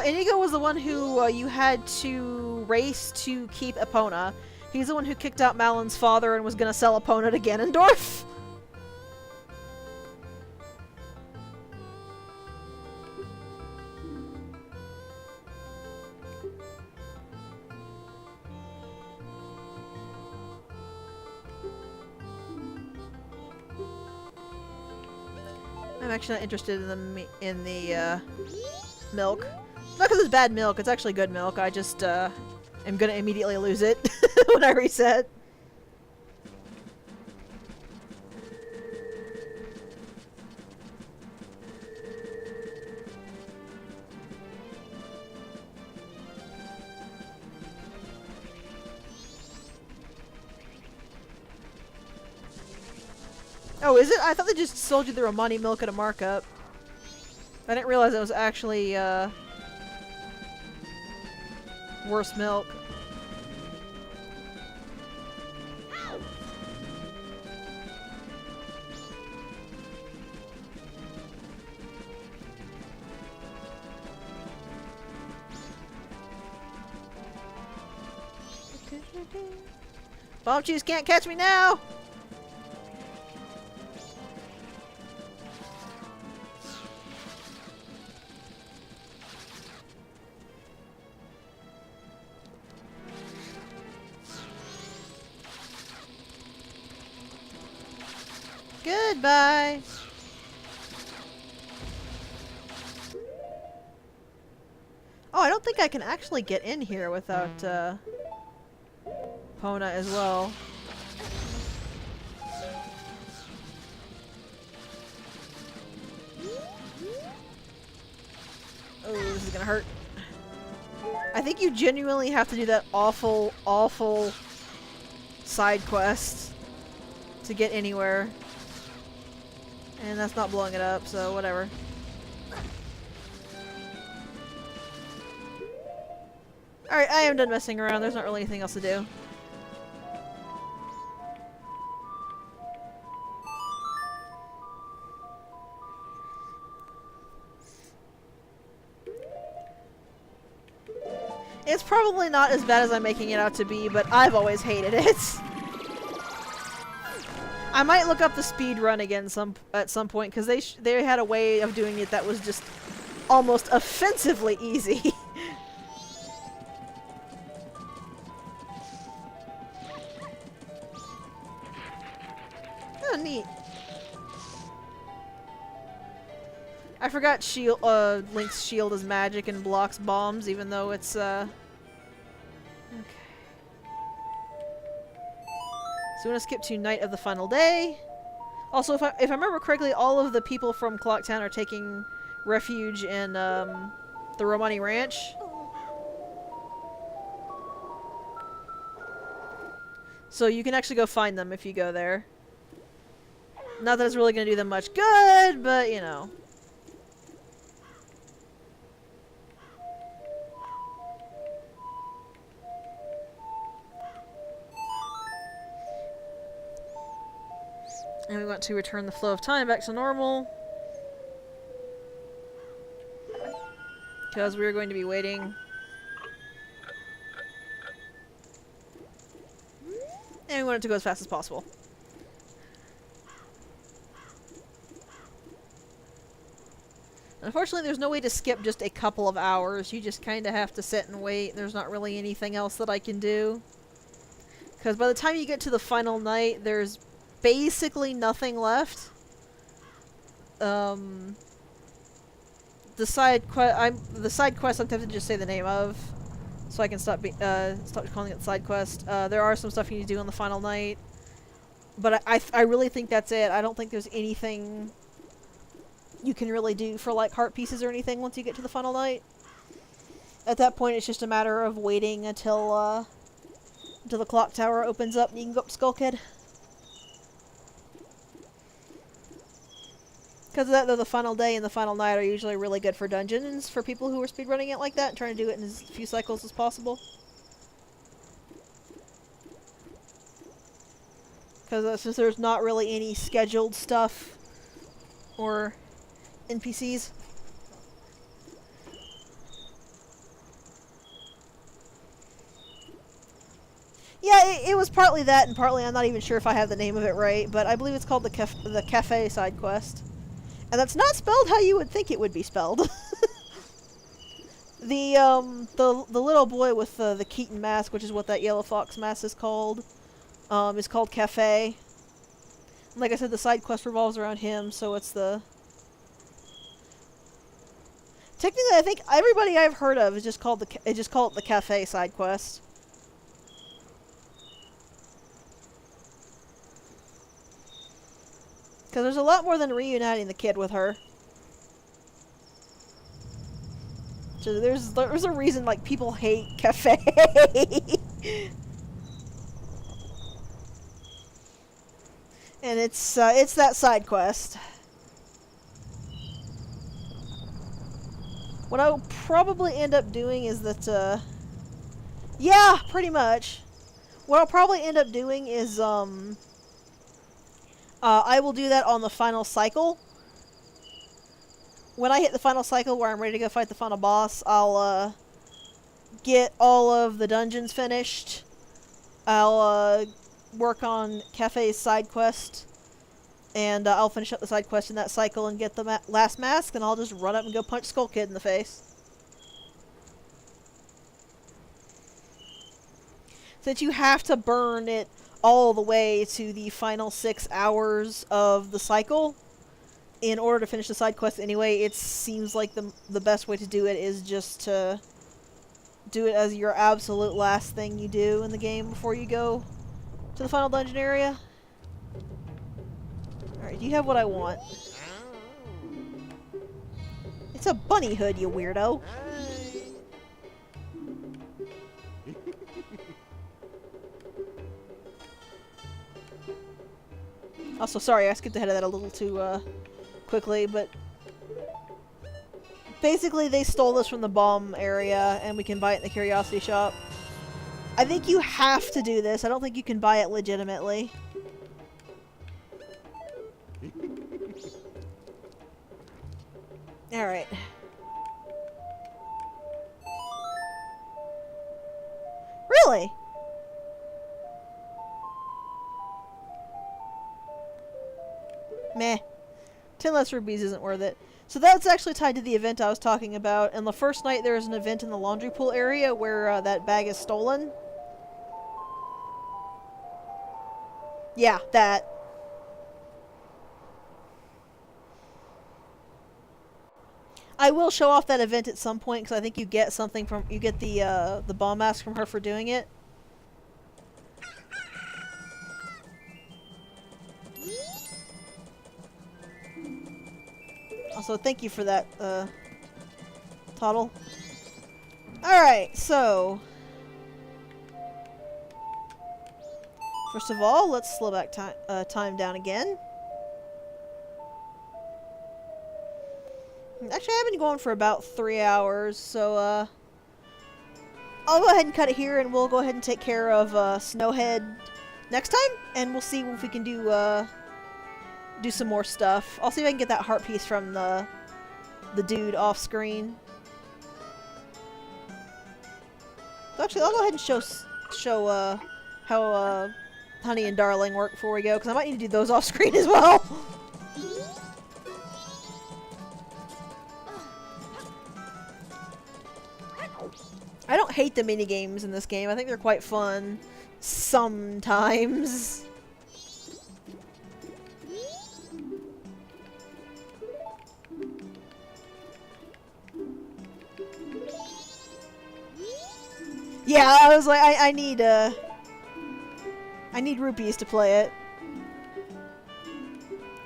Inigo was the one who you had to race to keep Epona. He's the one who kicked out Malon's father and was gonna sell Epona to Ganondorf. I'm actually not interested in the milk. Not because it's bad milk, it's actually good milk. I just am gonna immediately lose it when I reset. Oh, is it? I thought they just sold you the Romani milk at a markup. I didn't realize it was actually, worse milk. Bomb Cheese can't catch me now! Goodbye! Oh, I don't think I can actually get in here without, Pona as well. Oh, this is gonna hurt. I think you genuinely have to do that awful, awful side quest to get anywhere. And that's not blowing it up, so whatever. Alright, I am done messing around. There's not really anything else to do. It's probably not as bad as I'm making it out to be, but I've always hated it. I might look up the speed run again at some point, because they had a way of doing it that was just almost offensively easy. Oh, neat. I forgot Link's shield is magic and blocks bombs, even though it's, Okay. So we're gonna skip to night of the final day. Also, if I remember correctly, all of the people from Clocktown are taking refuge in, the Romani Ranch. So you can actually go find them if you go there. Not that it's really gonna do them much good, but, you know. And we want to return the flow of time back to normal. Because we're going to be waiting. And we want it to go as fast as possible. Unfortunately, there's no way to skip just a couple of hours. You just kind of have to sit and wait. There's not really anything else that I can do. Because by the time you get to the final night, there's basically nothing left. The side quest I'm tempted to just say the name of, so I can stop calling it side quest. There are some stuff you need to do on the final night, but I really think that's it. I don't think there's anything you can really do for like heart pieces or anything once you get to the final night. At that point, it's just a matter of waiting until the clock tower opens up and you can go up to Skull Kid. Because of that, though, the final day and the final night are usually really good for dungeons for people who are speedrunning it like that and trying to do it in as few cycles as possible. Because since there's not really any scheduled stuff or NPCs. Yeah, it was partly that, and partly I'm not even sure if I have the name of it right, but I believe it's called the Cafe side quest. And that's not spelled how you would think it would be spelled. The little boy with the Keaton mask, which is what that yellow fox mask is called Cafe. And like I said, the side quest revolves around him, so it's the... Technically, I think everybody I've heard of is just called the Cafe side quest. Because there's a lot more than reuniting the kid with her. So there's a reason, like, people hate Cafe. And it's that side quest. What I'll probably end up doing is that, yeah, pretty much. What I'll probably end up doing is, I will do that on the final cycle. When I hit the final cycle where I'm ready to go fight the final boss, I'll get all of the dungeons finished. I'll work on Cafe's side quest. And I'll finish up the side quest in that cycle and get the last mask, and I'll just run up and go punch Skull Kid in the face. Since you have to burn it all the way to the final 6 hours of the cycle in order to finish the side quest anyway, it seems like the best way to do it is just to do it as your absolute last thing you do in the game before you go to the final dungeon area. Alright, do you have what I want? It's a bunny hood, you weirdo. Also, sorry, I skipped ahead of that a little too quickly, but Basically, they stole this from the bomb area, and we can buy it in the curiosity shop. I think you have to do this. I don't think you can buy it legitimately. Alright. Really? Meh. 10 less rupees isn't worth it. So that's actually tied to the event I was talking about. And the first night there is an event in the laundry pool area where that bag is stolen. Yeah, that. I will show off that event at some point because I think you get something from you get the bomb mask from her for doing it. Also, thank you for that, Toddle. Alright, so... First of all, let's slow back time down again. Actually, I've been going for about 3 hours, so, I'll go ahead and cut it here, and we'll go ahead and take care of, Snowhead next time, and we'll see if we can do some more stuff. I'll see if I can get that heart piece from the dude off screen. So actually, I'll go ahead and show how Honey and Darling work before we go, because I might need to do those off screen as well. I don't hate the minigames in this game. I think they're quite fun sometimes. Yeah, I was like, I need rupees to play it.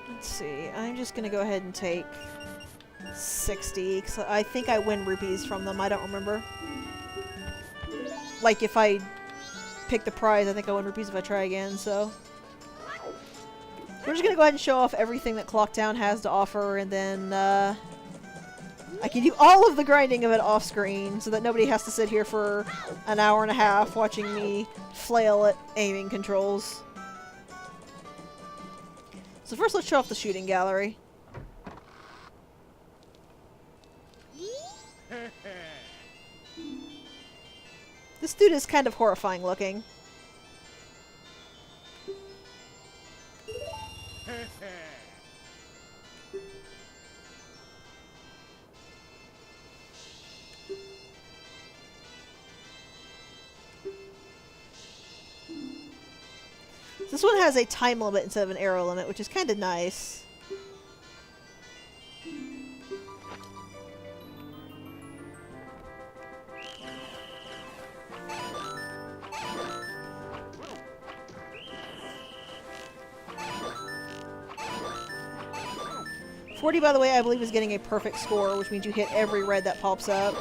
Let's see, I'm just gonna go ahead and take 60, because I think I win rupees from them, I don't remember. Like, if I pick the prize, I think I win rupees if I try again, so... We're just gonna go ahead and show off everything that Clocktown has to offer, and then, I can do all of the grinding of it off screen so that nobody has to sit here for an hour and a half watching me flail at aiming controls. So first let's show off the shooting gallery. This dude is kind of horrifying looking. This one has a time limit instead of an arrow limit, which is kind of nice. .40, by the way, I believe is getting a perfect score, which means you hit every red that pops up.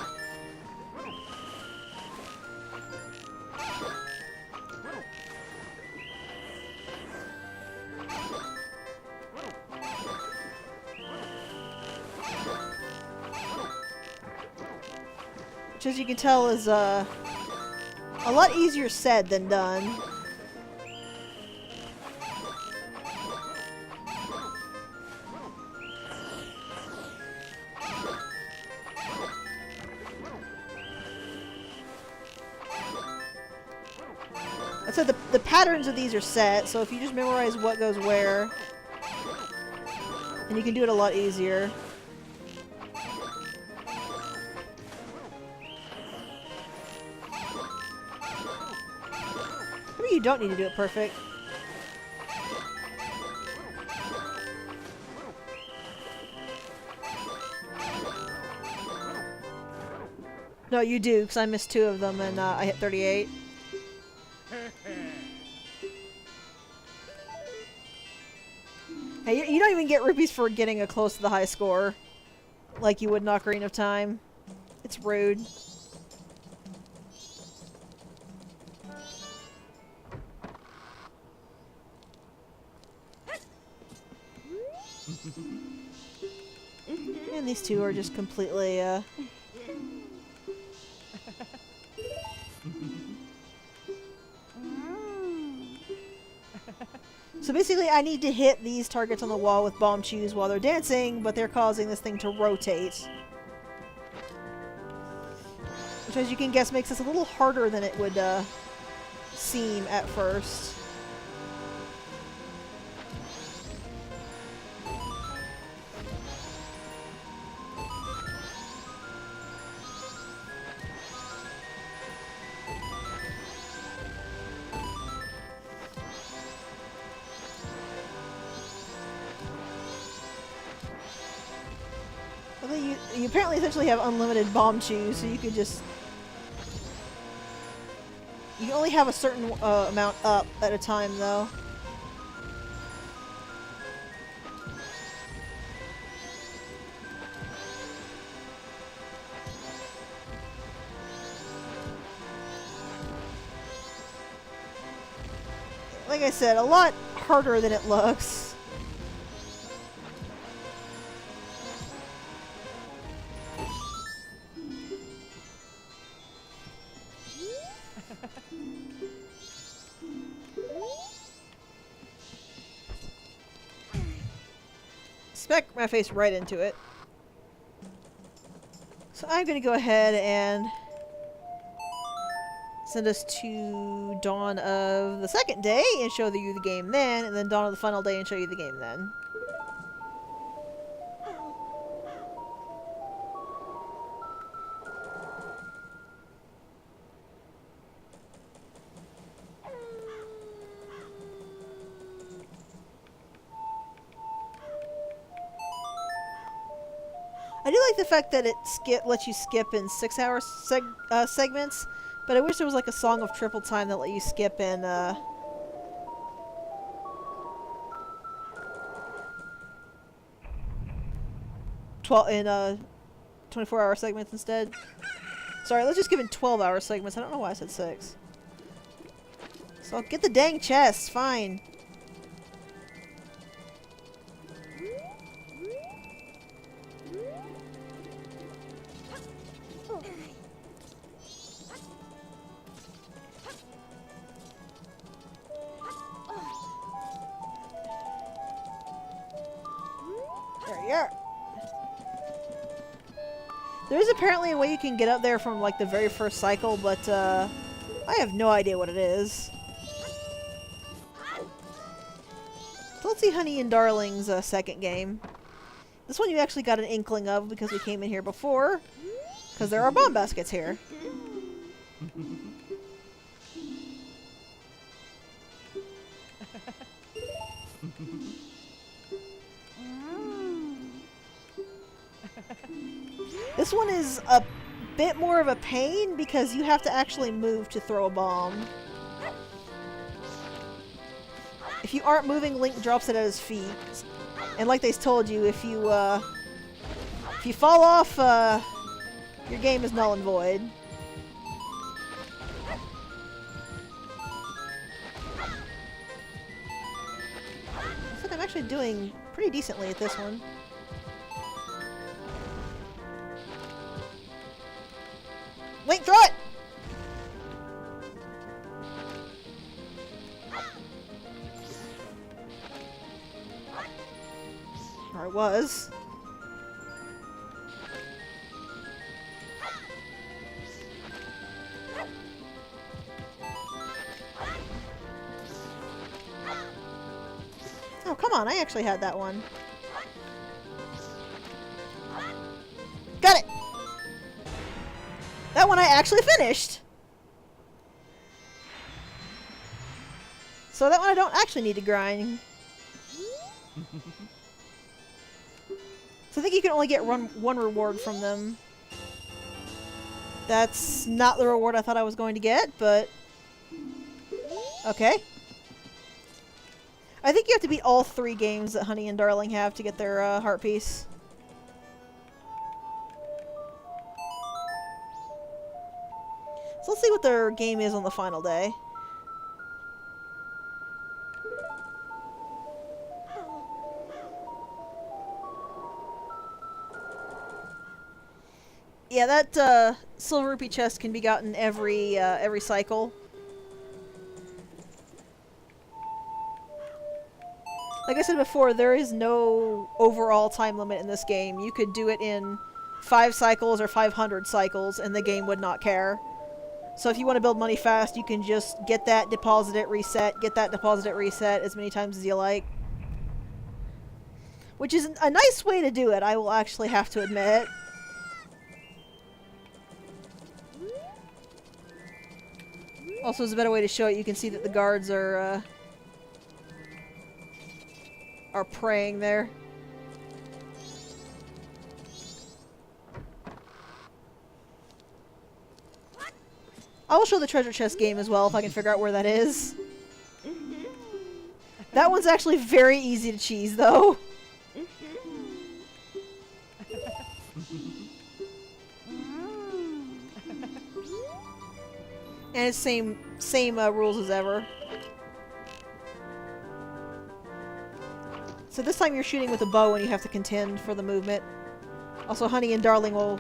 Which, as you can tell, is a lot easier said than done. I said the patterns of these are set, so if you just memorize what goes where, then you can do it a lot easier. Maybe you don't need to do it perfect. No, you do, because I missed 2 of them and I hit 38. Hey, you don't even get rupees for getting a close to the high score, like you would in Ocarina of Time. It's rude. And these two are just completely, So basically I need to hit these targets on the wall with bomb chews while they're dancing, but they're causing this thing to rotate. Which, as you can guess, makes this a little harder than it would, seem at first. You apparently essentially have unlimited bomb chews, so you could just... You can only have a certain amount up at a time, though. Like I said, a lot harder than it looks. Smack my face right into it. So I'm going to go ahead and send us to Dawn of the second day and show you the game then, and then Dawn of the final day and show you the game then. I do like the fact that it lets you skip in 6-hour segments, but I wish there was like a Song of Triple Time that let you skip in 24-hour segments instead. Sorry, let's just give it 12-hour segments. I don't know why I said 6. So I'll get the dang chest, fine. There you are. There is apparently a way you can get up there from like the very first cycle, but I have no idea what it is. So let's see Honey and Darling's second game. This one you actually got an inkling of because we came in here before, because there are bomb baskets here. This one is a bit more of a pain because you have to actually move to throw a bomb. If you aren't moving, Link drops it at his feet. And like they told you, if you fall off, your game is null and void. Looks like I'm actually doing pretty decently at this one. Link, throw it! Or I was. Oh, come on, I actually had that one. Got it! That one I actually finished! So that one I don't actually need to grind. So I think you can only get one reward from them. That's not the reward I thought I was going to get, but... okay. I think you have to beat all 3 games that Honey and Darling have to get their heart piece. So let's see what their game is on the final day. Yeah, that silver rupee chest can be gotten every cycle. Like I said before, there is no overall time limit in this game. You could do it in 5 cycles or 500 cycles, and the game would not care. So if you want to build money fast, you can just get that, deposit it, reset, get that, deposit it, reset as many times as you like. Which is a nice way to do it, I will actually have to admit. Also, as a better way to show it, you can see that the guards are praying there. I will show the treasure chest game as well if I can figure out where that is. That one's actually very easy to cheese, though. And it's same rules as ever. So this time you're shooting with a bow and you have to contend for the movement. Also, Honey and Darling will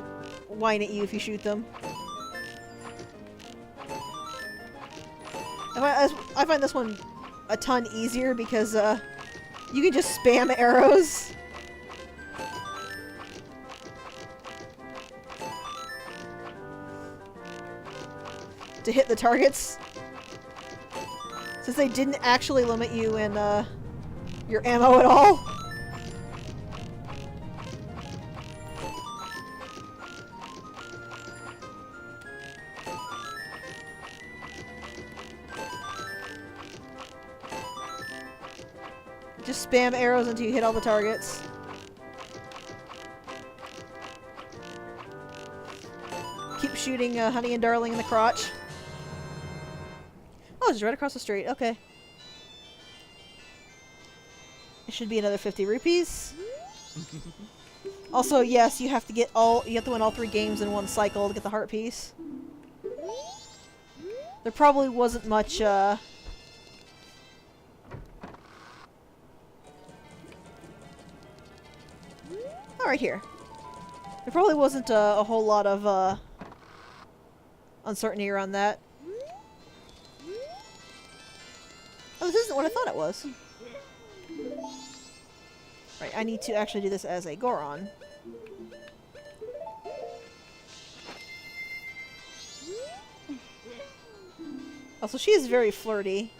whine at you if you shoot them. I find this one a ton easier because you can just spam arrows. To hit the targets. Since they didn't actually limit you in your ammo at all. Just spam arrows until you hit all the targets. Keep shooting Honey and Darling in the crotch. Oh, it's right across the street. Okay. It should be another 50 rupees. Also, yes, you have to win all 3 games in one cycle to get the heart piece. There probably wasn't much oh, right here. There probably wasn't a whole lot of uncertainty around that. Oh, this isn't what I thought it was. Right, I need to actually do this as a Goron. Also, she is very flirty.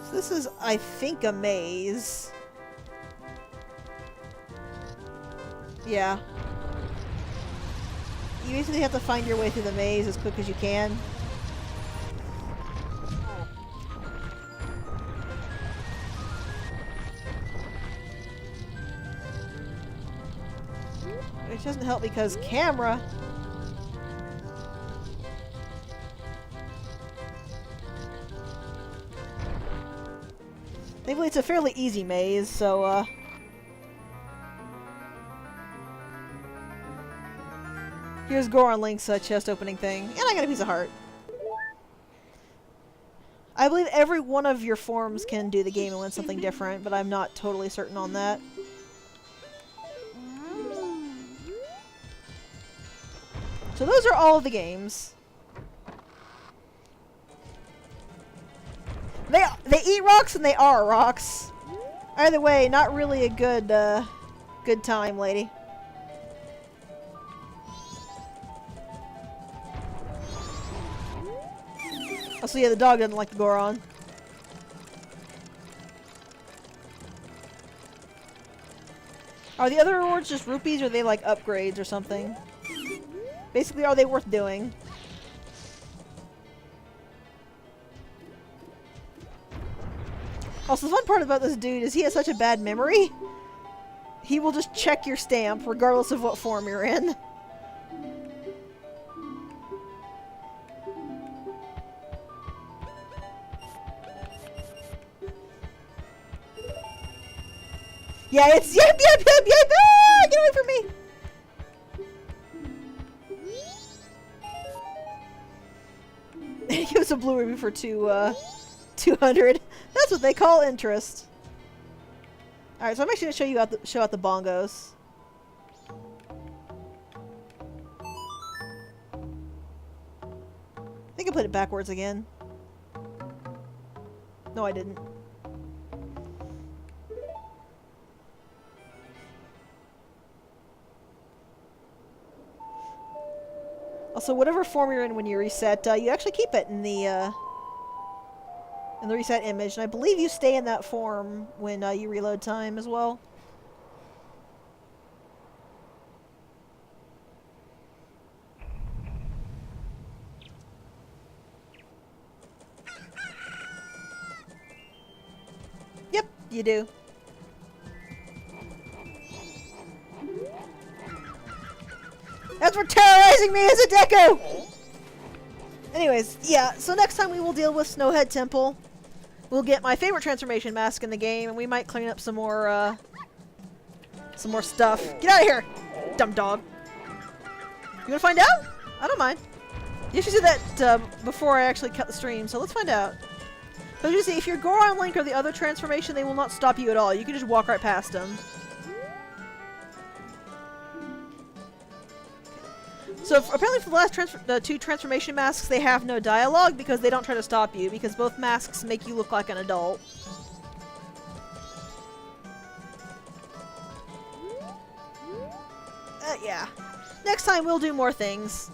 So this is, I think, a maze. Yeah. You basically have to find your way through the maze as quick as you can. Which doesn't help because camera. Thankfully, it's a fairly easy maze, so here's Goron Link's chest opening thing. And I got a piece of heart. I believe every one of your forms can do the game and win something different, but I'm not totally certain on that. So those are all of the games. They eat rocks and they are rocks. Either way, not really a good time, lady. Oh, so yeah, the dog doesn't like the Goron. Are the other rewards just rupees, or are they like upgrades or something? Basically, are they worth doing? Also, the fun part about this dude is he has such a bad memory. He will just check your stamp, regardless of what form you're in. Yeah, it's yep, ah, get away from me! blue ruby for 200. That's what they call interest. Alright, so I'm actually going to show out the bongos. I think I put it backwards again. No, I didn't. Also, whatever form you're in when you reset, you actually keep it in the reset image, and I believe you stay in that form when you reload time as well. Yep, you do. That's for terrorizing me as a Deku! Anyways, yeah, so next time we will deal with Snowhead Temple. We'll get my favorite transformation mask in the game, and we might clean up some more stuff. Get out of here, dumb dog. You wanna find out? I don't mind. You should do that before I actually cut the stream, so let's find out. So you see, if you're Goron, Link, or the other transformation, they will not stop you at all. You can just walk right past them. So apparently for the last two transformation masks, they have no dialogue because they don't try to stop you, because both masks make you look like an adult. Yeah. Next time we'll do more things.